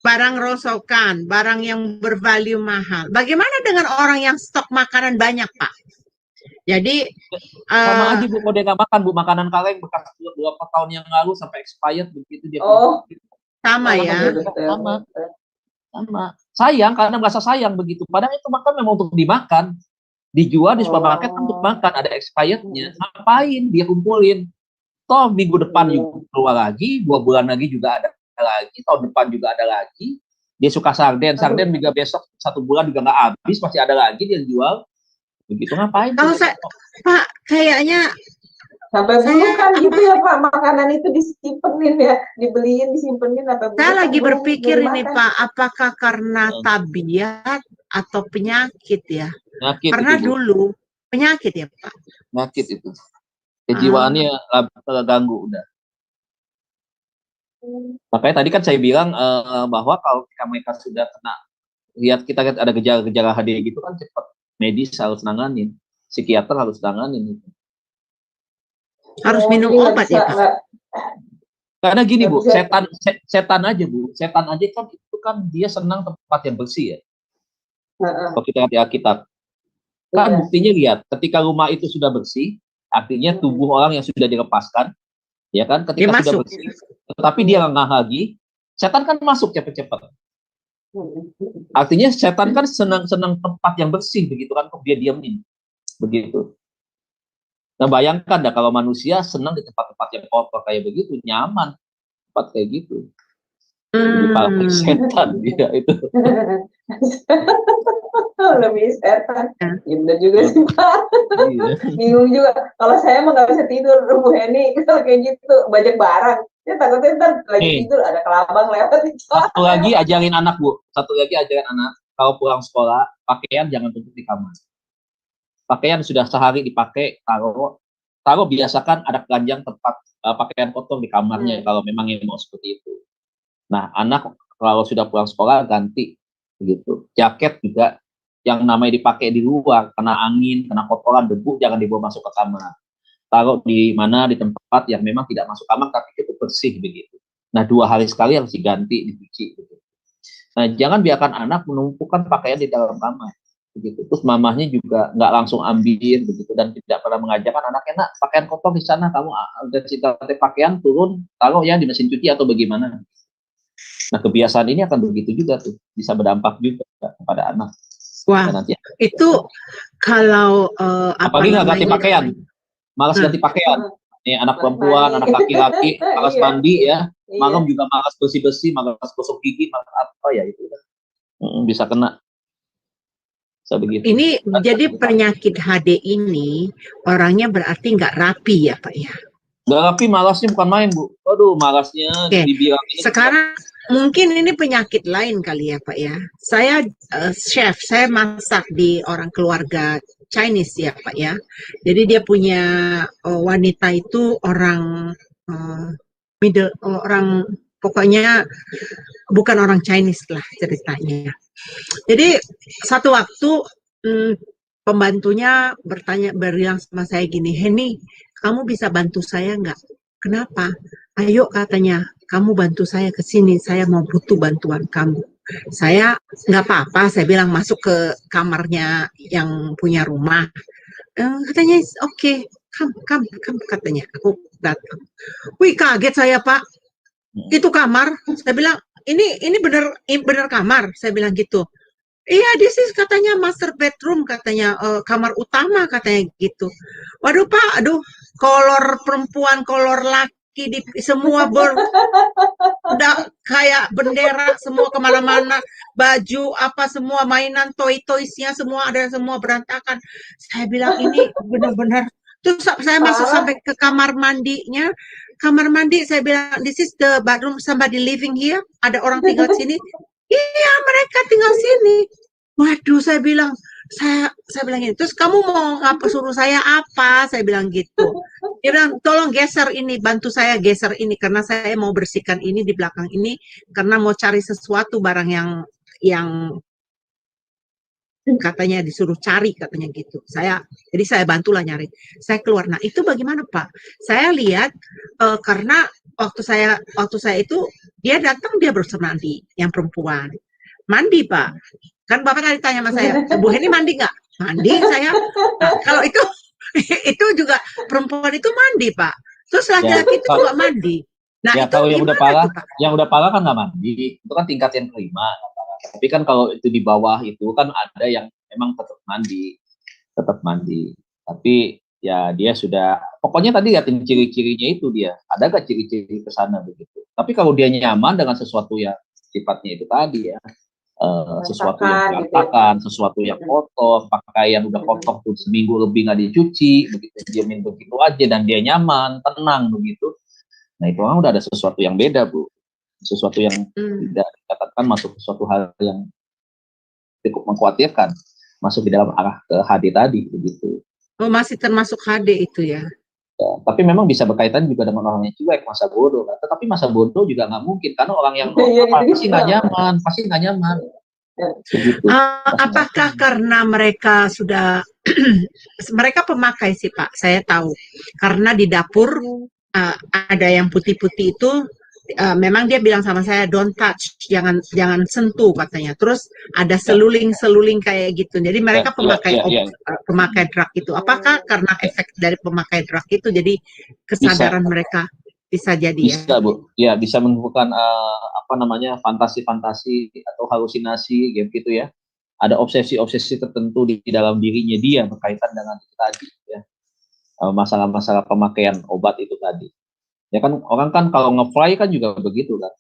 barang rosokan, barang yang bervalue mahal. Bagaimana dengan orang yang stok makanan banyak Pak? Jadi Sama aja Bu, kalau dia nggak makan Bu, makanan kaleng bekas beberapa tahun yang lalu sampai expired begitu dia. Oh, sama iya, ya. betul. Sama. Sayang karena merasa sayang begitu. Padahal itu makan memang untuk dimakan. Dijual di supermarket untuk makan, ada expirednya. Ngapain dia kumpulin? Toh minggu depan juga keluar lagi, 2 bulan lagi juga ada lagi, tahun depan juga ada lagi. Dia suka sarden juga besok 1 bulan juga nggak habis, masih ada lagi dia jual. Begitu ngapain? Kalau saya, Pak, kayaknya sampai bulukan gitu ya Pak, makanan itu disimpenin ya, dibeliin disimpenin sampai bulukan. Saya lagi berpikir ini Pak, apakah karena tabiat atau penyakit ya? Penyakit karena itu, dulu penyakit ya Pak. Penyakit itu. Kejiwaannya terganggu udah. Makanya tadi kan saya bilang bahwa kalau mereka sudah kena, kita lihat ada gejala-gejala HD gitu kan cepat medis harus nanganin. psikiater harus tanganin. Harus minum jadi nggak obat bisa, ya Pak? Karena gini nggak Bu, bisa. setan aja Bu, setan aja kan itu kan dia senang tempat yang bersih ya. Heeh, Kalau kita lihat di Alkitab, kan iya. buktinya lihat, ketika rumah itu sudah bersih, artinya tubuh orang yang sudah dilepaskan, ya kan, Dia ketika sudah masuk. bersih, tetapi dia lengah lagi, setan kan masuk cepat-cepat. Artinya setan kan senang tempat yang bersih begitu kan, untuk dia diamin begitu. Nah bayangkan dah kalau manusia senang di tempat-tempat yang kotor kayak begitu, nyaman tempat kayak gitu. Dipakai setan dia itu. Lebih setan. Ya. Ya bener juga sih Pak. Iya. Bingung juga. Kalau saya emang nggak bisa tidur, Bu Heni kalau kayak gitu banyak barang. Saya takutnya ntar lagi Nih, tidur ada kelabang lewat di satu lagi ajarin anak Bu, satu lagi ajarin anak, kalau pulang sekolah pakaian jangan tutup di kamar. Pakaian sudah sehari dipakai, taruh biasakan ada keranjang tempat pakaian kotor di kamarnya kalau memang yang mau seperti itu. Nah, anak kalau sudah pulang sekolah ganti begitu. Jaket juga yang namanya dipakai di luar, kena angin, kena kotoran, debu jangan dibawa masuk ke kamar. Taruh di mana, di tempat yang memang tidak masuk kamar tapi cukup bersih begitu. Nah, 2 hari sekali harus diganti, dicuci begitu. Nah, jangan biarkan anak menumpukan pakaian di dalam kamar begitu. Terus mamahnya juga nggak langsung ambil begitu dan tidak pernah mengajarkan anaknya, nak pakaian kotor di sana, kamu udah cinta pakaian turun taruh ya di mesin cuci atau bagaimana. Nah kebiasaan ini akan begitu juga tuh, bisa berdampak juga kepada anak. Wah, nah, nanti itu kalau apalagi nggak ganti pakaian, malas ganti pakaian. Nih anak perempuan, anak laki-laki malas mandi ya, malam juga malas bersih-bersih, malas gosok gigi, malas apa ya itu bisa kena. Begitu. Ini jadi penyakit HD ini orangnya berarti nggak rapi ya Pak ya? Nggak rapi, malasnya bukan main Bu. Aduh malasnya dibilang ini. Sekarang mungkin ini penyakit lain kali ya Pak ya. Saya chef, saya masak di orang keluarga Chinese ya Pak ya. Jadi dia punya wanita itu orang orang pokoknya bukan orang Chinese lah ceritanya. Jadi satu waktu pembantunya bilang sama saya gini, Heni, kamu bisa bantu saya nggak? Kenapa? Ayo katanya, kamu bantu saya ke sini, saya mau butuh bantuan kamu. Saya nggak apa-apa, saya bilang masuk ke kamarnya yang punya rumah. Katanya oke, come katanya. Aku datang. Wih kaget saya Pak, itu kamar. Saya bilang ini bener kamar, saya bilang gitu. Iya, this is katanya master bedroom, katanya kamar utama, katanya gitu. Waduh Pak, aduh, kolor perempuan, kolor laki, semua udah kayak bendera, semua kemana-mana, baju apa semua mainan, toys-nya semua ada, semua berantakan. Saya bilang ini benar-benar. Terus saya masuk sampai ke kamar mandinya. Kamar mandi, saya bilang, this is the bathroom, somebody living here, ada orang tinggal di sini. Iya, mereka tinggal sini. Waduh, saya bilang gini, terus kamu mau suruh saya apa? Saya bilang gitu. Dia bilang, tolong geser ini, bantu saya geser ini, karena saya mau bersihkan ini di belakang ini, karena mau cari sesuatu barang yang katanya disuruh cari, katanya gitu. Jadi saya bantulah nyari. Saya keluar. Nah itu bagaimana Pak? Saya lihat karena waktu saya itu dia datang, dia bersama mandi, yang perempuan mandi Pak. Kan Bapak tadi tanya sama saya, Bu Heni mandi nggak? Mandi saya. Nah, kalau itu juga perempuan itu mandi Pak. Terus laki-laki itu juga mandi. Nah ya, itu kalau yang udah parah kan nggak mandi. Itu kan tingkat yang kelima. Tapi kan kalau itu di bawah itu kan ada yang memang tetap mandi. Tapi ya dia sudah, pokoknya tadi lihatin ciri-cirinya itu dia. Ada nggak ciri-ciri ke sana begitu? Tapi kalau dia nyaman dengan sesuatu yang sifatnya itu tadi ya, sesuatu yang berantakan, sesuatu yang kotor, pakaian udah kotor tuh seminggu lebih nggak dicuci, begitu dia main begitu aja dan dia nyaman, tenang begitu. Nah itu orang udah ada sesuatu yang beda Bu, sesuatu yang tidak dikatakan masuk sesuatu hal yang cukup mengkhawatirkan, masuk di dalam arah ke HD tadi begitu. Oh masih termasuk HD itu ya? Ya, tapi memang bisa berkaitan juga dengan orang yang cuek, masa bodoh kan. Tetapi masa bodoh juga nggak mungkin karena orang yang pasti nggak nyaman, Begitu. Apakah karena mereka sudah mereka pemakai sih Pak, saya tahu. Karena di dapur ada yang putih-putih itu, memang dia bilang sama saya don't touch, jangan sentuh katanya. Terus ada seluling-seluling kayak gitu. Jadi mereka pemakai drug itu. Apakah karena efek dari pemakai drug itu jadi kesadaran mereka bisa jadi bisa, Bu. Ya, bisa menimbulkan fantasi-fantasi atau halusinasi gitu ya. Ada obsesi-obsesi tertentu di dalam dirinya dia berkaitan dengan itu tadi ya. Masalah-masalah pemakaian obat itu tadi. Ya kan orang kan kalau nge-fly kan juga begitu kan.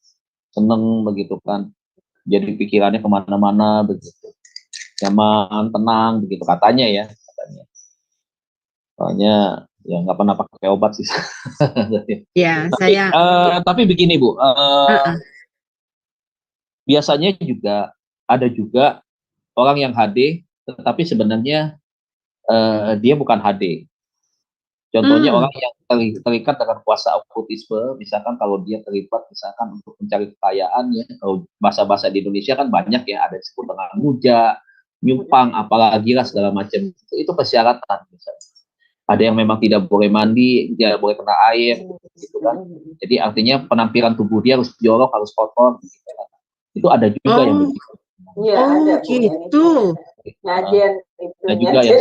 Seneng begitu kan. Jadi pikirannya kemana-mana begitu. Nyaman, tenang begitu katanya ya. Soalnya ya nggak pernah pakai obat sih. Ya, tapi begini Bu, biasanya juga ada juga orang yang HD, tetapi sebenarnya dia bukan HD. Contohnya orang yang terikat dengan kuasa okkultisme, misalkan kalau dia terlibat misalkan untuk mencari kekayaan ya, kalau bahasa-bahasa di Indonesia kan banyak ya, ada disebut dengan muja, nyumpang, apalagi lah segala macam. Itu persyaratan misalnya. Ada yang memang tidak boleh mandi, tidak boleh kena air, gitu kan. Jadi artinya penampilan tubuh dia harus jorok, harus kotor, gitu kan. Itu ada juga yang begitu. Iya, ada gitu. Ngajen itu. Ada juga ya.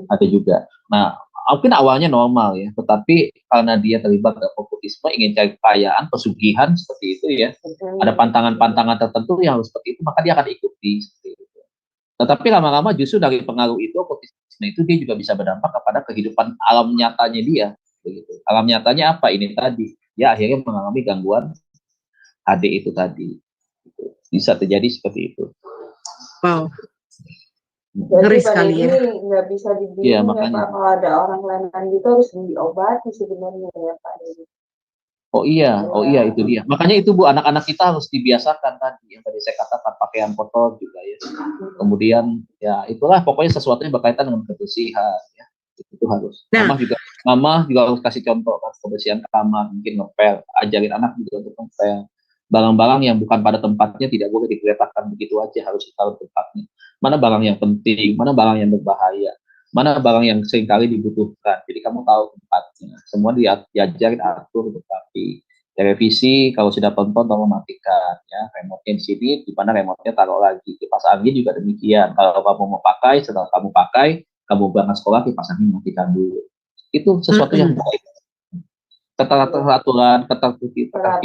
Ada juga. Nah, mungkin awalnya normal ya, tetapi karena dia terlibat dalam okkultisme, ingin cari kekayaan, pesugihan seperti itu ya, ada pantangan-pantangan tertentu yang harus seperti itu, maka dia akan ikuti seperti itu. Tetapi lama-lama justru dari pengaruh itu, okkultisme itu dia juga bisa berdampak kepada kehidupan alam nyatanya dia. Begitu. Alam nyatanya apa? Ini tadi. Dia akhirnya mengalami gangguan HD itu tadi. Bisa terjadi seperti itu. Wow. Jadi pada ini nggak bisa dibilang ya Pak, kalau ada orang kelainan gitu harus diobati sebenarnya ya Pak. Oh iya itu dia. Makanya itu Bu, anak-anak kita harus dibiasakan tadi yang tadi saya katakan, pakaian kotor juga ya. Kemudian ya itulah pokoknya sesuatu yang berkaitan dengan kebersihan ya. Itu harus. Mama juga harus kasih contoh kan, kebersihan kamar, mungkin ngepel, ajarin anak juga untuk ngepel. Barang-barang yang bukan pada tempatnya tidak boleh diletakkan begitu aja, harus ditaruh tempatnya. Mana barang yang penting, mana barang yang berbahaya, mana barang yang seringkali dibutuhkan. Jadi kamu tahu tempatnya. Semua diajarin atur tetapi televisi kalau sudah tonton tolong matikan ya, remote-nya di sini, di mana remote-nya taruh lagi. Kipas angin juga demikian. Kalau kamu mau pakai, setelah kamu pakai, kamu berangkat sekolah, kipas angin matikan dulu. Itu sesuatu yang baik. Keteraturan, ketertiban,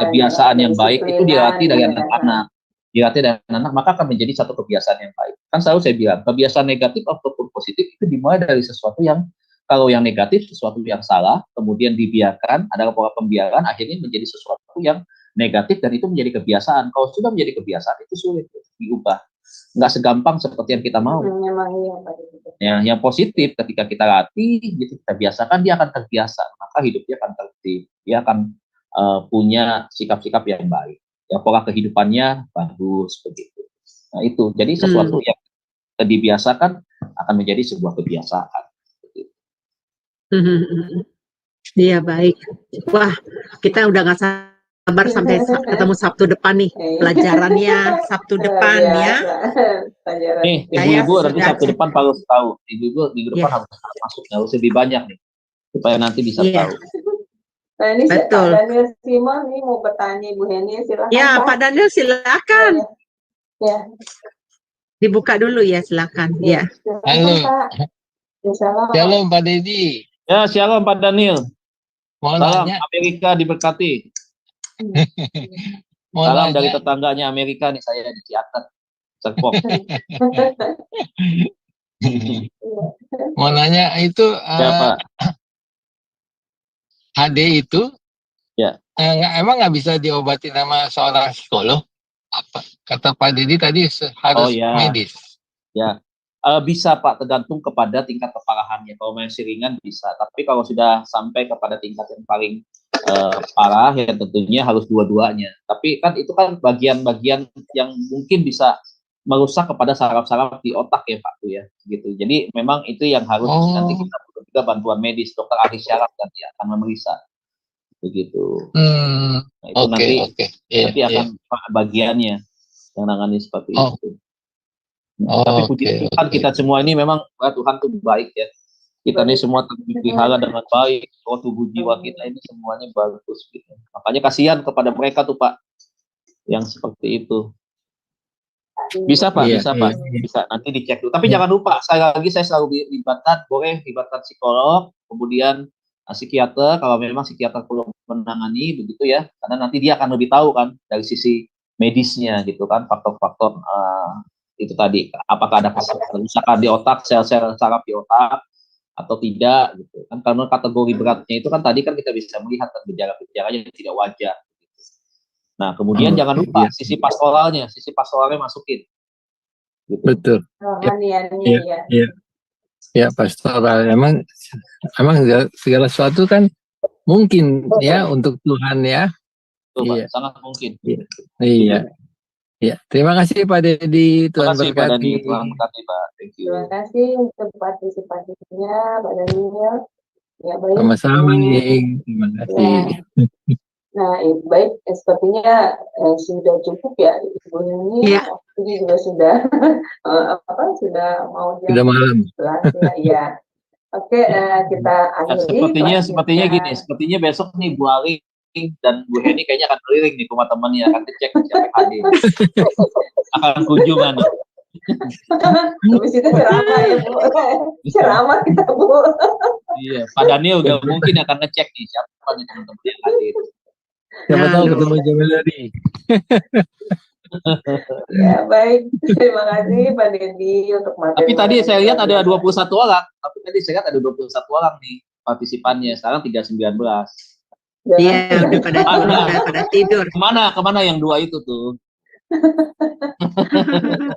kebiasaan yang baik itu dilatih dari anak-anak. Dilatih dari anak, maka akan menjadi satu kebiasaan yang baik. Kan selalu saya bilang, kebiasaan negatif ataupun positif itu dimulai dari sesuatu yang, kalau yang negatif, sesuatu yang salah, kemudian dibiarkan, ada pola pembiaran, akhirnya menjadi sesuatu yang negatif, dan itu menjadi kebiasaan. Kalau sudah menjadi kebiasaan, itu sulit diubah. Nggak segampang seperti yang kita mau. Ya, yang positif ketika kita latih, gitu, kita biasakan, dia akan terbiasa, maka hidupnya akan tertib, dia akan punya sikap-sikap yang baik, ya pola kehidupannya bagus begitu. Nah itu, jadi sesuatu yang dibiasakan akan menjadi sebuah kebiasaan. Iya baik. Wah, kita udah nggak sabar sampai ketemu Sabtu depan nih, pelajarannya Sabtu depan ya. Nih, ibu-ibu nanti Sabtu depan harus tahu. Ibu-ibu minggu depan harus masuk, harus lebih banyak nih, supaya nanti bisa tahu. Nah ini Betul. Pak Daniel Simon nih mau bertanya Ibu Heni, silakan. Ya, Pak Daniel silakan. Ya. Dibuka dulu ya, silakan. Ya. Halo. Shalom. Shalom Pak Dedi. Ya, shalom Pak Daniel. Salam Nanya. Amerika diberkati. Salam dari tetangganya Amerika nih, saya di Ciatet, Serpong. Mau nanya itu HD itu ya emang nggak bisa diobati sama seorang psikolog? Apa kata Pak Dedi tadi harus medis? Ya. Bisa Pak, tergantung kepada tingkat keparahannya. Kalau masih ringan bisa, tapi kalau sudah sampai kepada tingkat yang paling parah, ya tentunya harus dua-duanya. Tapi kan itu kan bagian-bagian yang mungkin bisa merusak kepada saraf-saraf di otak ya Pak tuh ya, gitu. Jadi memang itu yang harus nanti kita butuh juga bantuan medis, dokter ahli syaraf nanti akan memeriksa, begitu. Nah, itu nanti akan bagiannya yang nangani seperti itu. Tapi puji Tuhan kita semua ini memang Tuhan tuh baik ya. Kita ini semua dipelihara dengan baik. Tubuh jiwa kita ini semuanya bagus gitu. Makanya kasihan kepada mereka tuh Pak yang seperti itu. Bisa Pak, bisa Pak, bisa nanti dicek dulu. Tapi jangan lupa, saya selalu libatkan, boleh libatkan psikolog, kemudian psikiater kalau memang psikiater perlu menangani begitu ya, karena nanti dia akan lebih tahu kan dari sisi medisnya gitu kan, faktor-faktor itu tadi, apakah ada kerusakan di otak, sel-sel saraf di otak atau tidak gitu kan, karena kategori beratnya itu kan tadi kan kita bisa melihat kan gejala-gejalanya yang tidak wajar. Nah, kemudian jangan lupa sisi pastoralnya masukin. Gitu. Betul. Ya, pastoral. Emang segala sesuatu kan mungkin ya untuk Tuhan ya. Betul, Pak, sangat mungkin. Iya. Ya, terima kasih Pak Dedi. Tuhan berkati. Tuhan berkati Pak. Thank you. Terima kasih untuk partisipasinya Pak Daniel. Ya, baik. Sama-sama nih. Terima kasih. Ya. Nah, baik, sepertinya sudah cukup ya Ibu ini. Ya. Ini juga sudah sudah mau jam. Sudah malam. Ya. Oke, kita akhiri. Sepertinya gini, sepertinya besok nih Bu Ali dan Bu Heni kayaknya akan keliling nih rumah temannya, akan cek siapa yang hadir. Akan kunjungan. Habis itu ceramah ya Bu. Ceramah kita Bu. Iya, Pak Daniel udah mungkin akan ngecek nih siapa nih teman-teman yang hadir. Siapa tahu ketemu Jamil tadi. Ya, baik. Terima kasih Pak Dedi untuk materi. Tapi tadi saya lihat ada 21 orang. Tapi tadi saya lihat ada 21 orang nih partisipannya. Sekarang 319. Iya, udah pada tidur. Kemana yang 2 itu tuh?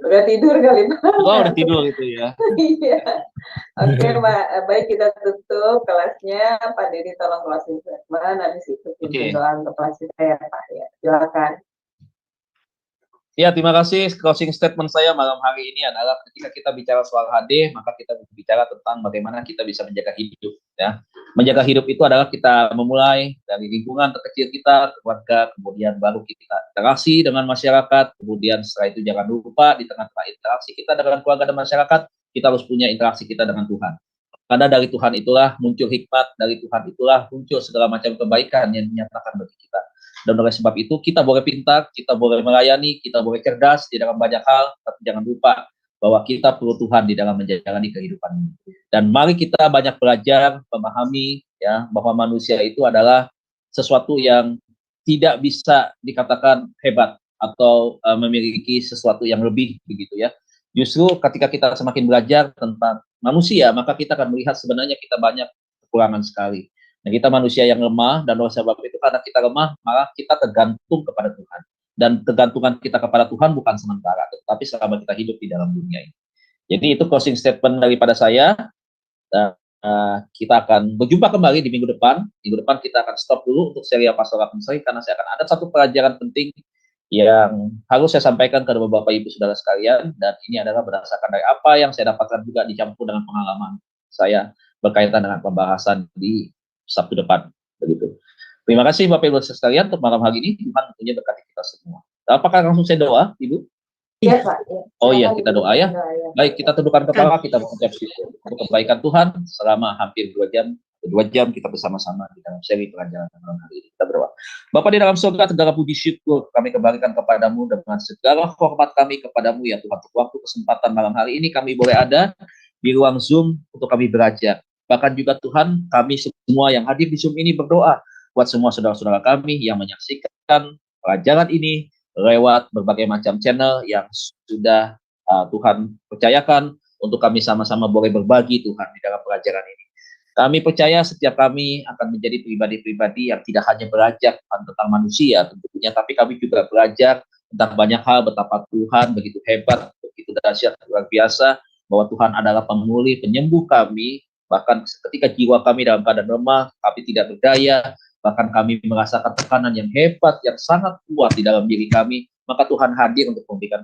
Udah tidur kali Pak. Oh, udah tidur itu ya. Iya. Oke Pak, baik kita tutup kelasnya. Pak Dedi tolong closing statement. Habis itu kita doa untuk kelas kita ya Pak. Ya, silakan. Ya, terima kasih. Closing statement saya malam hari ini adalah ketika kita bicara soal HD, maka kita bicara tentang bagaimana kita bisa menjaga hidup. Ya, menjaga hidup itu adalah kita memulai dari lingkungan terkecil kita, keluarga, kemudian baru kita interaksi dengan masyarakat, kemudian setelah itu jangan lupa di tengah-tengah interaksi kita dengan keluarga dan masyarakat, kita harus punya interaksi kita dengan Tuhan. Karena dari Tuhan itulah muncul hikmat, dari Tuhan itulah muncul segala macam kebaikan yang dinyatakan bagi kita. Dan oleh sebab itu kita boleh pintar, kita boleh melayani, kita boleh cerdas di dalam banyak hal, tapi jangan lupa bahwa kita perlu Tuhan di dalam menjalani kehidupan ini. Dan mari kita banyak belajar, memahami ya bahwa manusia itu adalah sesuatu yang tidak bisa dikatakan hebat atau memiliki sesuatu yang lebih begitu ya. Justru ketika kita semakin belajar tentang manusia, maka kita akan melihat sebenarnya kita banyak kekurangan sekali. Nah, kita manusia yang lemah, dan oleh sebab itu karena kita lemah, maka kita tergantung kepada Tuhan. Dan kegantungan kita kepada Tuhan bukan sementara, tetapi selama kita hidup di dalam dunia ini. Jadi itu closing statement daripada saya. Kita akan berjumpa kembali di minggu depan. Minggu depan kita akan stop dulu untuk serial Pastoral Counseling, karena saya akan ada satu pelajaran penting yang harus saya sampaikan kepada Bapak Ibu Saudara sekalian, dan ini adalah berdasarkan dari apa yang saya dapatkan juga dicampur dengan pengalaman saya berkaitan dengan pembahasan di Sabtu depan, begitu. Terima kasih Bapak Ibu sekalian untuk malam hari ini. Tuhan tentunya berkati kita semua. Apakah langsung saya doa, Ibu? Iya Pak. Ya. Oh iya, kita doa ya. Baik, kita tundukkan kepala, kita mengucap syukur untuk kebaikan Tuhan selama hampir 2 jam kita bersama-sama di dalam seri pelajaran malam hari ini. Kita berdoa. Bapa di dalam surga, segala puji syukur kami kembalikan kepadamu dengan segala hormat kami kepadamu ya Tuhan. Untuk waktu kesempatan malam hari ini kami boleh ada di ruang Zoom untuk kami belajar. Bahkan juga Tuhan, kami semua yang hadir di Zoom ini berdoa buat semua saudara-saudara kami yang menyaksikan pelajaran ini lewat berbagai macam channel yang sudah Tuhan percayakan untuk kami sama-sama boleh berbagi Tuhan di dalam pelajaran ini. Kami percaya setiap kami akan menjadi pribadi-pribadi yang tidak hanya belajar tentang manusia tentunya, tapi kami juga belajar tentang banyak hal betapa Tuhan begitu hebat, begitu dahsyat, luar biasa, bahwa Tuhan adalah pemulih, penyembuh kami. Bahkan ketika jiwa kami dalam keadaan lemah, tapi tidak berdaya, bahkan kami merasakan tekanan yang hebat, yang sangat kuat di dalam diri kami, maka Tuhan hadir untuk memberikan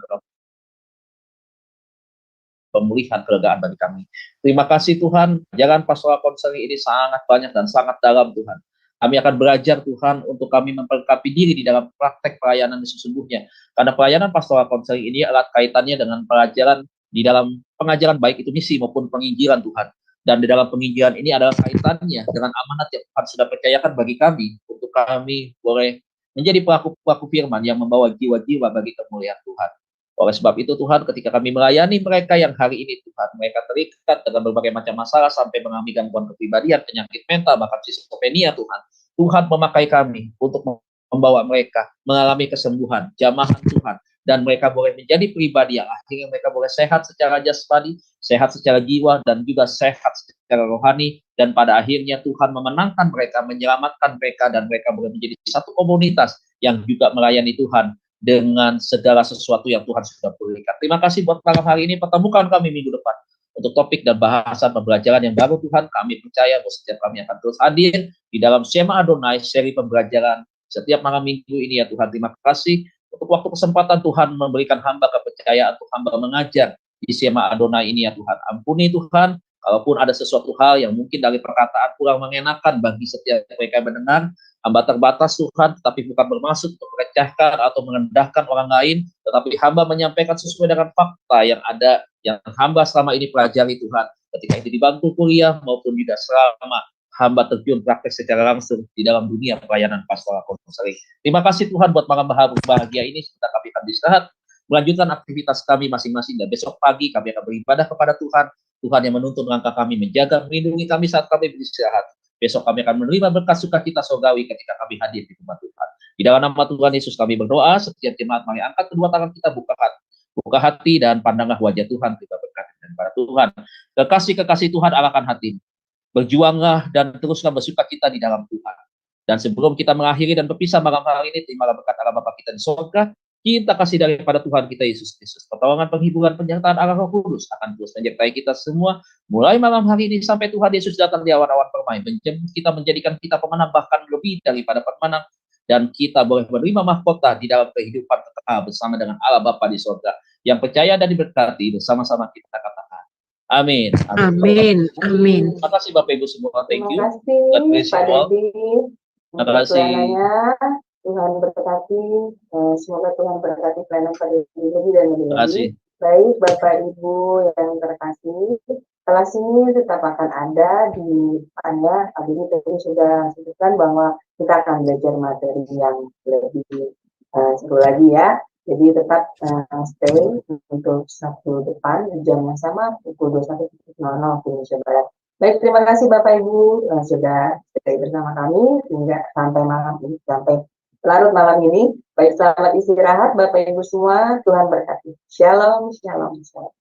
pemulihan, kelegaan bagi kami. Terima kasih Tuhan, jalan Pastoral Counseling ini sangat banyak dan sangat dalam Tuhan. Kami akan belajar Tuhan untuk kami memperlengkapi diri di dalam praktek pelayanan sesungguhnya. Karena pelayanan Pastoral Counseling ini adalah kaitannya dengan pelajaran di dalam pengajaran baik itu misi maupun penginjilan Tuhan. Dan di dalam penginjilan ini adalah kaitannya dengan amanat yang Tuhan sudah percayakan bagi kami, untuk kami boleh menjadi pelaku-pelaku firman yang membawa jiwa-jiwa bagi kemuliaan Tuhan. Oleh sebab itu Tuhan, ketika kami melayani mereka yang hari ini Tuhan, mereka terikat dengan berbagai macam masalah sampai mengalami gangguan kepribadian, penyakit mental, bahkan skizofrenia Tuhan. Tuhan memakai kami untuk membawa mereka mengalami kesembuhan, jamahan Tuhan, dan mereka boleh menjadi pribadi yang akhirnya mereka boleh sehat secara jasmani, sehat secara jiwa, dan juga sehat secara rohani, dan pada akhirnya Tuhan memenangkan mereka, menyelamatkan mereka, dan mereka boleh menjadi satu komunitas yang juga melayani Tuhan dengan segala sesuatu yang Tuhan sudah berikan. Terima kasih buat malam hari ini, pertemukan kami minggu depan untuk topik dan bahasan pembelajaran yang baru Tuhan. Kami percaya bahwa setiap kami akan terus hadir di dalam Shema Adonai, seri pembelajaran setiap malam minggu ini ya Tuhan. Terima kasih untuk waktu kesempatan Tuhan memberikan hamba kepercayaan untuk hamba mengajar di Shema Adonai ini ya Tuhan. Ampuni Tuhan, kalaupun ada sesuatu hal yang mungkin dari perkataan kurang mengenakan bagi setiap mereka yang mendengar, hamba terbatas Tuhan, tetapi bukan bermaksud untuk merecahkan atau merendahkan orang lain, tetapi hamba menyampaikan sesuai dengan fakta yang ada, yang hamba selama ini pelajari Tuhan, ketika itu di bangku kuliah maupun juga selama hamba terjun praktek secara langsung di dalam dunia pelayanan pastoral konseling. Terima kasih Tuhan buat malam bahagia ini. Kita kami akan istirahat, melanjutkan aktivitas kami masing-masing, dan besok pagi kami akan beribadah kepada Tuhan. Tuhan yang menuntun langkah kami, menjaga, melindungi kami saat kami beristirahat. Besok kami akan menerima berkat sukacita surgawi ketika kami hadir di rumah Tuhan. Di dalam nama Tuhan Yesus kami berdoa. Setiap jemaat mari angkat kedua tangan kita, buka hati dan pandanglah wajah Tuhan. Kita berkati kepada Tuhan. Kekasih-kekasih Tuhan, arahkan hati. Berjuanglah dan teruslah bersukacita di dalam Tuhan. Dan sebelum kita mengakhiri dan berpisah malam hari ini, terimalah berkat Allah Bapa kita di surga, cinta kasih daripada Tuhan kita Yesus Kristus, pertolongan, penghiburan, penyertaan Allah Roh Kudus akan terus menyertai kita semua mulai malam hari ini sampai Tuhan Yesus datang di awan-awan permai, menjemput kita, menjadikan kita pemenang, bahkan lebih daripada pemenang, dan kita boleh menerima mahkota di dalam kehidupan kekal bersama dengan Allah Bapa di surga. Yang percaya dan diberkati bersama-sama kita katakan amin. Amin. Amin. Terima kasih Bapak Ibu semua. Thank you. Terima kasih Pak Dedi. Terima kasih. Tuhan berkati. Semoga Tuhan berkati pelayanan Pak Dedi lebih dan lebih lagi. Baik Bapak Ibu yang terkasih, kelas ini tetap akan ada di Anda. Pak Dedi tadi sudah sebutkan bahwa kita akan belajar materi yang lebih seru lagi ya. Jadi tetap stay untuk Sabtu depan di jam yang sama pukul 21.00 waktu Indonesia Barat. Baik, terima kasih Bapak Ibu sudah stay bersama kami hingga sampai malam ini, sampai larut malam ini. Baik, selamat istirahat Bapak Ibu semua. Tuhan berkati. Shalom, shalom, shalom.